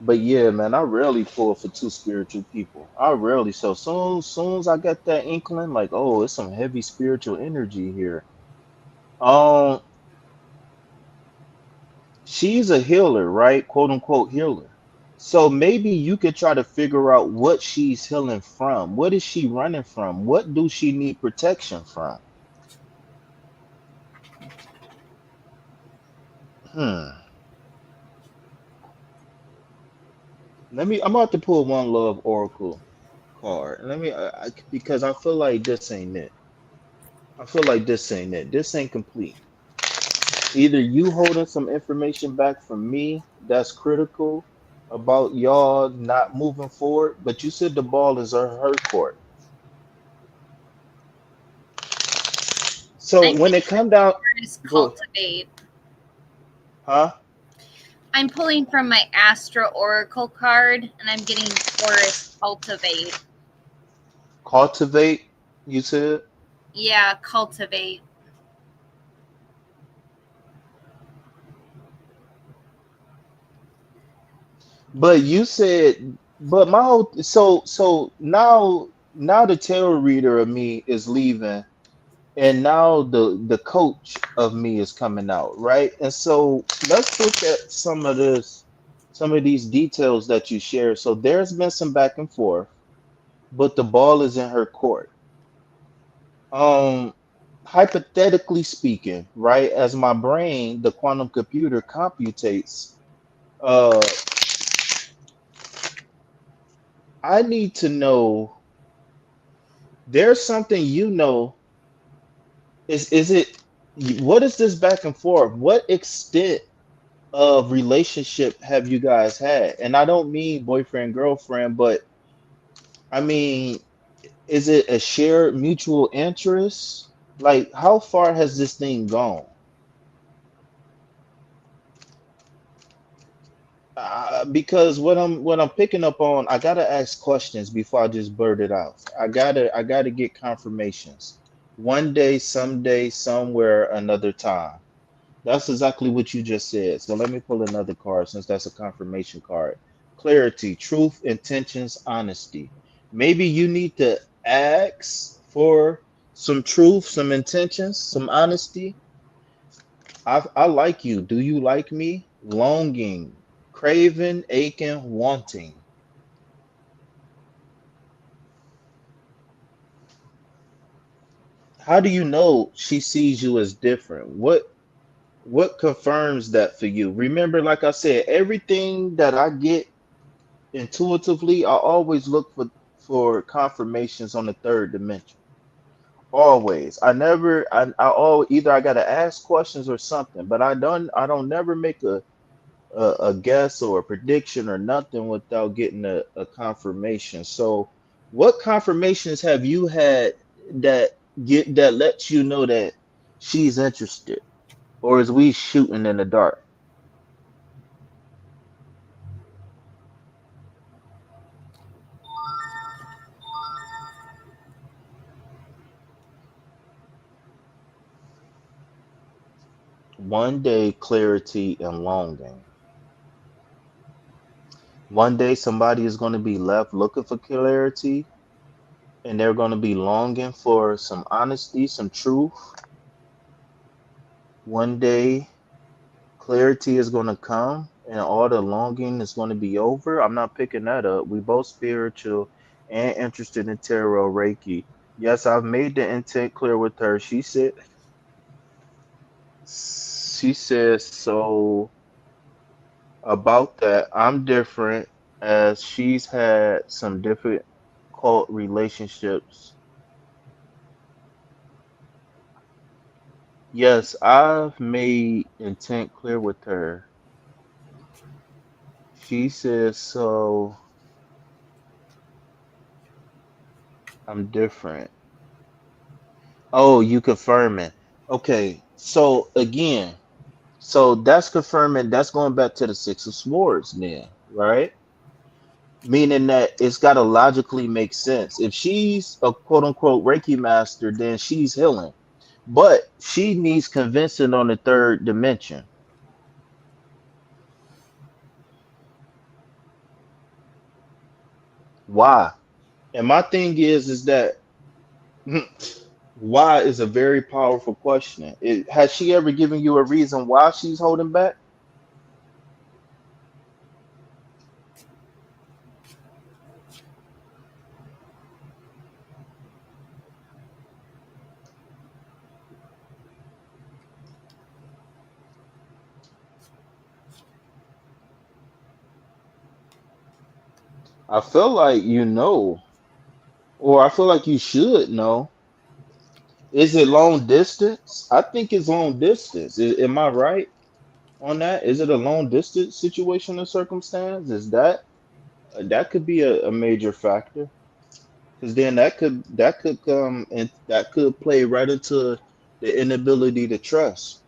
But yeah, man, I rarely pull for two spiritual people. I rarely. So soon as I got that inkling, like, oh, it's some heavy spiritual energy here. Um, she's a healer, right? Quote unquote healer. So maybe you could try to figure out what she's healing from. What is she running from? What do she need protection from? Hmm. I'm about to pull one love oracle card. Because I feel like this ain't it. I feel like this ain't it. This ain't complete. Either you holding some information back from me that's critical about y'all not moving forward, but you said the ball is her court. So I'm when getting it come down, is go, cultivate. huh? I'm pulling from my Astra Oracle card, and I'm getting Taurus cultivate. Cultivate, you said? Yeah, cultivate. But you said, but my whole, so now the tarot reader of me is leaving, and now the coach of me is coming out, right? And so let's look at some of these details that you share. So there's been some back and forth, but the ball is in her court. um Hypothetically speaking, right, as my brain, the quantum computer, computates, uh I need to know, there's something, is it, what is this back and forth? What extent of relationship have you guys had? And I don't mean boyfriend, girlfriend, but I mean, is it a shared mutual interest? Like, how far has this thing gone? Because what I'm picking up on, I gotta ask questions before I just blurt it out. I gotta get confirmations. One day, someday, somewhere, another time. That's exactly what you just said. So let me pull another card since that's a confirmation card. Clarity, truth, intentions, honesty. Maybe you need to ask for some truth, some intentions, some honesty. I like you. Do you like me? Longing, craving, aching, wanting. How do you know she sees you as different? What confirms that for you? Remember, like I said, everything that I get intuitively, I always look for confirmations on the third dimension. Always. I all either I gotta ask questions or something, but I don't never make a guess or a prediction or nothing without getting a confirmation. So what confirmations have you had that that lets you know that she's interested? Or is we shooting in the dark? One day, clarity and longing. One day, somebody is going to be left looking for clarity, and they're going to be longing for some honesty, some truth. One day, clarity is going to come, and all the longing is going to be over. I'm not picking that up. We both spiritual and interested in tarot Reiki. Yes, I've made the intent clear with her. She says so about that. I'm different, as she's had some difficult relationships. Yes, I've made intent clear with her. She says, so I'm different. Oh, you confirming. Okay, so again, so that's confirming, that's going back to the Six of Swords then, right? Meaning that it's got to logically make sense. If she's a quote unquote Reiki master, then she's healing. But she needs convincing on the third dimension. Why? And my thing is that why is a very powerful question. Has she ever given you a reason why she's holding back? I feel like you know, or I feel like you should know. Is it long distance? I think it's long distance. Am I right on that? Is it a long distance situation or circumstance? Is that could be a major factor? Because then that could come and that could play right into the inability to trust.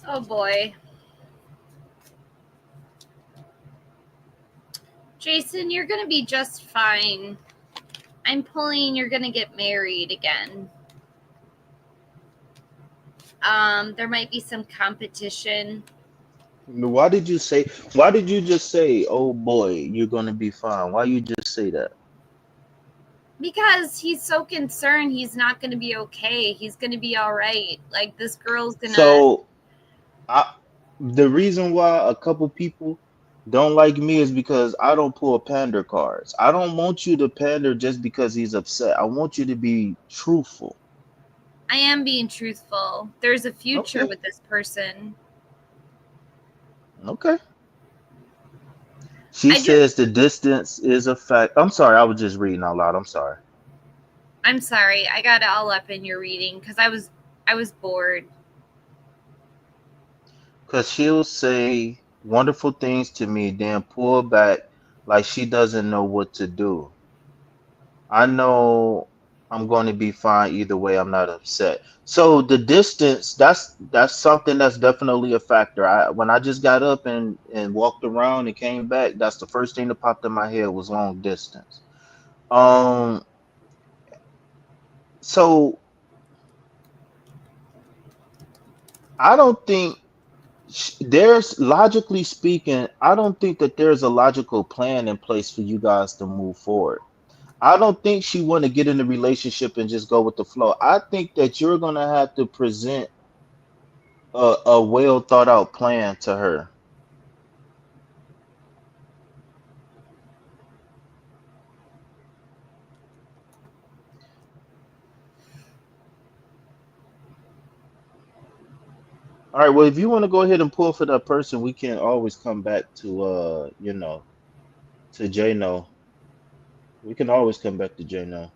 Oh boy. Jason, you're gonna be just fine. I'm pulling you're gonna get married again. There might be some competition. Why did you say? Why did you just say, "Oh boy, you're gonna be fine"? Why you just say that? Because he's so concerned he's not gonna be okay. He's gonna be all right. Like this girl's gonna. So, I the reason why a couple people don't like me is because I don't pull pander cards. I don't want you to pander just because he's upset. I want you to be truthful. I am being truthful. There's a future Okay. with this person. Okay. She I just. says the distance is a fact. I'm sorry, I was just reading out loud. I'm sorry. I'm sorry. I got all up in your reading because I was bored. Because she'll say wonderful things to me, then pull back like she doesn't know what to do. I know I'm going to be fine either way. I'm not upset. So the distance, that's something that's definitely a factor. I when I just got up and walked around and came back, that's the first thing that popped in my head was long distance. Um, so I don't think there's logically speaking, I don't think that there's a logical plan in place for you guys to move forward. I don't think she want to get in a relationship and just go with the flow. I think that you're gonna have to present a well thought out plan to her. All right, well, if you want to go ahead and pull for that person, we can always come back to to J No. We can always come back to J No.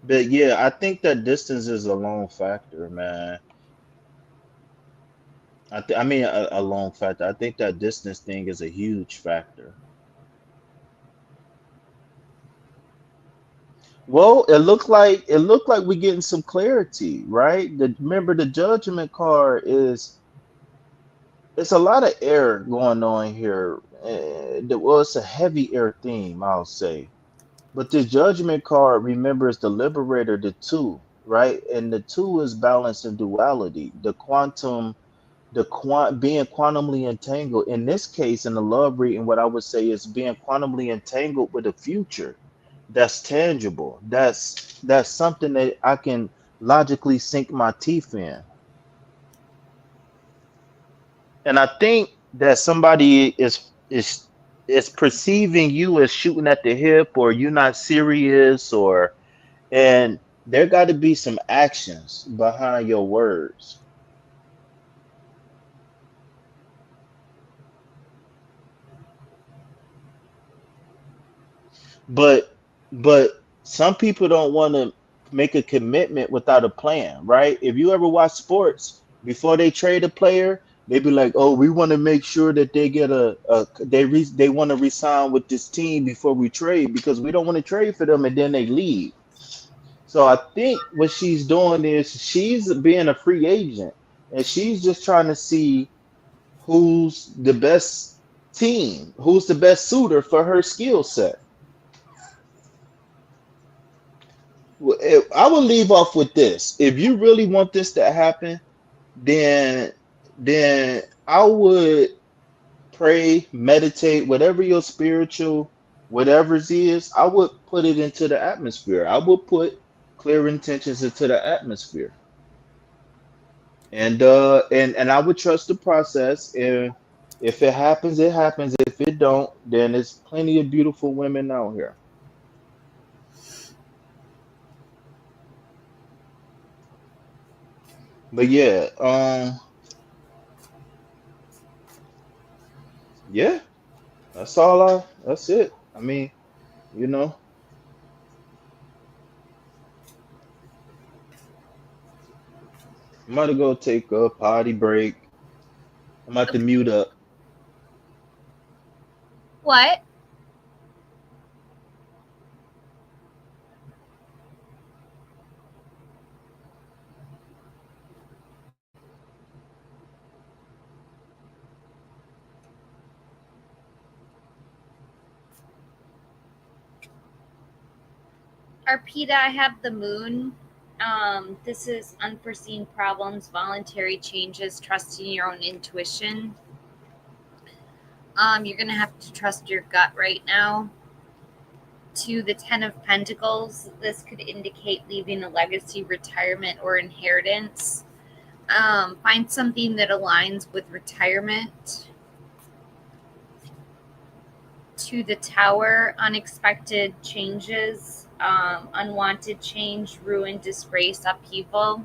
But yeah, I think that distance is a lone factor, man. I mean a lone factor. I think that distance thing is a huge factor. Well, it looked like we're getting some clarity, right? Remember the judgment card is it's a lot of air going on here. Well, it's a heavy air theme, I'll say. But the judgment card, remember, is the liberator, the two, right? And the two is balance and duality. The quantum, being quantumly entangled. In this case, in the love reading, what I would say is being quantumly entangled with a future that's tangible. That's something that I can logically sink my teeth in. And I think that somebody is perceiving you as shooting at the hip or you're not serious or and there got to be some actions behind your words. But but some people don't want to make a commitment without a plan, right? If you ever watch sports, before they trade a player, they be like, "Oh, we want to make sure that they get they want to resign with this team before we trade because we don't want to trade for them and then they leave." So I think what she's doing is she's being a free agent and she's just trying to see who's the best team, who's the best suitor for her skill set. I will leave off with this. If you really want this to happen, then I would pray, meditate, whatever your spiritual whatever's is, I would put it into the atmosphere. I would put clear intentions into the atmosphere. And I would trust the process. And if it happens, it happens. If it don't, then there's plenty of beautiful women out here. But yeah, yeah, that's it. I mean, you know, I'm about to go take a potty break. I'm about to mute up. What? Arpita, I have the moon. This is unforeseen problems, voluntary changes, trusting your own intuition. You're gonna have to trust your gut right now. To the Ten of Pentacles, this could indicate leaving a legacy, retirement, or inheritance. Find something that aligns with retirement. To the Tower, unexpected changes, unwanted change, ruin, disgrace, upheaval.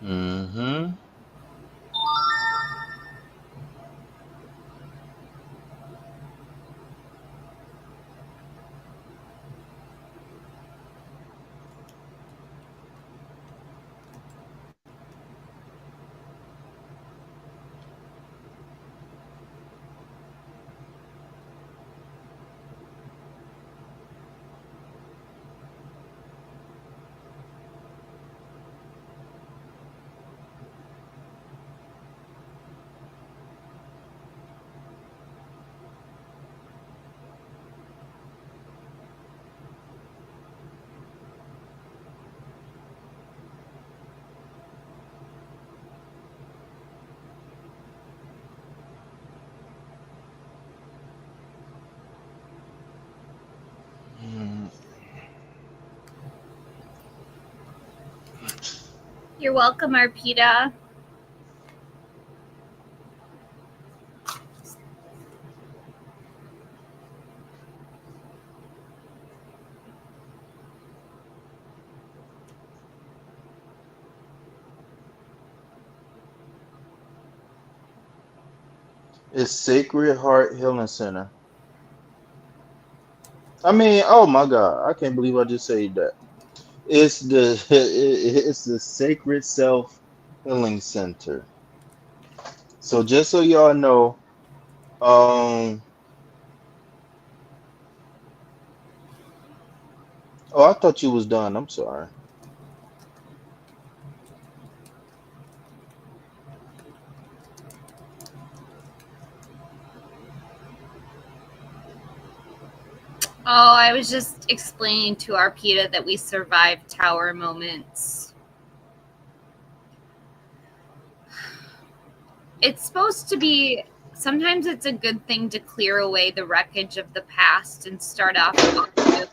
Mm-hmm. You're welcome, Arpita. It's Sacred Heart Healing Center. I mean, oh my God, I can't believe I just said that. It's the it's the Sacred Self Healing Center. So just so y'all know, um, oh, I thought you was done. I'm sorry. Oh, I was just explaining to Arpita that we survived tower moments. It's supposed to be, sometimes it's a good thing to clear away the wreckage of the past and start off with.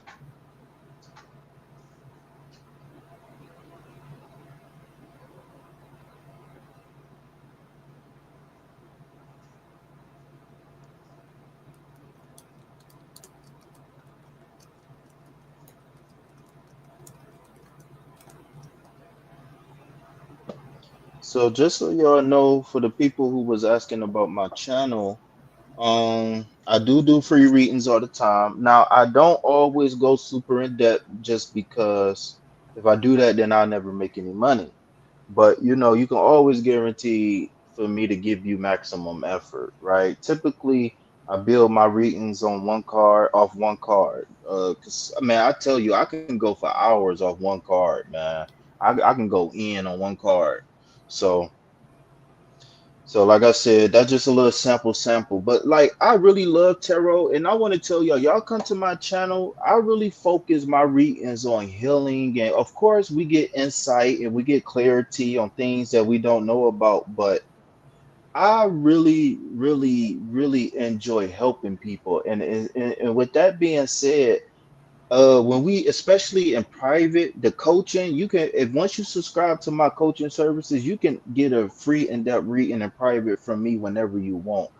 So just so y'all know, for the people who was asking about my channel, I do free readings all the time. Now, I don't always go super in depth just because if I do that, then I'll never make any money. But you can always guarantee for me to give you maximum effort, right? Typically, I build my readings on one card off one card. 'Cause man, I tell you, I can go for hours off one card, man. I can go in on one card. So. So, like I said, that's just a little sample. But like, I really love tarot, and I want to tell y'all come to my channel. I really focus my readings on healing, and of course, we get insight and we get clarity on things that we don't know about. But I really enjoy helping people, and with that being said, when we especially in private the coaching you can if once you subscribe to my coaching services you can get a free in-depth reading in private from me whenever you want.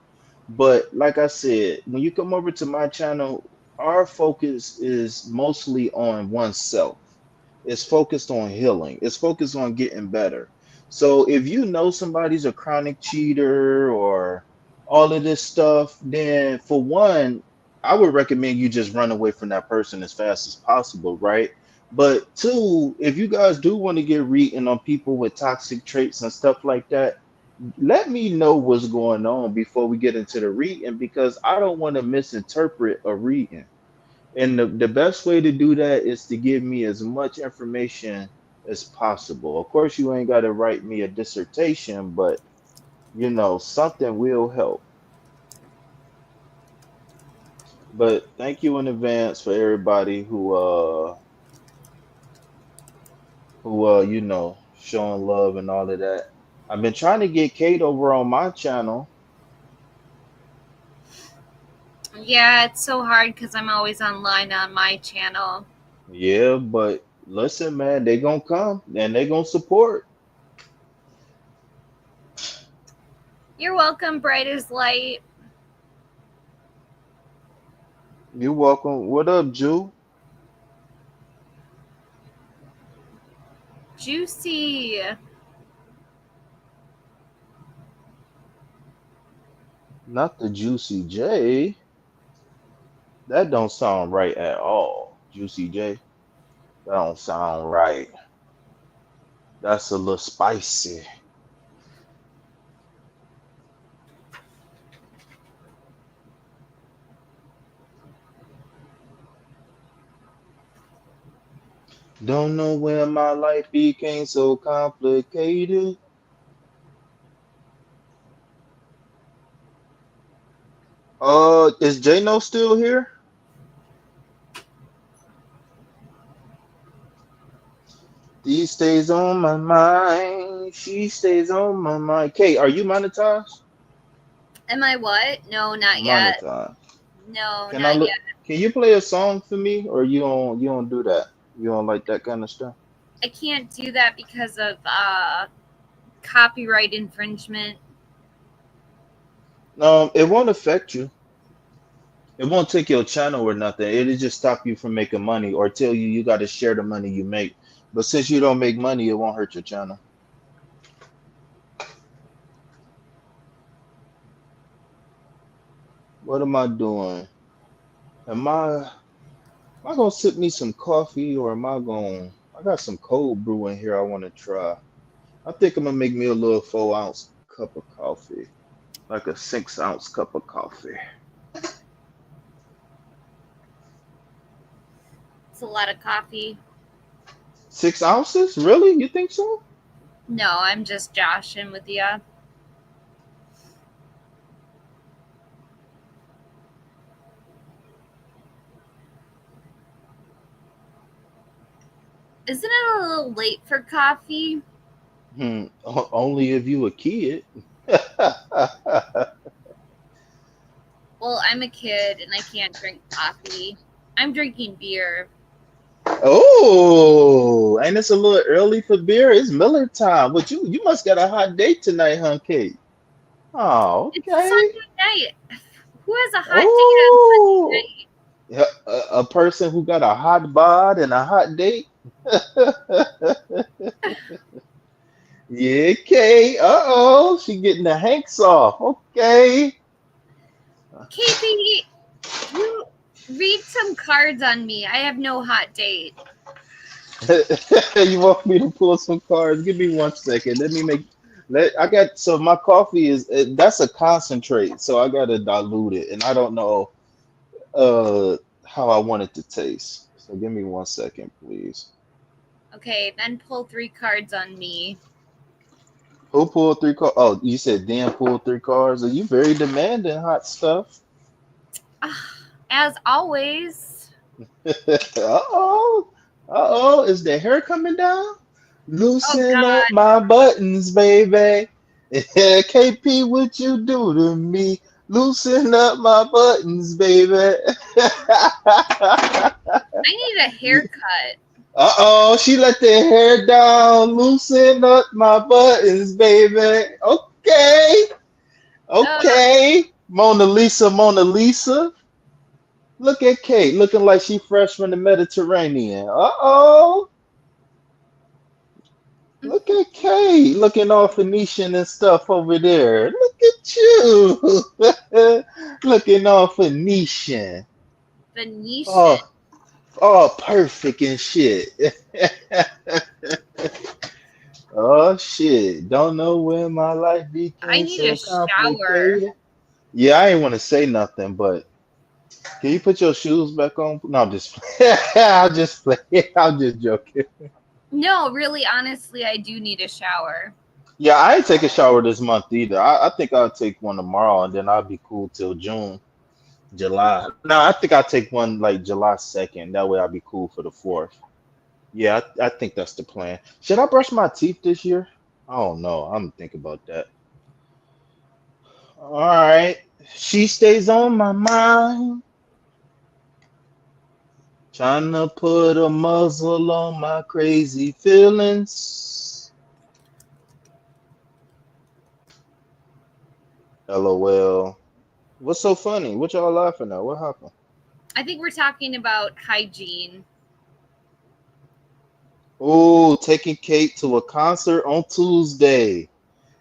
But like I said, when you come over to my channel, our focus is mostly on oneself. It's focused on healing, it's focused on getting better. So if you know somebody's a chronic cheater or all of this stuff, then for one, I would recommend you just run away from that person as fast as possible, right? But two, if you guys do want to get reading on people with toxic traits and stuff like that, let me know what's going on before we get into the reading because I don't want to misinterpret a reading. And the best way to do that is to give me as much information as possible. Of course, you ain't got to write me a dissertation, but something will help. But thank you in advance for everybody who showing love and all of that. I've been trying to get Kate over on my channel. Yeah, it's so hard because I'm always online on my channel. Yeah, but listen, man, they gonna come and they gonna support. You're welcome, bright as light. You're welcome. What up, Jew? Juicy. Not the Juicy J. That don't sound right at all. Juicy J. That don't sound right. That's a little spicy. Don't know where my life became so complicated. Is J-No still here? These stays on my mind. She stays on my mind. Kate, are you monetized? Am I what? No, not yet. Monetized. No, Can I not look? yet. Can you play a song for me, or you don't do that? You don't like that kind of stuff? I can't do that because of copyright infringement. It won't affect you. It won't take your channel or nothing. It'll just stop you from making money or tell you got to share the money you make. But since you don't make money, it won't hurt your channel. What am I doing? Am I gonna sip me some coffee or am I going? I got some cold brew in here I want to try. I think I'm gonna make me a little 4 ounce cup of coffee, like a 6 ounce cup of coffee. It's a lot of coffee. 6 ounces? Really? You think so? No, I'm just joshing with you. Isn't it a little late for coffee? Only if you a kid. Well, I'm a kid and I can't drink coffee. I'm drinking beer. Oh, and it's a little early for beer. It's Miller time. But you must got a hot date tonight, huh, Kate? Oh, It's okay. Sunday night. Who has a hot date on Oh, Sunday night? yeah, a person who got a hot bod and a hot date. Yeah, Kate. Uh-oh, she getting the hanks off. Okay. Casey, you read some cards on me. I have no hot date. You want me to pull some cards? Give me 1 second. I got so my coffee is that's a concentrate, so I gotta dilute it, and I don't know how I want it to taste. So give me 1 second, please. Okay, then pull 3 cards on me. Who pulled 3 cards? Oh, you said Dan pulled 3 cards. Are you very demanding, hot stuff? As always. Uh-oh. Uh-oh. Is the hair coming down? Oh, Loosen God. up my buttons, baby. KP, what you do to me? Loosen up my buttons, baby. I need a haircut. Uh-oh, she let the hair down. Loosen up my buttons, baby. Okay. Okay. Mona Lisa, Mona Lisa. Look at Kate looking like she fresh from the Mediterranean. Uh-oh. Look at Kate looking all Phoenician and stuff over there. Look at you. Looking all Phoenician. Venetian. Oh, all perfect and shit. Oh shit. Don't know when my life I became need a so shower. complicated. Yeah, I ain't want to say nothing, but can you put your shoes back on? No, I'm just I'll just play. I'm just joking. No, really, honestly, I do need a shower. Yeah, I ain't take a shower this month either. I think I'll take one tomorrow and then I'll be cool till June, July. No, I think I'll take one like July 2nd. That way I'll be cool for the 4th. Yeah, I think that's the plan. Should I brush my teeth this year? I don't know. I'm thinking about that. All right. She stays on my mind. Trying to put a muzzle on my crazy feelings. LOL. What's so funny? What y'all laughing at? What happened? I think we're talking about hygiene. Oh, taking Kate to a concert on Tuesday.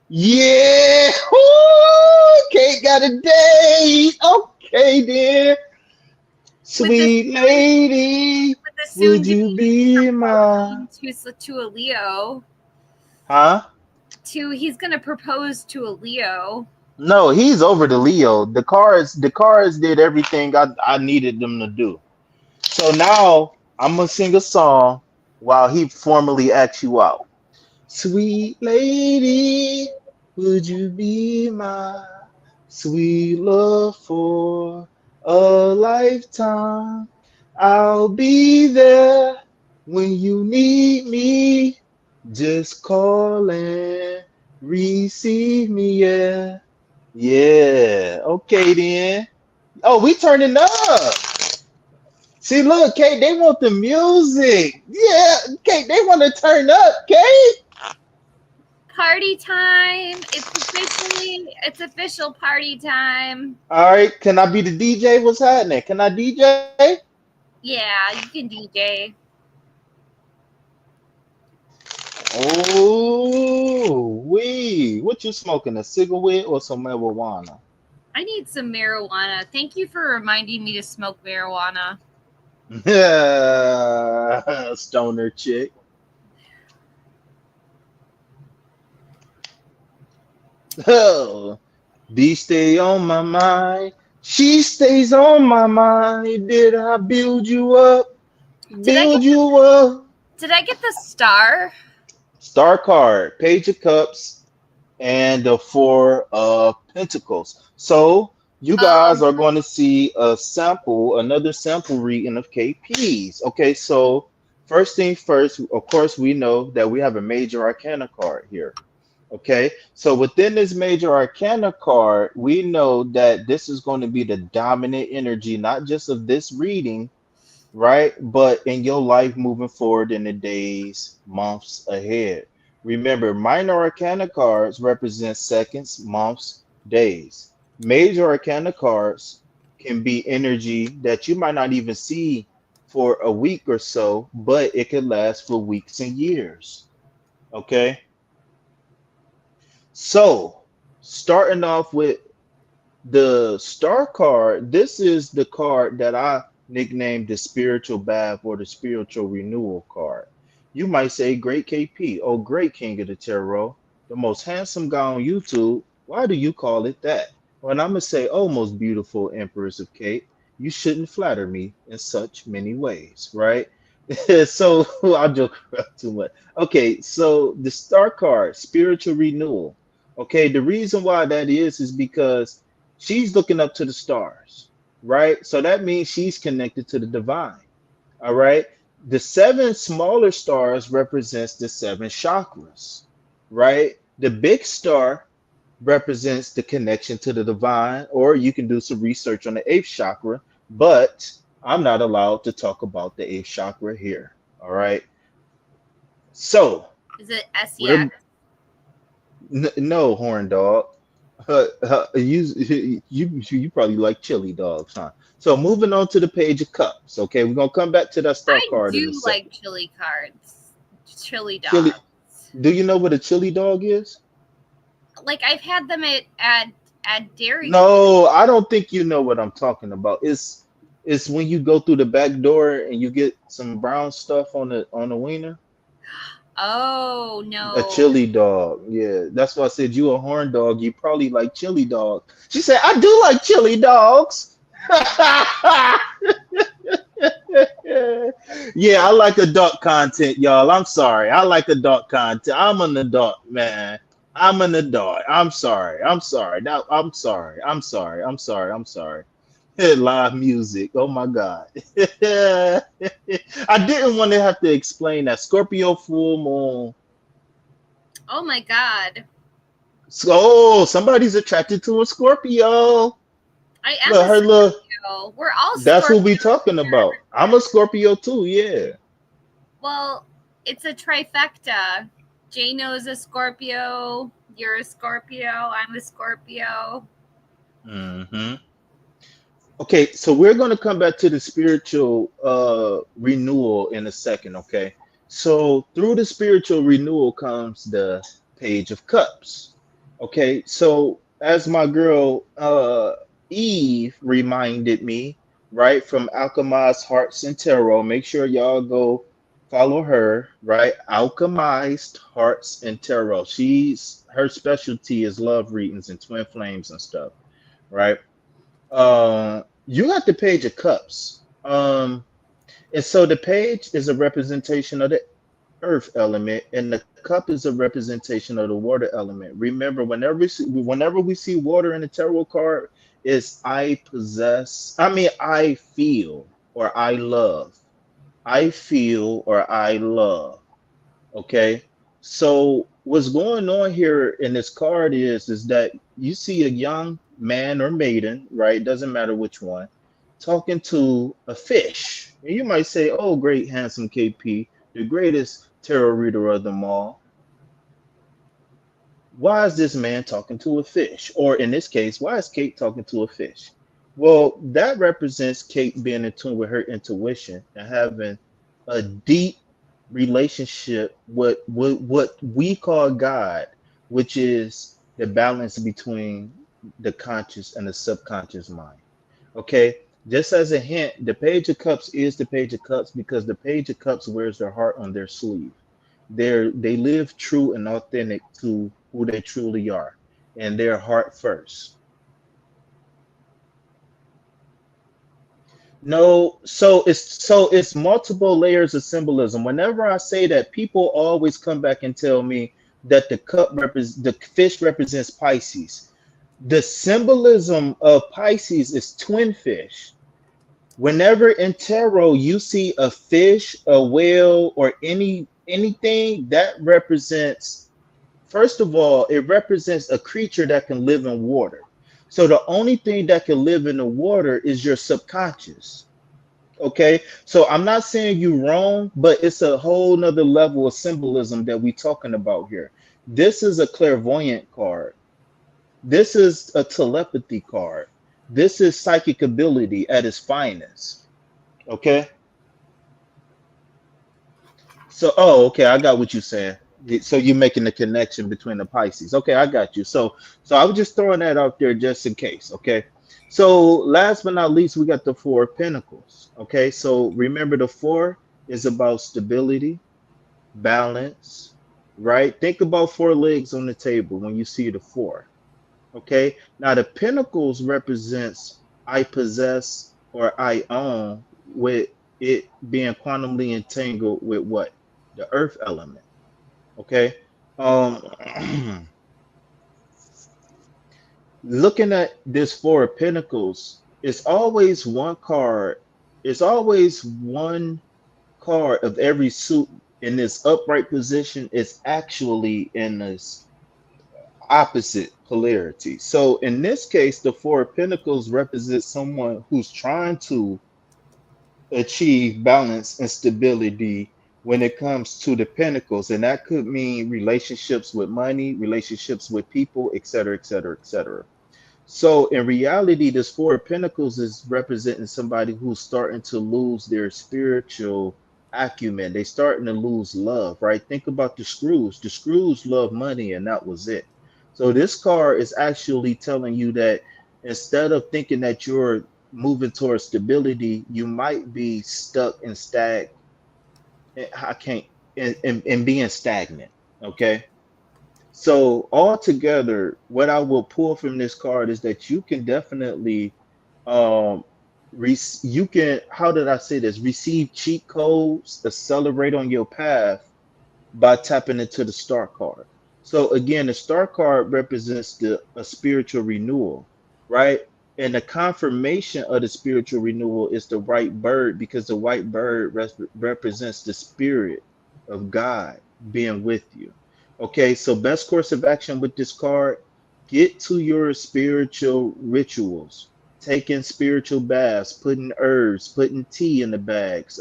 Yeah. Ooh, Kate got a date. Okay, then. With the Sweet lady, soon would to you be be my... proposing to a Leo. Huh? He's gonna propose to a Leo. No, he's over the Leo. The cars did everything I needed them to do. So now I'm gonna sing a song while he formally asks you out. Sweet lady, would you be my sweet love for a lifetime? I'll be there when you need me. Just call and receive me, yeah. Yeah. Okay then. Oh, we turning up. See, look, Kate, they want the music. Yeah, Kate, they want to turn up, Kate. Party time! It's official party time. All right, can I be the DJ? What's happening? Can I DJ? Yeah, you can DJ. Oh, what you smoking? A cigarette or some marijuana? I need some marijuana. Thank you for reminding me to smoke marijuana. Stoner chick. Oh, B stay on my mind. She stays on my mind. Did I build you up? Did I Build you up. get the star? Star card, Page of Cups, and the Four of Pentacles. So you guys are going to see another sample reading of KPs. Okay, so first thing first, of course, we know that we have a major arcana card here. Okay, so within this major arcana card, we know that this is going to be the dominant energy, not just of this reading, right? But in your life moving forward in the days, months ahead. Remember, minor arcana cards represent seconds, months, days. Major arcana cards can be energy that you might not even see for a week or so, but it can last for weeks and years. Okay? So, starting off with the star card, this is the card that I nicknamed the spiritual bath or the spiritual renewal card. You might say, Great KP, oh, great King of the Tarot, the most handsome guy on YouTube. Why do you call it that? Well, I'm going to say, oh, most beautiful Empress of Kate, you shouldn't flatter me in such many ways, right? So I'll joke around too much. Okay, so the star card, spiritual renewal. Okay, the reason why that is because she's looking up to the stars, right? So that means she's connected to the divine. All right. The seven smaller stars represents the seven chakras, right? The big star represents the connection to the divine, or you can do some research on the eighth chakra, but I'm not allowed to talk about the eighth chakra here. All right. So Is it we're SEX? no horn dog. You probably like chili dogs, huh? So moving on to the Page of Cups. Okay, we're gonna come back to that star I card in a do second. like chili cards. Chili Chili, dogs. Do you know what a chili dog is? Like I've had them at Dairy Queen. No, I don't think you know what I'm talking about. It's when you go through the back door and you get some brown stuff on the wiener. Oh A no. chili dog. Yeah, that's why I said you a horn dog. You probably like chili dog. She said, I do like chili dogs. Yeah, I like adult content, y'all. I'm sorry. I like adult content. I'm an adult, man. I'm an adult. I'm sorry. I'm sorry. Now I'm sorry. I'm sorry. I'm sorry. I'm sorry. Live music. Oh my God. I didn't want to have to explain that. Scorpio full moon. Oh my God. So somebody's attracted to a Scorpio. I am Look, a her look. Scorpio. We're all That's what we Scorpios talking about. here. I'm a Scorpio too. Yeah. Well, it's a trifecta. Jano's a Scorpio. You're a Scorpio. I'm a Scorpio. Hmm. Okay, so we're going to come back to the spiritual renewal in a second, okay? So through the spiritual renewal comes the page of cups. Okay, so as my girl Eve reminded me, right, from Alchemized Hearts and Tarot, make sure y'all go follow her, right? Alchemized Hearts and Tarot. She's her specialty is love readings and twin flames and stuff, right? You got the page of cups. And so the page is a representation of the earth element, and the cup is a representation of the water element. Remember, whenever we see water in the tarot card, is I possess, I mean, I feel or I love. I feel or I love. Okay. So what's going on here in this card is that you see a young man or maiden, right? Doesn't matter which one, talking to a fish. And you might say, "Oh, great, handsome KP, the greatest tarot reader of them all. Why is this man talking to a fish?" Or in this case, why is Kate talking to a fish? Well, that represents Kate being in tune with her intuition and having a deep relationship with what we call God, which is the balance between the conscious and the subconscious mind. Okay. Just as a hint, the Page of Cups is the Page of Cups because the Page of Cups wears their heart on their sleeve. They live true and authentic to who they truly are, and their heart first. No, so it's multiple layers of symbolism. Whenever I say that, people always come back and tell me that the fish represents Pisces. The symbolism of Pisces is twin fish. Whenever in tarot you see a fish, a whale, or anything that represents, first of all, it represents a creature that can live in water. So the only thing that can live in the water is your subconscious. Okay, so I'm not saying you wrong, but it's a whole nother level of symbolism that we talking about here. This is a clairvoyant card. This is a telepathy card. This is psychic ability at its finest. Okay. So, oh, okay, I got what you're saying. So you're making the connection between the Pisces. Okay, I got you. So I was just throwing that out there just in case. Okay. So last but not least, we got the Four of Pentacles. Okay. So remember, the four is about stability, balance, right? Think about four legs on the table when you see the four. Okay. Now the Pentacles represents I possess or I own, with it being quantumly entangled with what? The earth element. Okay. Um Looking at this Four of Pentacles, it's always one card. It's always one card of every suit in this upright position is actually in this opposite polarity. So in this case, the Four of Pentacles represents someone who's trying to achieve balance and stability when it comes to the pentacles, and that could mean relationships with money, relationships with people, et cetera, et cetera, et cetera. So in reality, this Four of Pentacles is representing somebody who's starting to lose their spiritual acumen. They starting to lose love, right? Think about the Screws. The Screws love money, and that was it. So this card is actually telling you that instead of thinking that you're moving towards stability, you might be stuck and I can't in being stagnant. Okay. So altogether, what I will pull from this card is that you can definitely um you can, how did I say this, receive cheat codes, accelerate on your path by tapping into the star card. So again, the star card represents the a spiritual renewal, right? And the confirmation of the spiritual renewal is the white bird, because the white bird represents the spirit of God being with you. Okay, so best course of action with this card, get to your spiritual rituals, taking spiritual baths, putting herbs, putting tea in the bags,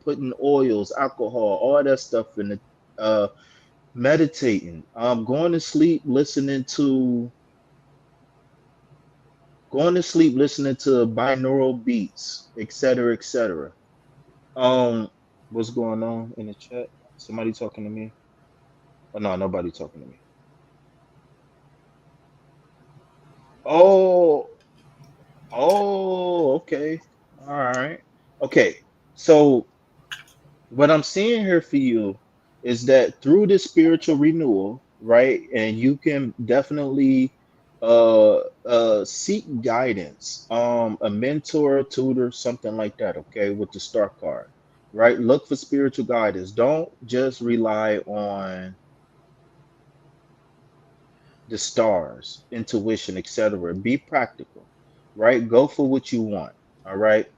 putting oils, alcohol, all that stuff in the uh meditating, going to sleep listening to binaural beats, etc., etc. um what's going on in the chat? Somebody talking to me? Oh no, nobody talking to me. Oh, okay. All right. Okay. So what I'm seeing here for you is that through this spiritual renewal, right? And you can definitely seek guidance, a mentor, a tutor, something like that, okay, with the star card, right? Look for spiritual guidance. Don't just rely on the stars, intuition, etc. Be practical, right? Go for what you want. All right.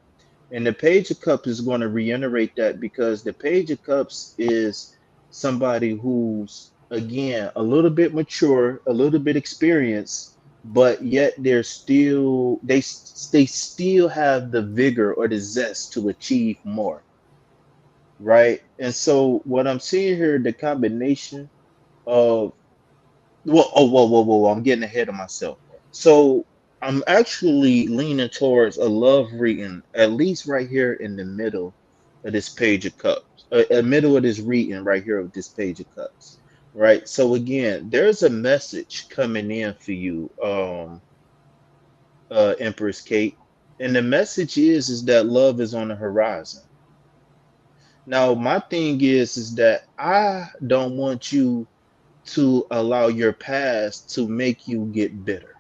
And the Page of Cups is going to reiterate that, because the Page of Cups is somebody who's, again, a little bit mature, a little bit experienced, but yet they still have the vigor or the zest to achieve more, right? And so what I'm seeing here, the combination of, well, oh, whoa, I'm getting ahead of myself. So I'm actually leaning towards a love reading, at least right here in the middle of this Page of Cups, middle of this reading right here of this Page of Cups, right? So again, there's a message coming in for you, Empress Kate, and the message is that love is on the horizon. Now, my thing is that I don't want you to allow your past to make you get bitter.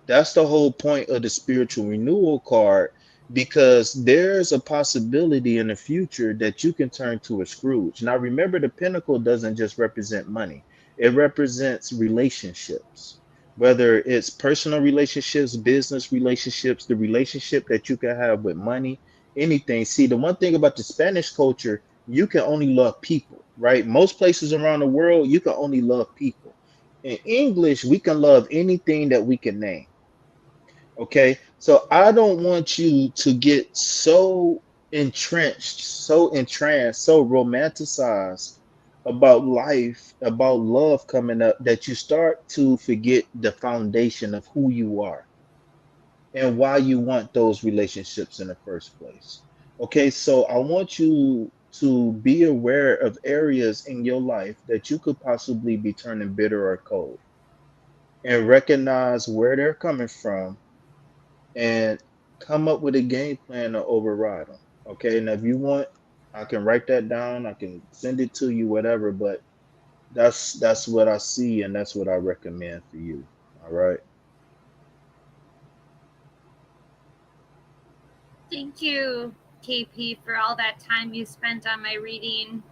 That's the whole point of the spiritual renewal card, because there's a possibility in the future that you can turn to a Scrooge. Now, remember, the pinnacle doesn't just represent money, it represents relationships, whether it's personal relationships, business relationships, the relationship that you can have with money, anything. See, the one thing about the Spanish culture, you can only love people, right? Most places around the world, you can only love people. In English, we can love anything that we can name. Okay, so I don't want you to get so entrenched, so entranced, so romanticized about life, about love coming up, that you start to forget the foundation of who you are and why you want those relationships in the first place. Okay, so I want you to be aware of areas in your life that you could possibly be turning bitter or cold, and recognize where they're coming from, and come up with a game plan to override them. Okay, and if you want, I can write that down. I can send it to you, whatever. But that's what I see, and that's what I recommend for you. All right. Thank you, KP, for all that time you spent on my reading.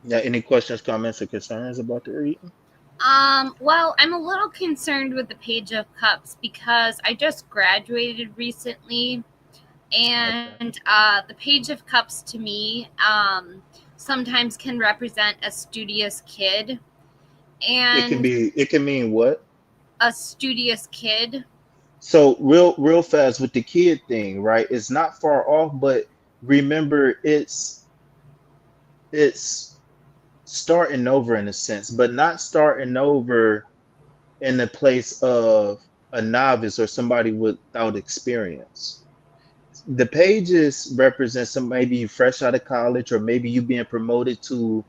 Now, any questions, comments, or concerns about the reading? Well, I'm a little concerned with the Page of Cups because I just graduated recently, Okay. and the Page of Cups to me sometimes can represent a studious kid, It can and be. It can mean what? a studious kid. So real fast with the kid thing, right? It's not far off, but remember, it's starting over in a sense, but not starting over in the place of a novice or somebody without experience. the pages represent some, maybe you fresh out of college, or maybe you being promoted to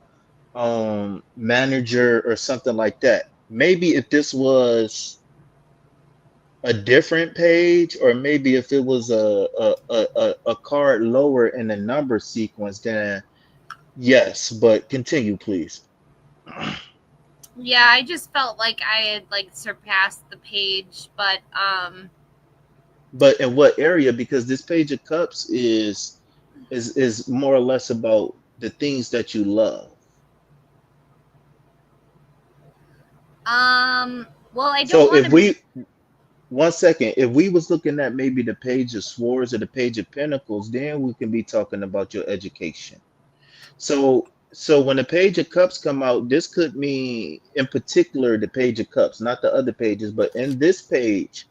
manager or something like that. Maybe if this was a different page, or maybe if it was a card lower in the number sequence, then yes. But continue, please. Yeah, I just felt like I had like surpassed the page, but But in what area? Because this page of cups is more or less about the things that you love. well, I don't So want if to be. we, one second, if we was looking at maybe the page of swords or the page of pentacles, then we can be talking about your education. So when the page of cups come out, this could mean in particular the page of cups, not the other pages, but in this page,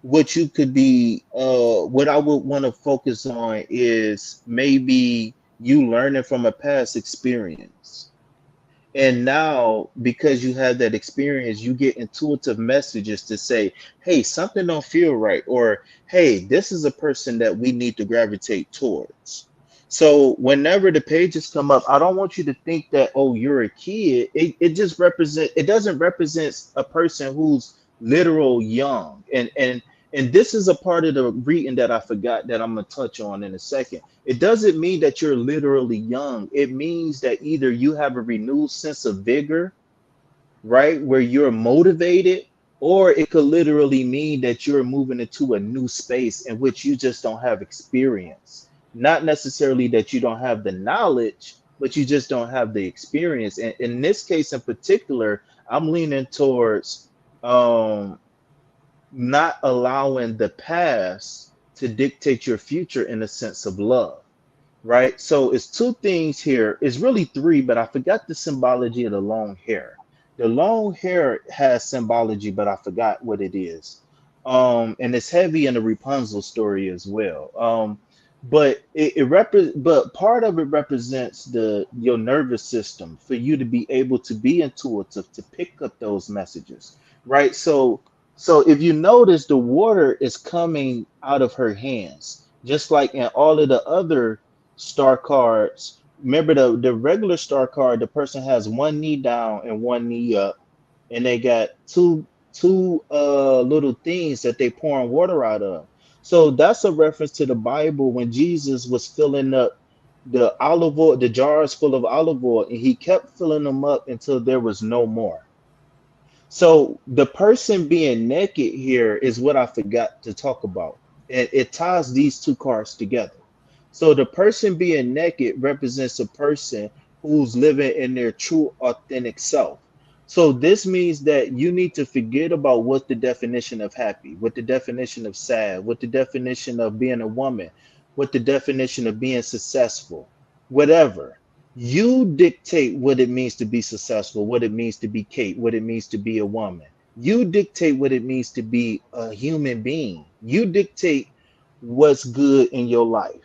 what you could be what I would want to focus on is maybe you learning from a past experience. And now, because you have that experience, you get intuitive messages to say, hey, something don't feel right, or hey, this is a person that we need to gravitate towards. So whenever the pages come up, I don't want you to think that, oh, you're a kid. It just it doesn't represent a person who's literal young. And this is a part of the reading that I forgot that I'm gonna touch on in a second. It doesn't mean that you're literally young. It means that either you have a renewed sense of vigor, right, where you're motivated, or it could literally mean that you're moving into a new space in which you just don't have experience. Not necessarily that you don't have the knowledge, but you just don't have the experience. And in this case in particular, I'm leaning towards um, not allowing the past to dictate your future in a sense of love, right? So it's two things here. It's really three, but I forgot the symbology of the long hair. The long hair has symbology, but I forgot what it is. And it's heavy in the Rapunzel story as well. But but part of it represents the your nervous system for you to be able to be intuitive to pick up those messages, right? So if you notice, the water is coming out of her hands, just like in all of the other star cards. Remember the regular star card, the person has one knee down and one knee up, and they got two little things that they pouring water out of. So that's a reference to the Bible when Jesus was filling up the olive oil, the jars full of olive oil, and he kept filling them up until there was no more. So the person being naked here is what I forgot to talk about. And it ties these two cards together. So the person being naked represents a person who's living in their true authentic self. So this means that you need to forget about what the definition of happy, what the definition of sad, what the definition of being a woman, what the definition of being successful, whatever. You dictate what it means to be successful, what it means to be Kate, what it means to be a woman. You dictate what it means to be a human being. You dictate what's good in your life.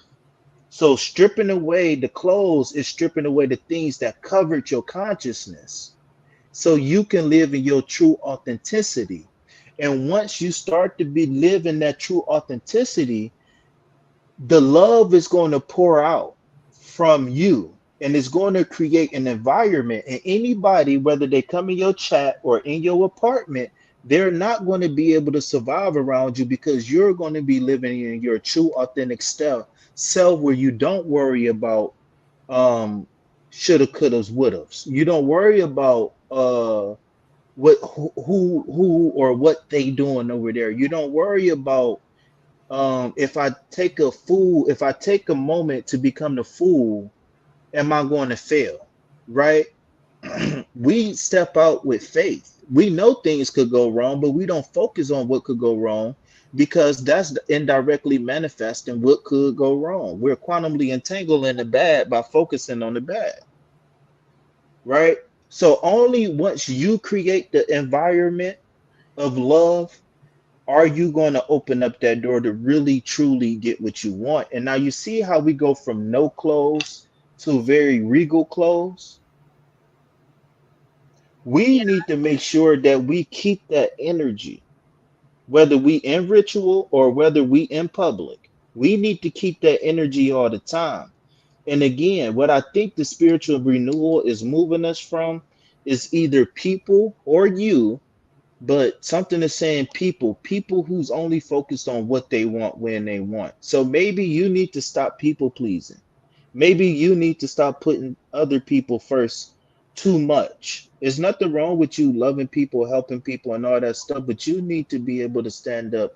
So stripping away the clothes is stripping away the things that covered your consciousness so you can live in your true authenticity. And once you start to be living that true authenticity, the love is going to pour out from you, and it's going to create an environment, and anybody, whether they come in your chat or in your apartment, they're not going to be able to survive around you because you're going to be living in your true authentic self where you don't worry about um shoulda couldas wouldas. You don't worry about what who or what they doing over there. You don't worry about if I take a moment to become the fool, am I going to fail? Right? We step out with faith. We know things could go wrong, but we don't focus on what could go wrong because that's indirectly manifesting what could go wrong. We're quantumly entangled in the bad by focusing on the bad, right? So only once you create the environment of love are you going to open up that door to really truly get what you want. And now you see how we go from no clothes to very regal clothes. We Yeah. need to make sure that we keep that energy, whether we in ritual or whether we in public. We need to keep that energy all the time. And again, what I think the spiritual renewal is moving us from is either people or you, but something is saying people who's only focused on what they want when they want. So maybe you need to stop people pleasing. Maybe you need to stop putting other people first too much. There's nothing wrong with you loving people, helping people, and all that stuff, but you need to be able to stand up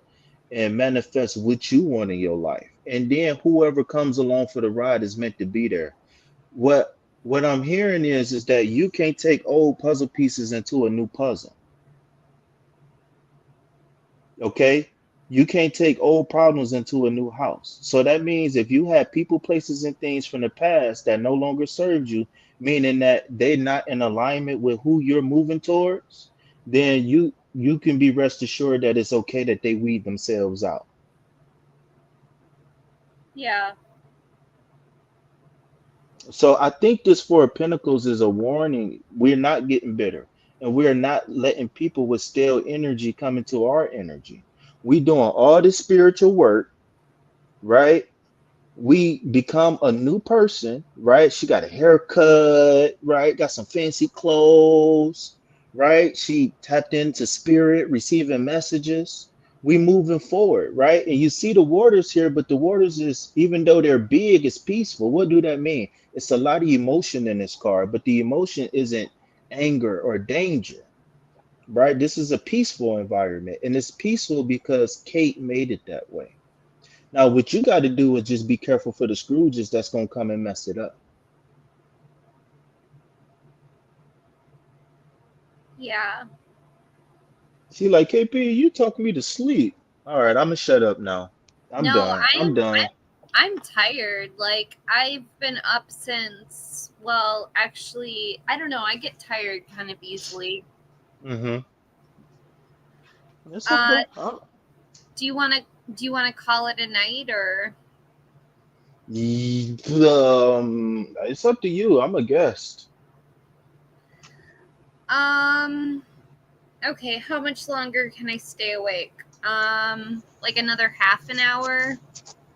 and manifest what you want in your life. And then whoever comes along for the ride is meant to be there. What I'm hearing is that you can't take old puzzle pieces into a new puzzle. Okay, you can't take old problems into a new house. So that means if you have people, places, and things from the past that no longer served you, meaning that they're not in alignment with who you're moving towards, then you can be rest assured that it's okay that they weed themselves out. Yeah. So I think this Four of Pentacles is a warning. We're not getting bitter, and we're not letting people with stale energy come into our energy. We doing all this spiritual work, right? We become a new person, right? She got a haircut, right? Got some fancy clothes, right? She tapped into spirit, receiving messages. We moving forward, right? And you see the waters here, but the waters is, even though they're big, it's peaceful. What do that mean? It's a lot of emotion in this card, but the emotion isn't anger or danger, right? This is a peaceful environment, and it's peaceful because Kate made it that way. Now, what you got to do is just be careful for the Scrooges that's gonna come and mess it up. Yeah. See, like KP, you talking me to sleep. All right, I'm gonna shut up now. I'm No, done. I'm done. I'm tired. Like I've been up since, well, actually, I don't know, I get tired kind of easily. Mm-hmm. It's Uh okay. do you want to call it a night or It's up to you. I'm a guest. okay, how much longer can I stay awake? Like another half an hour?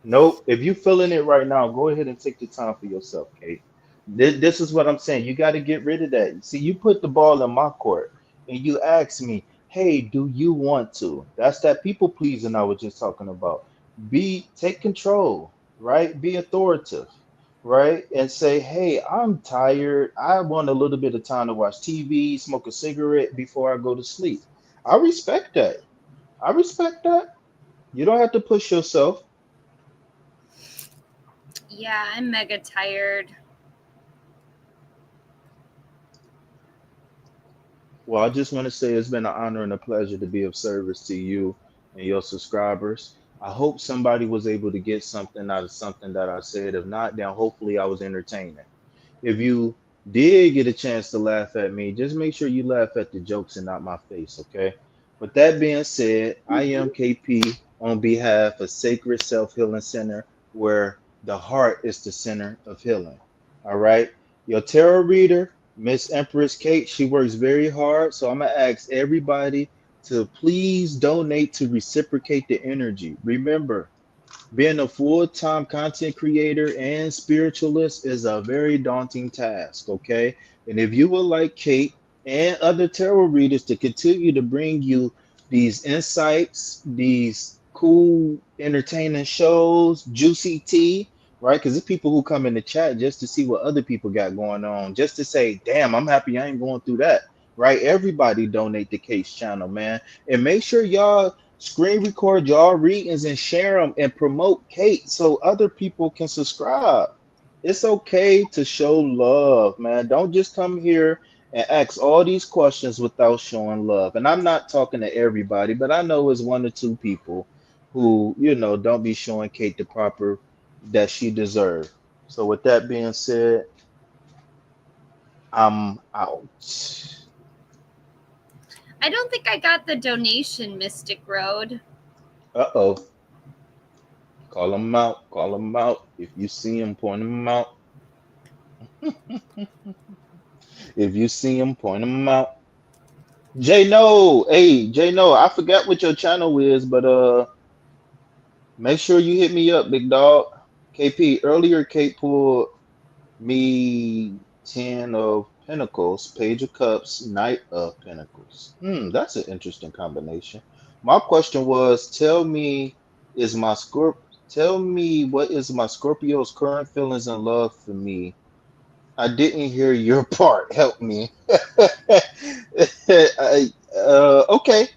Nope. If you feeling it right now, go ahead and take the time for yourself, Kate. This is what I'm saying. You got to get rid of that. See, you put the ball in my court and you ask me, hey, do you want to? That's that people pleasing I was just talking about. Take control, right? Be authoritative, right? And say, hey, I'm tired. I want a little bit of time to watch TV, smoke a cigarette before I go to sleep. I respect that. I respect that. You don't have to push yourself. Yeah, I'm mega tired. Well, I just want to say it's been an honor and a pleasure to be of service to you and your subscribers. I hope somebody was able to get something out of something that I said. If not, then hopefully I was entertaining. If you did get a chance to laugh at me, just make sure you laugh at the jokes and not my face, okay? With that being said, I am KP on behalf of Sacred Self Healing Center, where the heart is the center of healing. All right. Your tarot reader, Miss Empress Kate, she works very hard. So I'm going to ask everybody to please donate to reciprocate the energy. Remember, being a full-time content creator and spiritualist is a very daunting task, okay? And if you would like Kate and other tarot readers to continue to bring you these insights, these cool, entertaining shows, juicy tea, right? Because there's people who come in the chat just to see what other people got going on, just to say, damn, I'm happy I ain't going through that, right? Everybody donate to Kate's channel, man. And make sure y'all screen record y'all readings and share them and promote Kate so other people can subscribe. It's okay to show love, man. Don't just come here and ask all these questions without showing love. And I'm not talking to everybody, but I know it's one or two people who, don't be showing Kate the proper that she deserves. So with that being said, I'm out. I don't think I got the donation, Mystic Road. Uh-oh. Call them out. Call them out. If you see them, point them out. If you see them, point them out. J No, hey J No, I forgot what your channel is, but Make sure you hit me up, big dog. KP, earlier Kate pulled me 10 of Pentacles, Page of Cups, Knight of Pentacles. That's an interesting combination. My question was, tell me what is my Scorpio's current feelings and love for me. I didn't hear your part. Help me. Okay.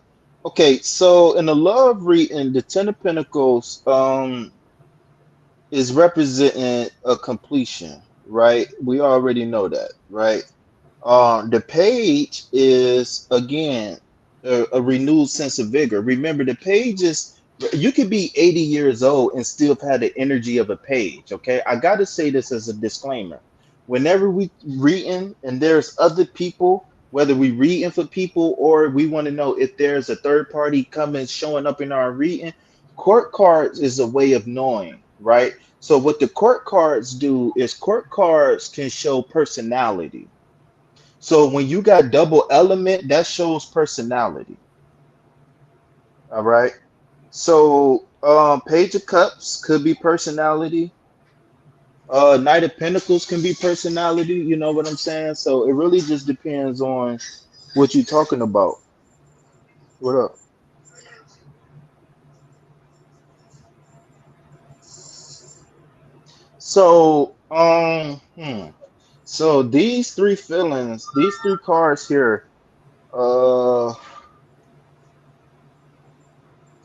Okay, so in the love reading, the Ten of Pentacles is representing a completion, right? We already know that, right? The page is again a renewed sense of vigor. Remember, the page is you could be 80 years old and still have the energy of a page. Okay, I got to say this as a disclaimer. Whenever we reading and there's other people, whether we reading for people or we want to know if there's a third party coming showing up in our reading, court cards is a way of knowing, right? So what the court cards do is court cards can show personality. So when you got double element, that shows personality. All right. So Page of Cups could be personality. Knight of Pentacles can be personality. You know what I'm saying? So it really just depends on what you're talking about. What up? So so these three feelings, these three cards here, uh,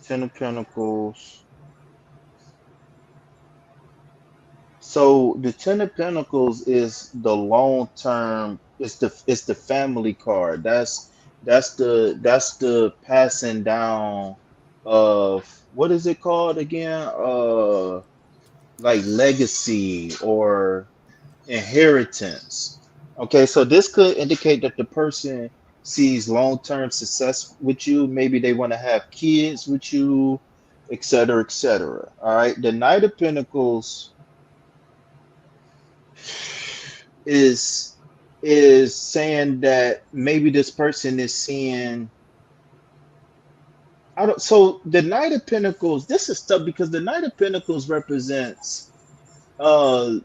Ten of Pentacles. So the Ten of Pentacles is the long term. It's the family card. That's the passing down of what is it called again? Like legacy or inheritance. Okay, so this could indicate that the person sees long term success with you. Maybe they want to have kids with you, et cetera, et cetera. All right, the Knight of Pentacles is saying that maybe this person is seeing I don't so the Knight of Pentacles, this is tough because the Knight of Pentacles represents uh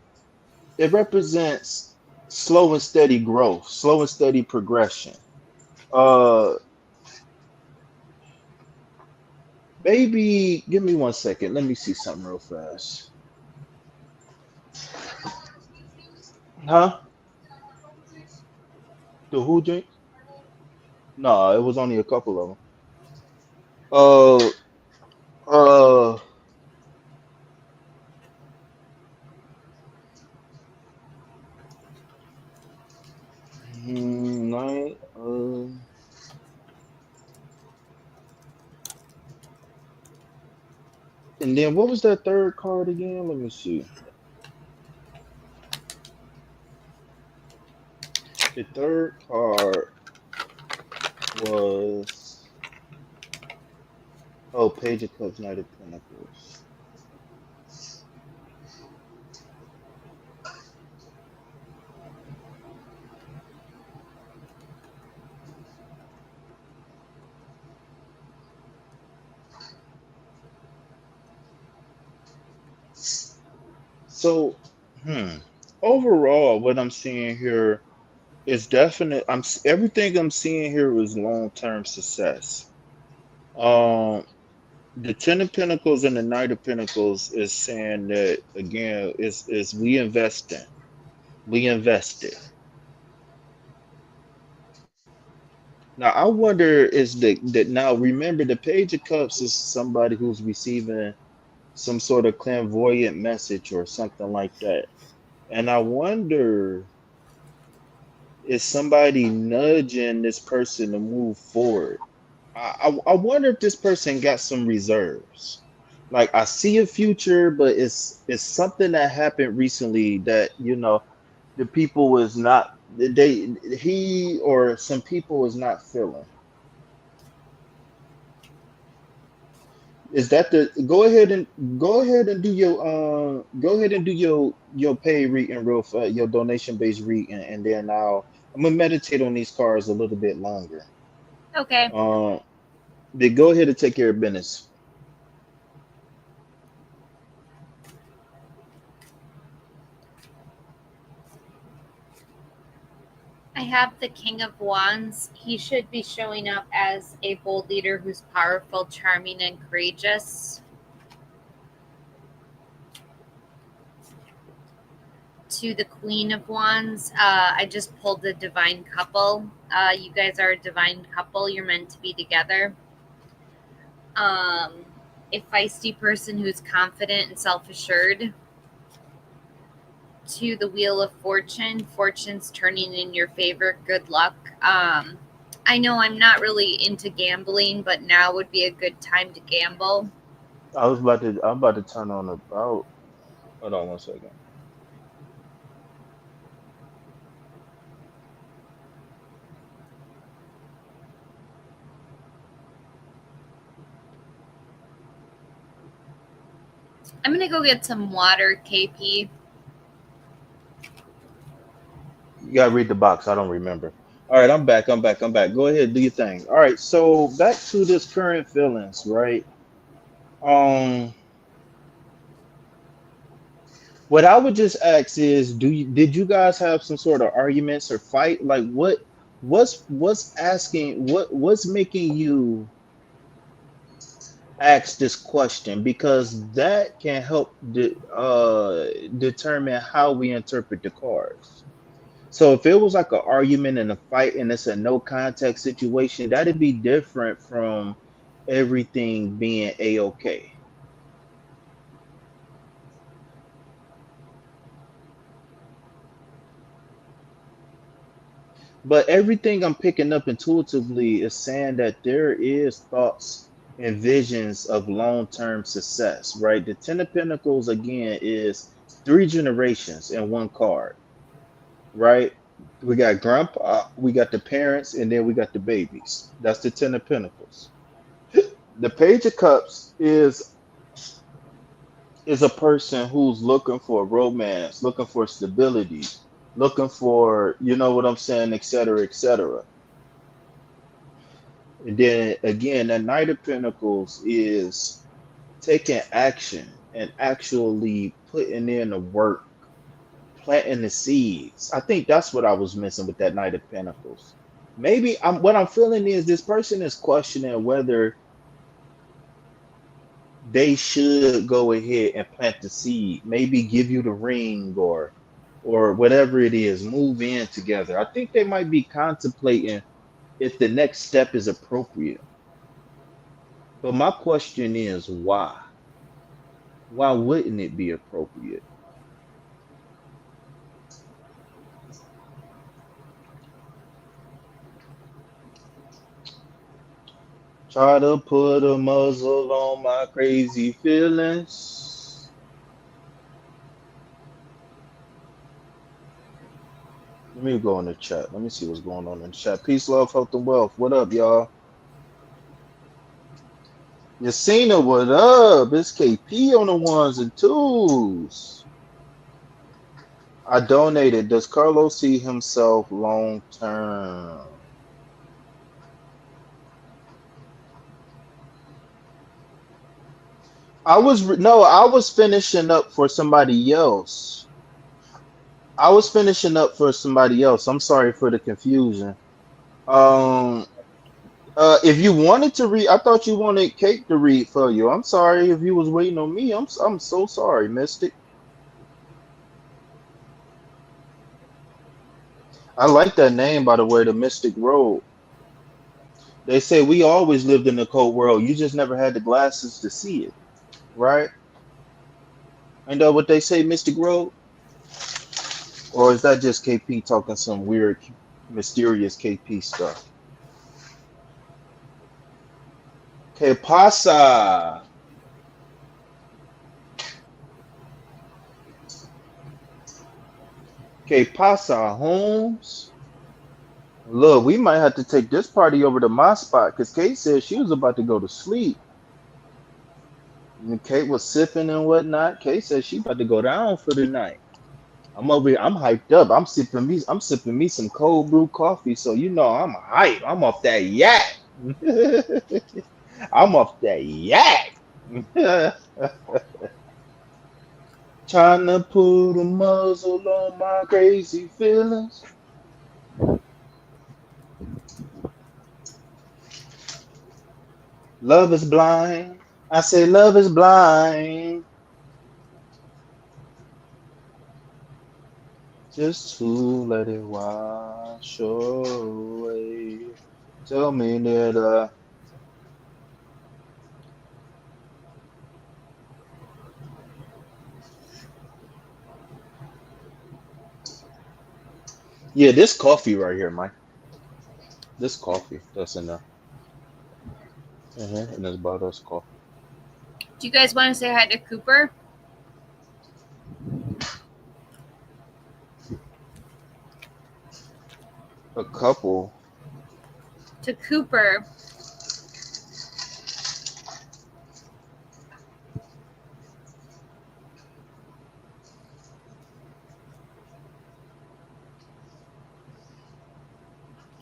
it represents slow and steady growth, slow and steady progression. Uh Maybe give me 1 second. Let me see something real fast. Huh? The who drink? No, it was only a couple of them. Uh uh Knight and then what was that third card again? Let me see. The third card was Page of Cups, Knight of Pentacles. So, hmm. Overall, what I'm seeing here is definite. Everything I'm seeing here is long-term success. Um, the Ten of Pentacles and the Knight of Pentacles is saying that again is we investing, we invested. Now I wonder is that now remember the Page of Cups is somebody who's receiving some sort of clairvoyant message or something like that. And I wonder is somebody nudging this person to move forward. I wonder if this person got some reserves. Like I see a future, but it's something that happened recently that the people was not they he or some people was not feeling. Is that the go ahead and do your your pay reading real fast, your donation based reading, and then I'm gonna meditate on these cards a little bit longer. Okay. Um, then go ahead and take care of business. I have the King of Wands. He should be showing up as a bold leader who's powerful, charming, and courageous. To the Queen of Wands, I just pulled the divine couple. You guys are a divine couple. You're meant to be together. A feisty person who's confident and self-assured. To the Wheel of Fortune, fortune's turning in your favor. Good luck. I know I'm not really into gambling, but now would be a good time to gamble. I'm about to turn on the. Oh, hold on one second. I'm gonna go get some water, KP. You gotta read the box. I don't remember. All right, I'm back. Go ahead, do your thing. All right, so back to this current feelings, right? Um, what I would just ask is, did you guys have some sort of arguments or fight? Like, what's making you ask this question? Because that can help determine how we interpret the cards. So if it was like an argument and a fight and it's a no contact situation, that'd be different from everything being a-okay. But everything I'm picking up intuitively is saying that there is thoughts and visions of long-term success, right? The Ten of Pentacles again is three generations in one card, right? We got grandpa, we got the parents, and then we got the babies. That's the Ten of Pentacles. The Page of Cups is a person who's looking for romance, looking for stability, looking for, you know what I'm saying, et cetera, et cetera. And then again, the Knight of Pentacles is taking action and actually putting in the work, planting the seeds. I think that's what I was missing with that Knight of Pentacles. Maybe what I'm feeling is this person is questioning whether they should go ahead and plant the seed, maybe give you the ring or whatever it is, move in together. I think they might be contemplating if the next step is appropriate. But my question is why? Why wouldn't it be appropriate? Try to put a muzzle on my crazy feelings. Let me go in the chat. Let me see what's going on in the chat. Peace, love, health, and wealth. What up, y'all? Yasina, what up? It's KP on the ones and twos. I donated. Does Carlos see himself long term? I was finishing up for somebody else. I was finishing up for somebody else. I'm sorry for the confusion. Um, if you wanted to read, I thought you wanted Kate to read for you. I'm sorry if you was waiting on me. I'm so sorry, Mystic. I like that name, by the way, the Mystic Road. They say we always lived in the cold world. You just never had the glasses to see it, right? And what they say, Mystic Road? Or is that just KP talking some weird, mysterious KP stuff? Que pasa? Que pasa, Holmes? Look, we might have to take this party over to my spot because Kate said she was about to go to sleep. And Kate was sipping and whatnot. Kate said she about to go down for the night. I'm over here, I'm hyped up. I'm sipping me some cold brew coffee. So you know I'm hyped. I'm off that yak. I'm off that yak. Trying to put a muzzle on my crazy feelings. Love is blind. I say love is blind. Just to let it wash away. Tell me that yeah, this coffee right here, Mike. This coffee that's in there. And this bottle of coffee. Do you guys want to say hi to Cooper? A couple. To Cooper.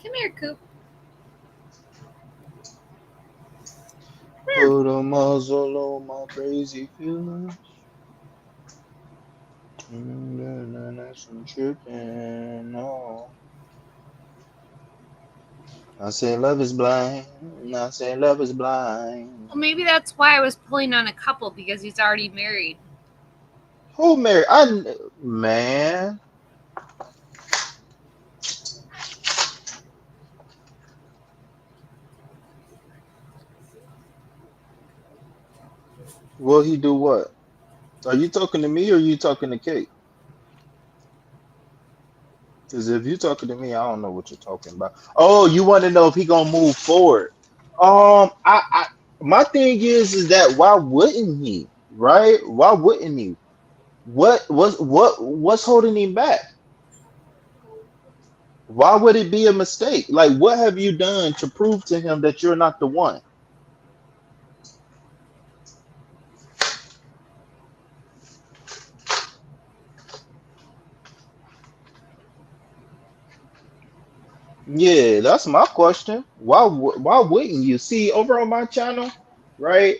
Come here, Coop. Put a muzzle on my crazy feelings. That's some tripping. No. I say love is blind. I say love is blind. Well, maybe that's why I was pulling on a couple, because he's already married. Who married? Man. Will he do what? Are you talking to me or are you talking to Kate? Because if you're talking to me, I don't know what you're talking about. Oh, you want to know if he gonna move forward? My thing is that why wouldn't he? Right? Why wouldn't he? What's holding him back? Why would it be a mistake? Like, what have you done to prove to him that you're not the one? Yeah, that's my question. Why wouldn't you see over on my channel, right?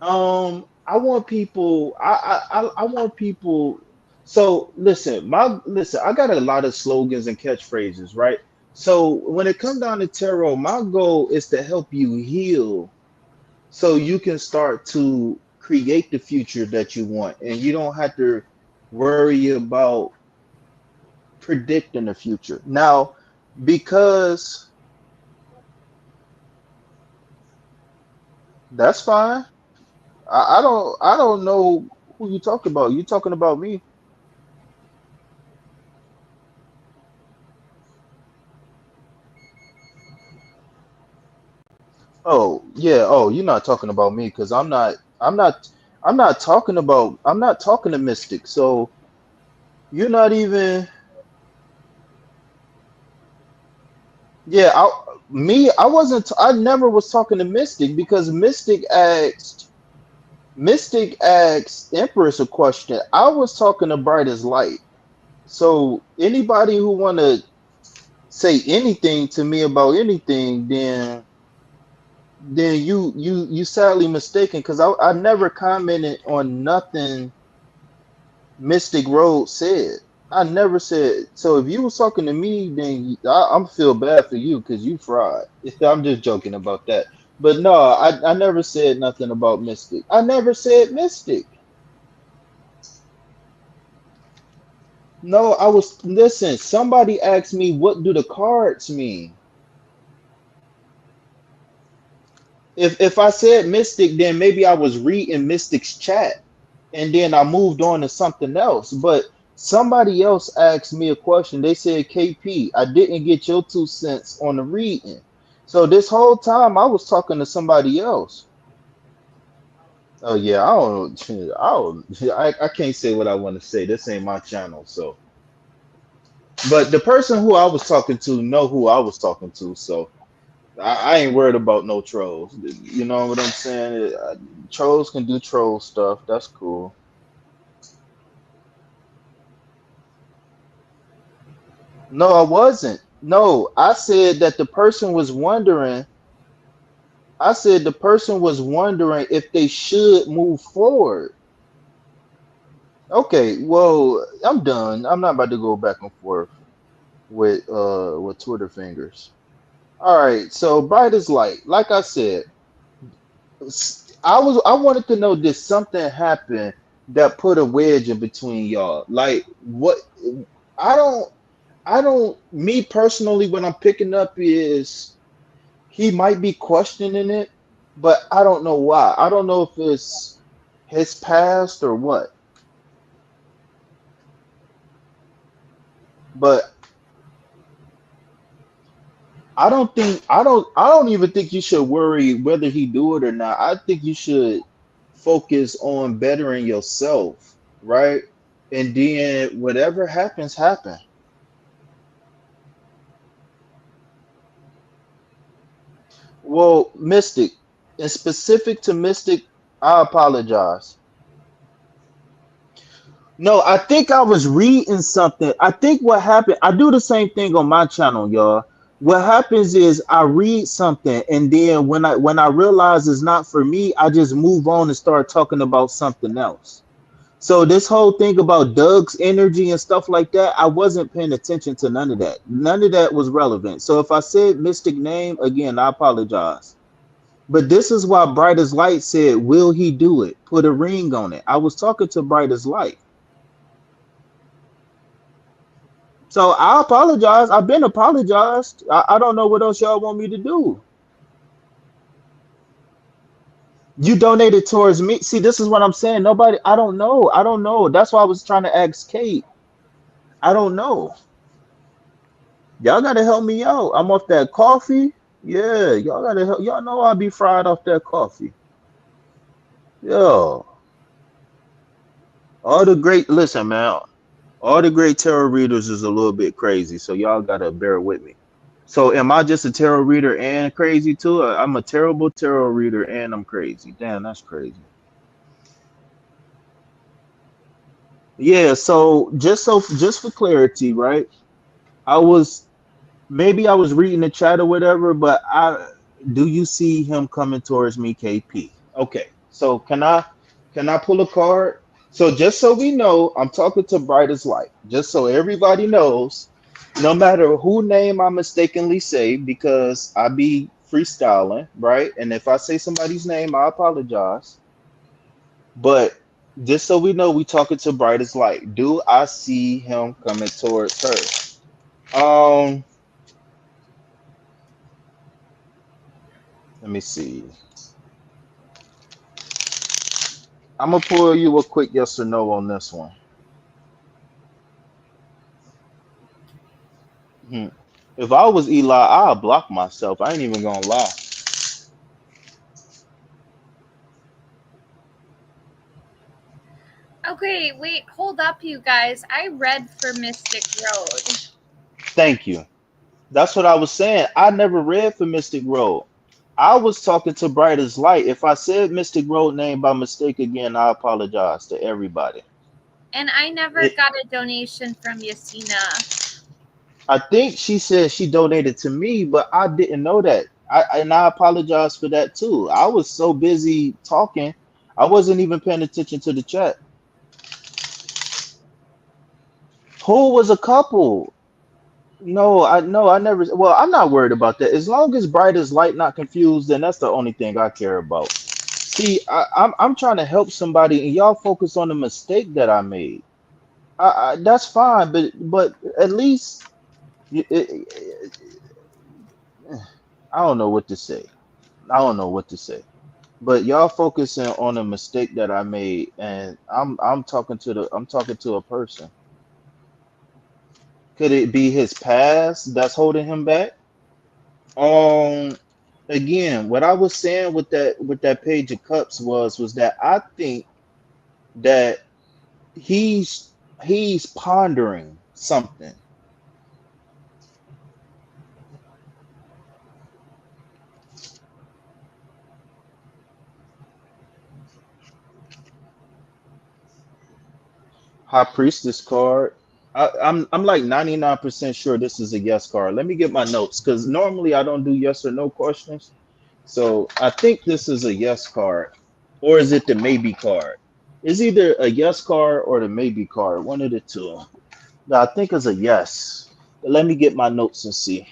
I want people. I want people. So listen. I got a lot of slogans and catchphrases, right? So when it comes down to tarot, my goal is to help you heal, so you can start to create the future that you want, and you don't have to worry about predicting the future. Now, because that's fine. I don't know who you talking about. You talking about me? Oh, yeah. Oh, you're not talking about me because I'm not talking to Mystic. So you're not even. Yeah, I wasn't. I never was talking to Mystic because Mystic asked Empress a question. I was talking to Bright as Light. So anybody who want to say anything to me about anything, then you sadly mistaken because I never commented on nothing Mystic Road said. I never said. So if you was talking to me, then I'm feel bad for you because you fried. I'm just joking about that. But no, I never said nothing about Mystic. I never said Mystic. No, I was listen. Somebody asked me what do the cards mean. If I said Mystic, then maybe I was reading Mystic's chat and then I moved on to something else. But somebody else asked me a question. They said, KP, I didn't get your 2 cents on the reading. So this whole time I was talking to somebody else. Oh yeah, I can't say what I want to say. This ain't my channel. So but the person who I was talking to know who I was talking to. So I ain't worried about no trolls. You know what I'm saying? Trolls can do troll stuff. That's cool. No, I wasn't. No, I said that the person was wondering. I said the person was wondering if they should move forward. Okay, well, I'm done. I'm not about to go back and forth with Twitter fingers. All right, so bright as light. Like I said, I wanted to know, did something happen that put a wedge in between y'all? Like what? I don't I don't me personally, what I'm picking up is he might be questioning it, but I don't know why. I don't know if it's his past or what. But I don't even think you should worry whether he do it or not. I think you should focus on bettering yourself, right? And then whatever happens, happen. Well, Mystic, and specific to Mystic, I apologize. No, I think I was reading something. I think what happened, I do the same thing on my channel, y'all. What happens is I read something and then when I realize it's not for me, I just move on and start talking about something else. So this whole thing about Doug's energy and stuff like that, I wasn't paying attention to none of that. None of that was relevant. So if I said Mystic name again, I apologize. But this is why Bright as Light said, "Will he do it? Put a ring on it." I was talking to Bright as Light. So I apologize. I've been apologized. I don't know what else y'all want me to do. You donated towards me. See, this is what I'm saying. Nobody, I don't know. I don't know. That's why I was trying to ask Kate. I don't know. Y'all gotta help me out. I'm off that coffee. Yeah, y'all gotta help. Y'all know I'll be fried off that coffee. Yo, all the great, listen, man. All the great tarot readers is a little bit crazy, so y'all gotta bear with me. So am I just a tarot reader and crazy too? I'm a terrible tarot reader and I'm crazy. Damn, that's crazy. Yeah, so just for clarity, right? I was maybe I was reading the chat or whatever, but I do you see him coming towards me, KP? Okay. So can I pull a card? So just so we know, I'm talking to Bright as Light. Just so everybody knows, no matter who name I mistakenly say, because I be freestyling, right? And if I say somebody's name, I apologize. But just so we know, we talking to Bright as Light. Do I see him coming towards her? Let me see. I'm gonna pull you a quick yes or no on this one. Hmm. If I was Eli, I'd block myself. I ain't even gonna lie. Okay, wait, hold up, you guys. I read for Mystic Road. Thank you. That's what I was saying. I never read for Mystic Road. I was talking to Bright as Light. If I said Mystic Road name by mistake again, I apologize to everybody. And I never It, got a donation from Yasina. I think she said she donated to me, but I didn't know that. And I apologize for that too. I was so busy talking, I wasn't even paying attention to the chat. Who was a couple? No, I never. Well, I'm not worried about that. As long as Bright is Light, not confused, then that's the only thing I care about. See, I'm trying to help somebody, and y'all focus on the mistake that I made. That's fine, but at least I don't know what to say. I don't know what to say. But y'all focusing on a mistake that I made, and I'm talking to a person. Could it be his past that's holding him back? Um, Again, what I was saying with that page of cups was that I think that he's pondering something. High Priestess card. I'm like 99% sure this is a yes card. Let me get my notes because normally I don't do yes or no questions. So I think this is a yes card. Or is it the maybe card? It's either a yes card or the maybe card, one of the two. No, I think it's a yes. But let me get my notes and see.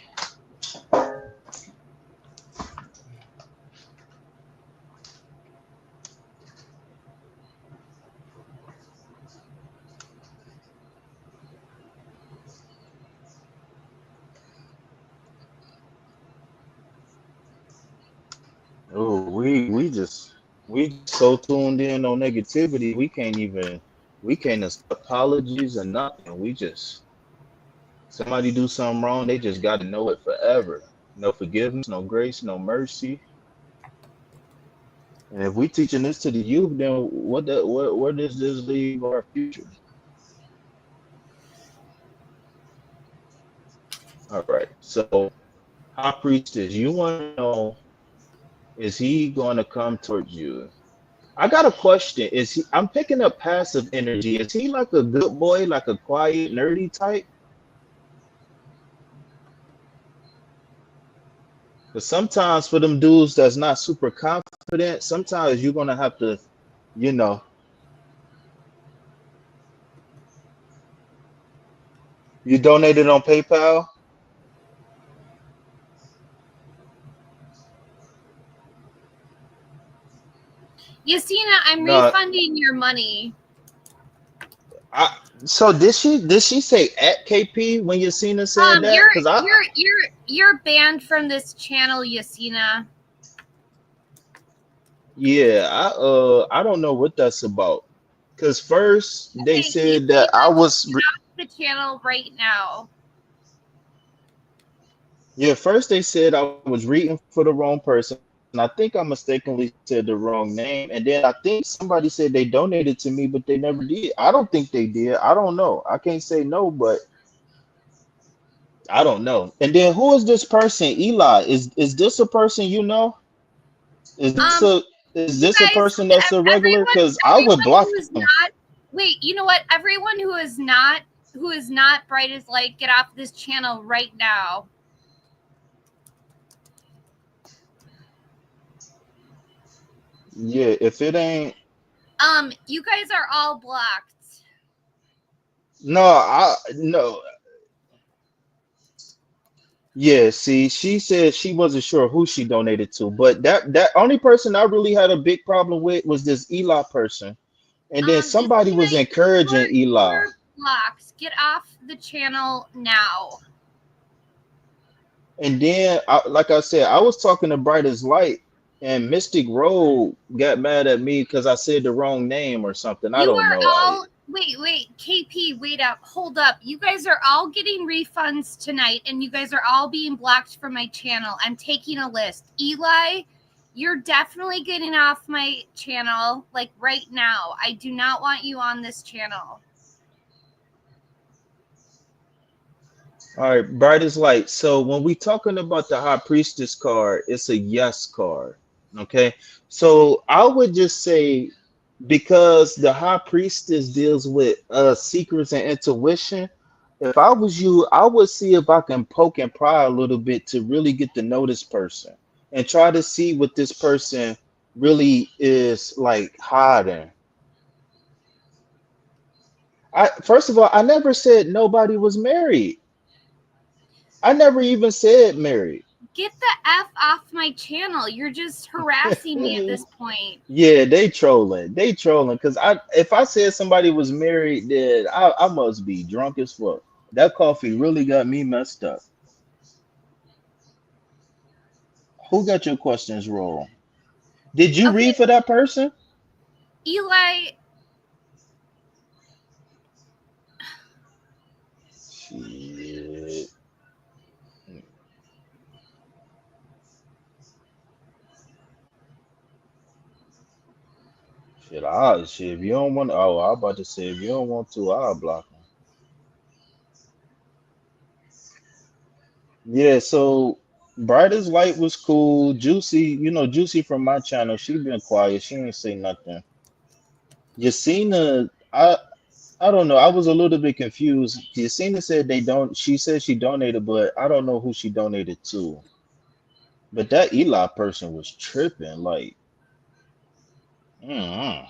we so tuned in on negativity, we can't accept apologies or nothing. We just somebody do something wrong, they just got to know it forever. No forgiveness, no grace, no mercy. And if we teaching this to the youth, then where does this leave our future? All right. So high priestess, you want to know, is he going to come towards you? I got a question. I'm picking up passive energy. Is he like a good boy, like a quiet, nerdy type? Because sometimes for them dudes that's not super confident, sometimes you're gonna have to, you know, you donated on PayPal. Yasina, I'm No, refunding your money. so did she say at KP when Yasina said that? You're Because you're you're you're banned from this channel, Yasina. yeah, I don't know what that's about. Because first they Okay, said KP that I wants was to get off the channel right now. yeah, first they said I was reading for the wrong person. And I think I mistakenly said the wrong name. And then I think somebody said they donated to me, but they never did. I don't think they did. I don't know. I can't say no, but I don't know. And then who is this person? Eli. Is this a person you know? Is this Um, a is you this a guys, person that's a regular? Because I would everyone block who's them. not. Wait, you know what? Everyone who is not bright as light, get off this channel right now. Yeah, if it ain't You guys are all blocked. no. Yeah, see, she said she wasn't sure who she donated to, but that only person I really had a big problem with was this Eli person. And then somebody was Yasina, encouraging Eli. you're blocked. Get off the channel now. And then, like I said, I was talking to Bright as Light, and Mystic Road got mad at me because I said the wrong name or something. I You don't are know. all wait, KP, wait up, hold up. You guys are all getting refunds tonight, and you guys are all being blocked from my channel. I'm taking a list. Eli, you're definitely getting off my channel, like right now. I do not want you on this channel. All right, Bright as Light. So when we talking about the High Priestess card, it's a yes card. Okay, so I would just say because the High Priestess deals with secrets and intuition. If I was you, I would see if I can poke and pry a little bit to really get to know this person and try to see what this person really is like hiding. I first of all, I never said nobody was married. I never even said married. Get the F off my channel. You're just harassing me at this point. Yeah, they trolling. They trolling because if I said somebody was married, then I must be drunk as fuck. That coffee really got me messed up. Who got your questions wrong? Did you Okay, read for that person? Eli, Shit. Shit. If you don't want, oh, I was about to say if you don't want to, I'll block them. Yeah. So Bright as Light was cool. Juicy, Juicy from my channel. She been quiet. She ain't say nothing. Yasina, I don't know. I was a little bit confused. Yasina said they don't. She said she donated, but I don't know who she donated to. But that Eli person was tripping. Like, mm.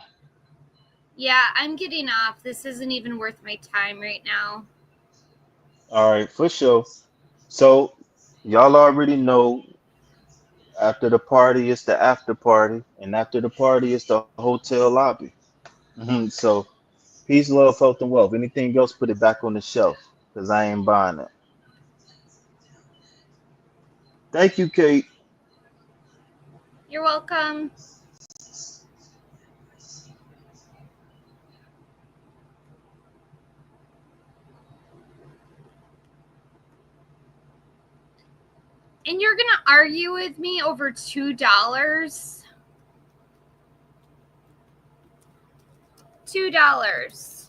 yeah, I'm getting off. This isn't even worth my time right now. All right, for sure. So y'all already know. After the party, it's the after party, and after the party, it's the hotel lobby. So peace, love, health, and wealth. Anything else, put it back on the shelf because I ain't buying it. Thank you, Kate. You're welcome. And you're going to argue with me over $2? $2.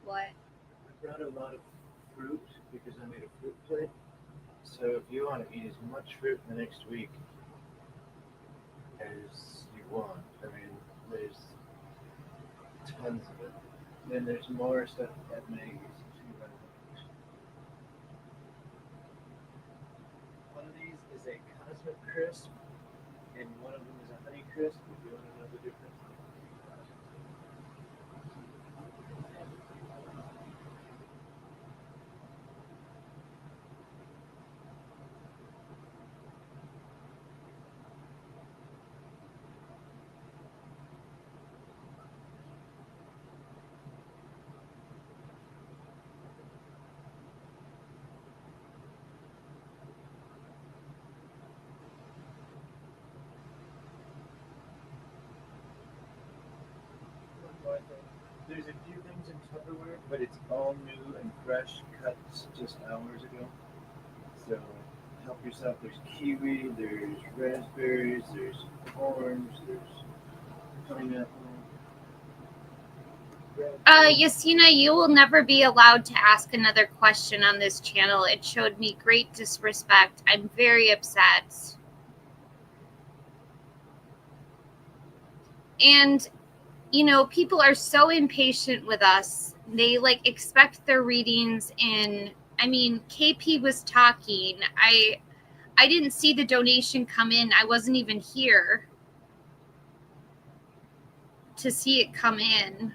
What? I brought a lot of fruit because I made a fruit plate. So if you want to eat as much fruit the next week as you want, I mean, there's tons of it. Then there's more stuff at Maggie's. One of these is a Cosmic Crisp, and one of them is a Honey Crisp. If you want to know the difference. There's a few things in Tupperware, but it's all new and fresh, cut just hours ago. So help yourself. There's kiwi, there's raspberries, there's orange, there's pineapple. Yasina, you will never be allowed to ask another question on this channel. It showed me great disrespect. I'm very upset. And, you know, people are so impatient with us. They like expect their readings in, I mean, KP was talking. I didn't see the donation come in. I wasn't even here to see it come in.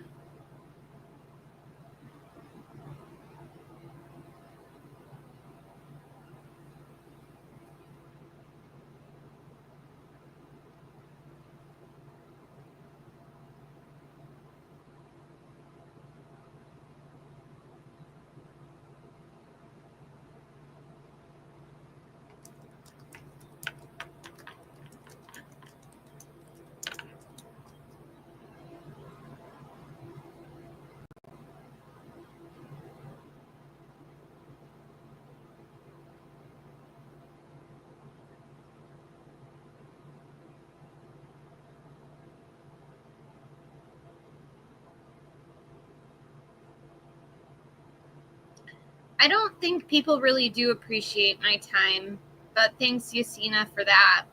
I don't think people really do appreciate my time, but thanks, Yasina, for that.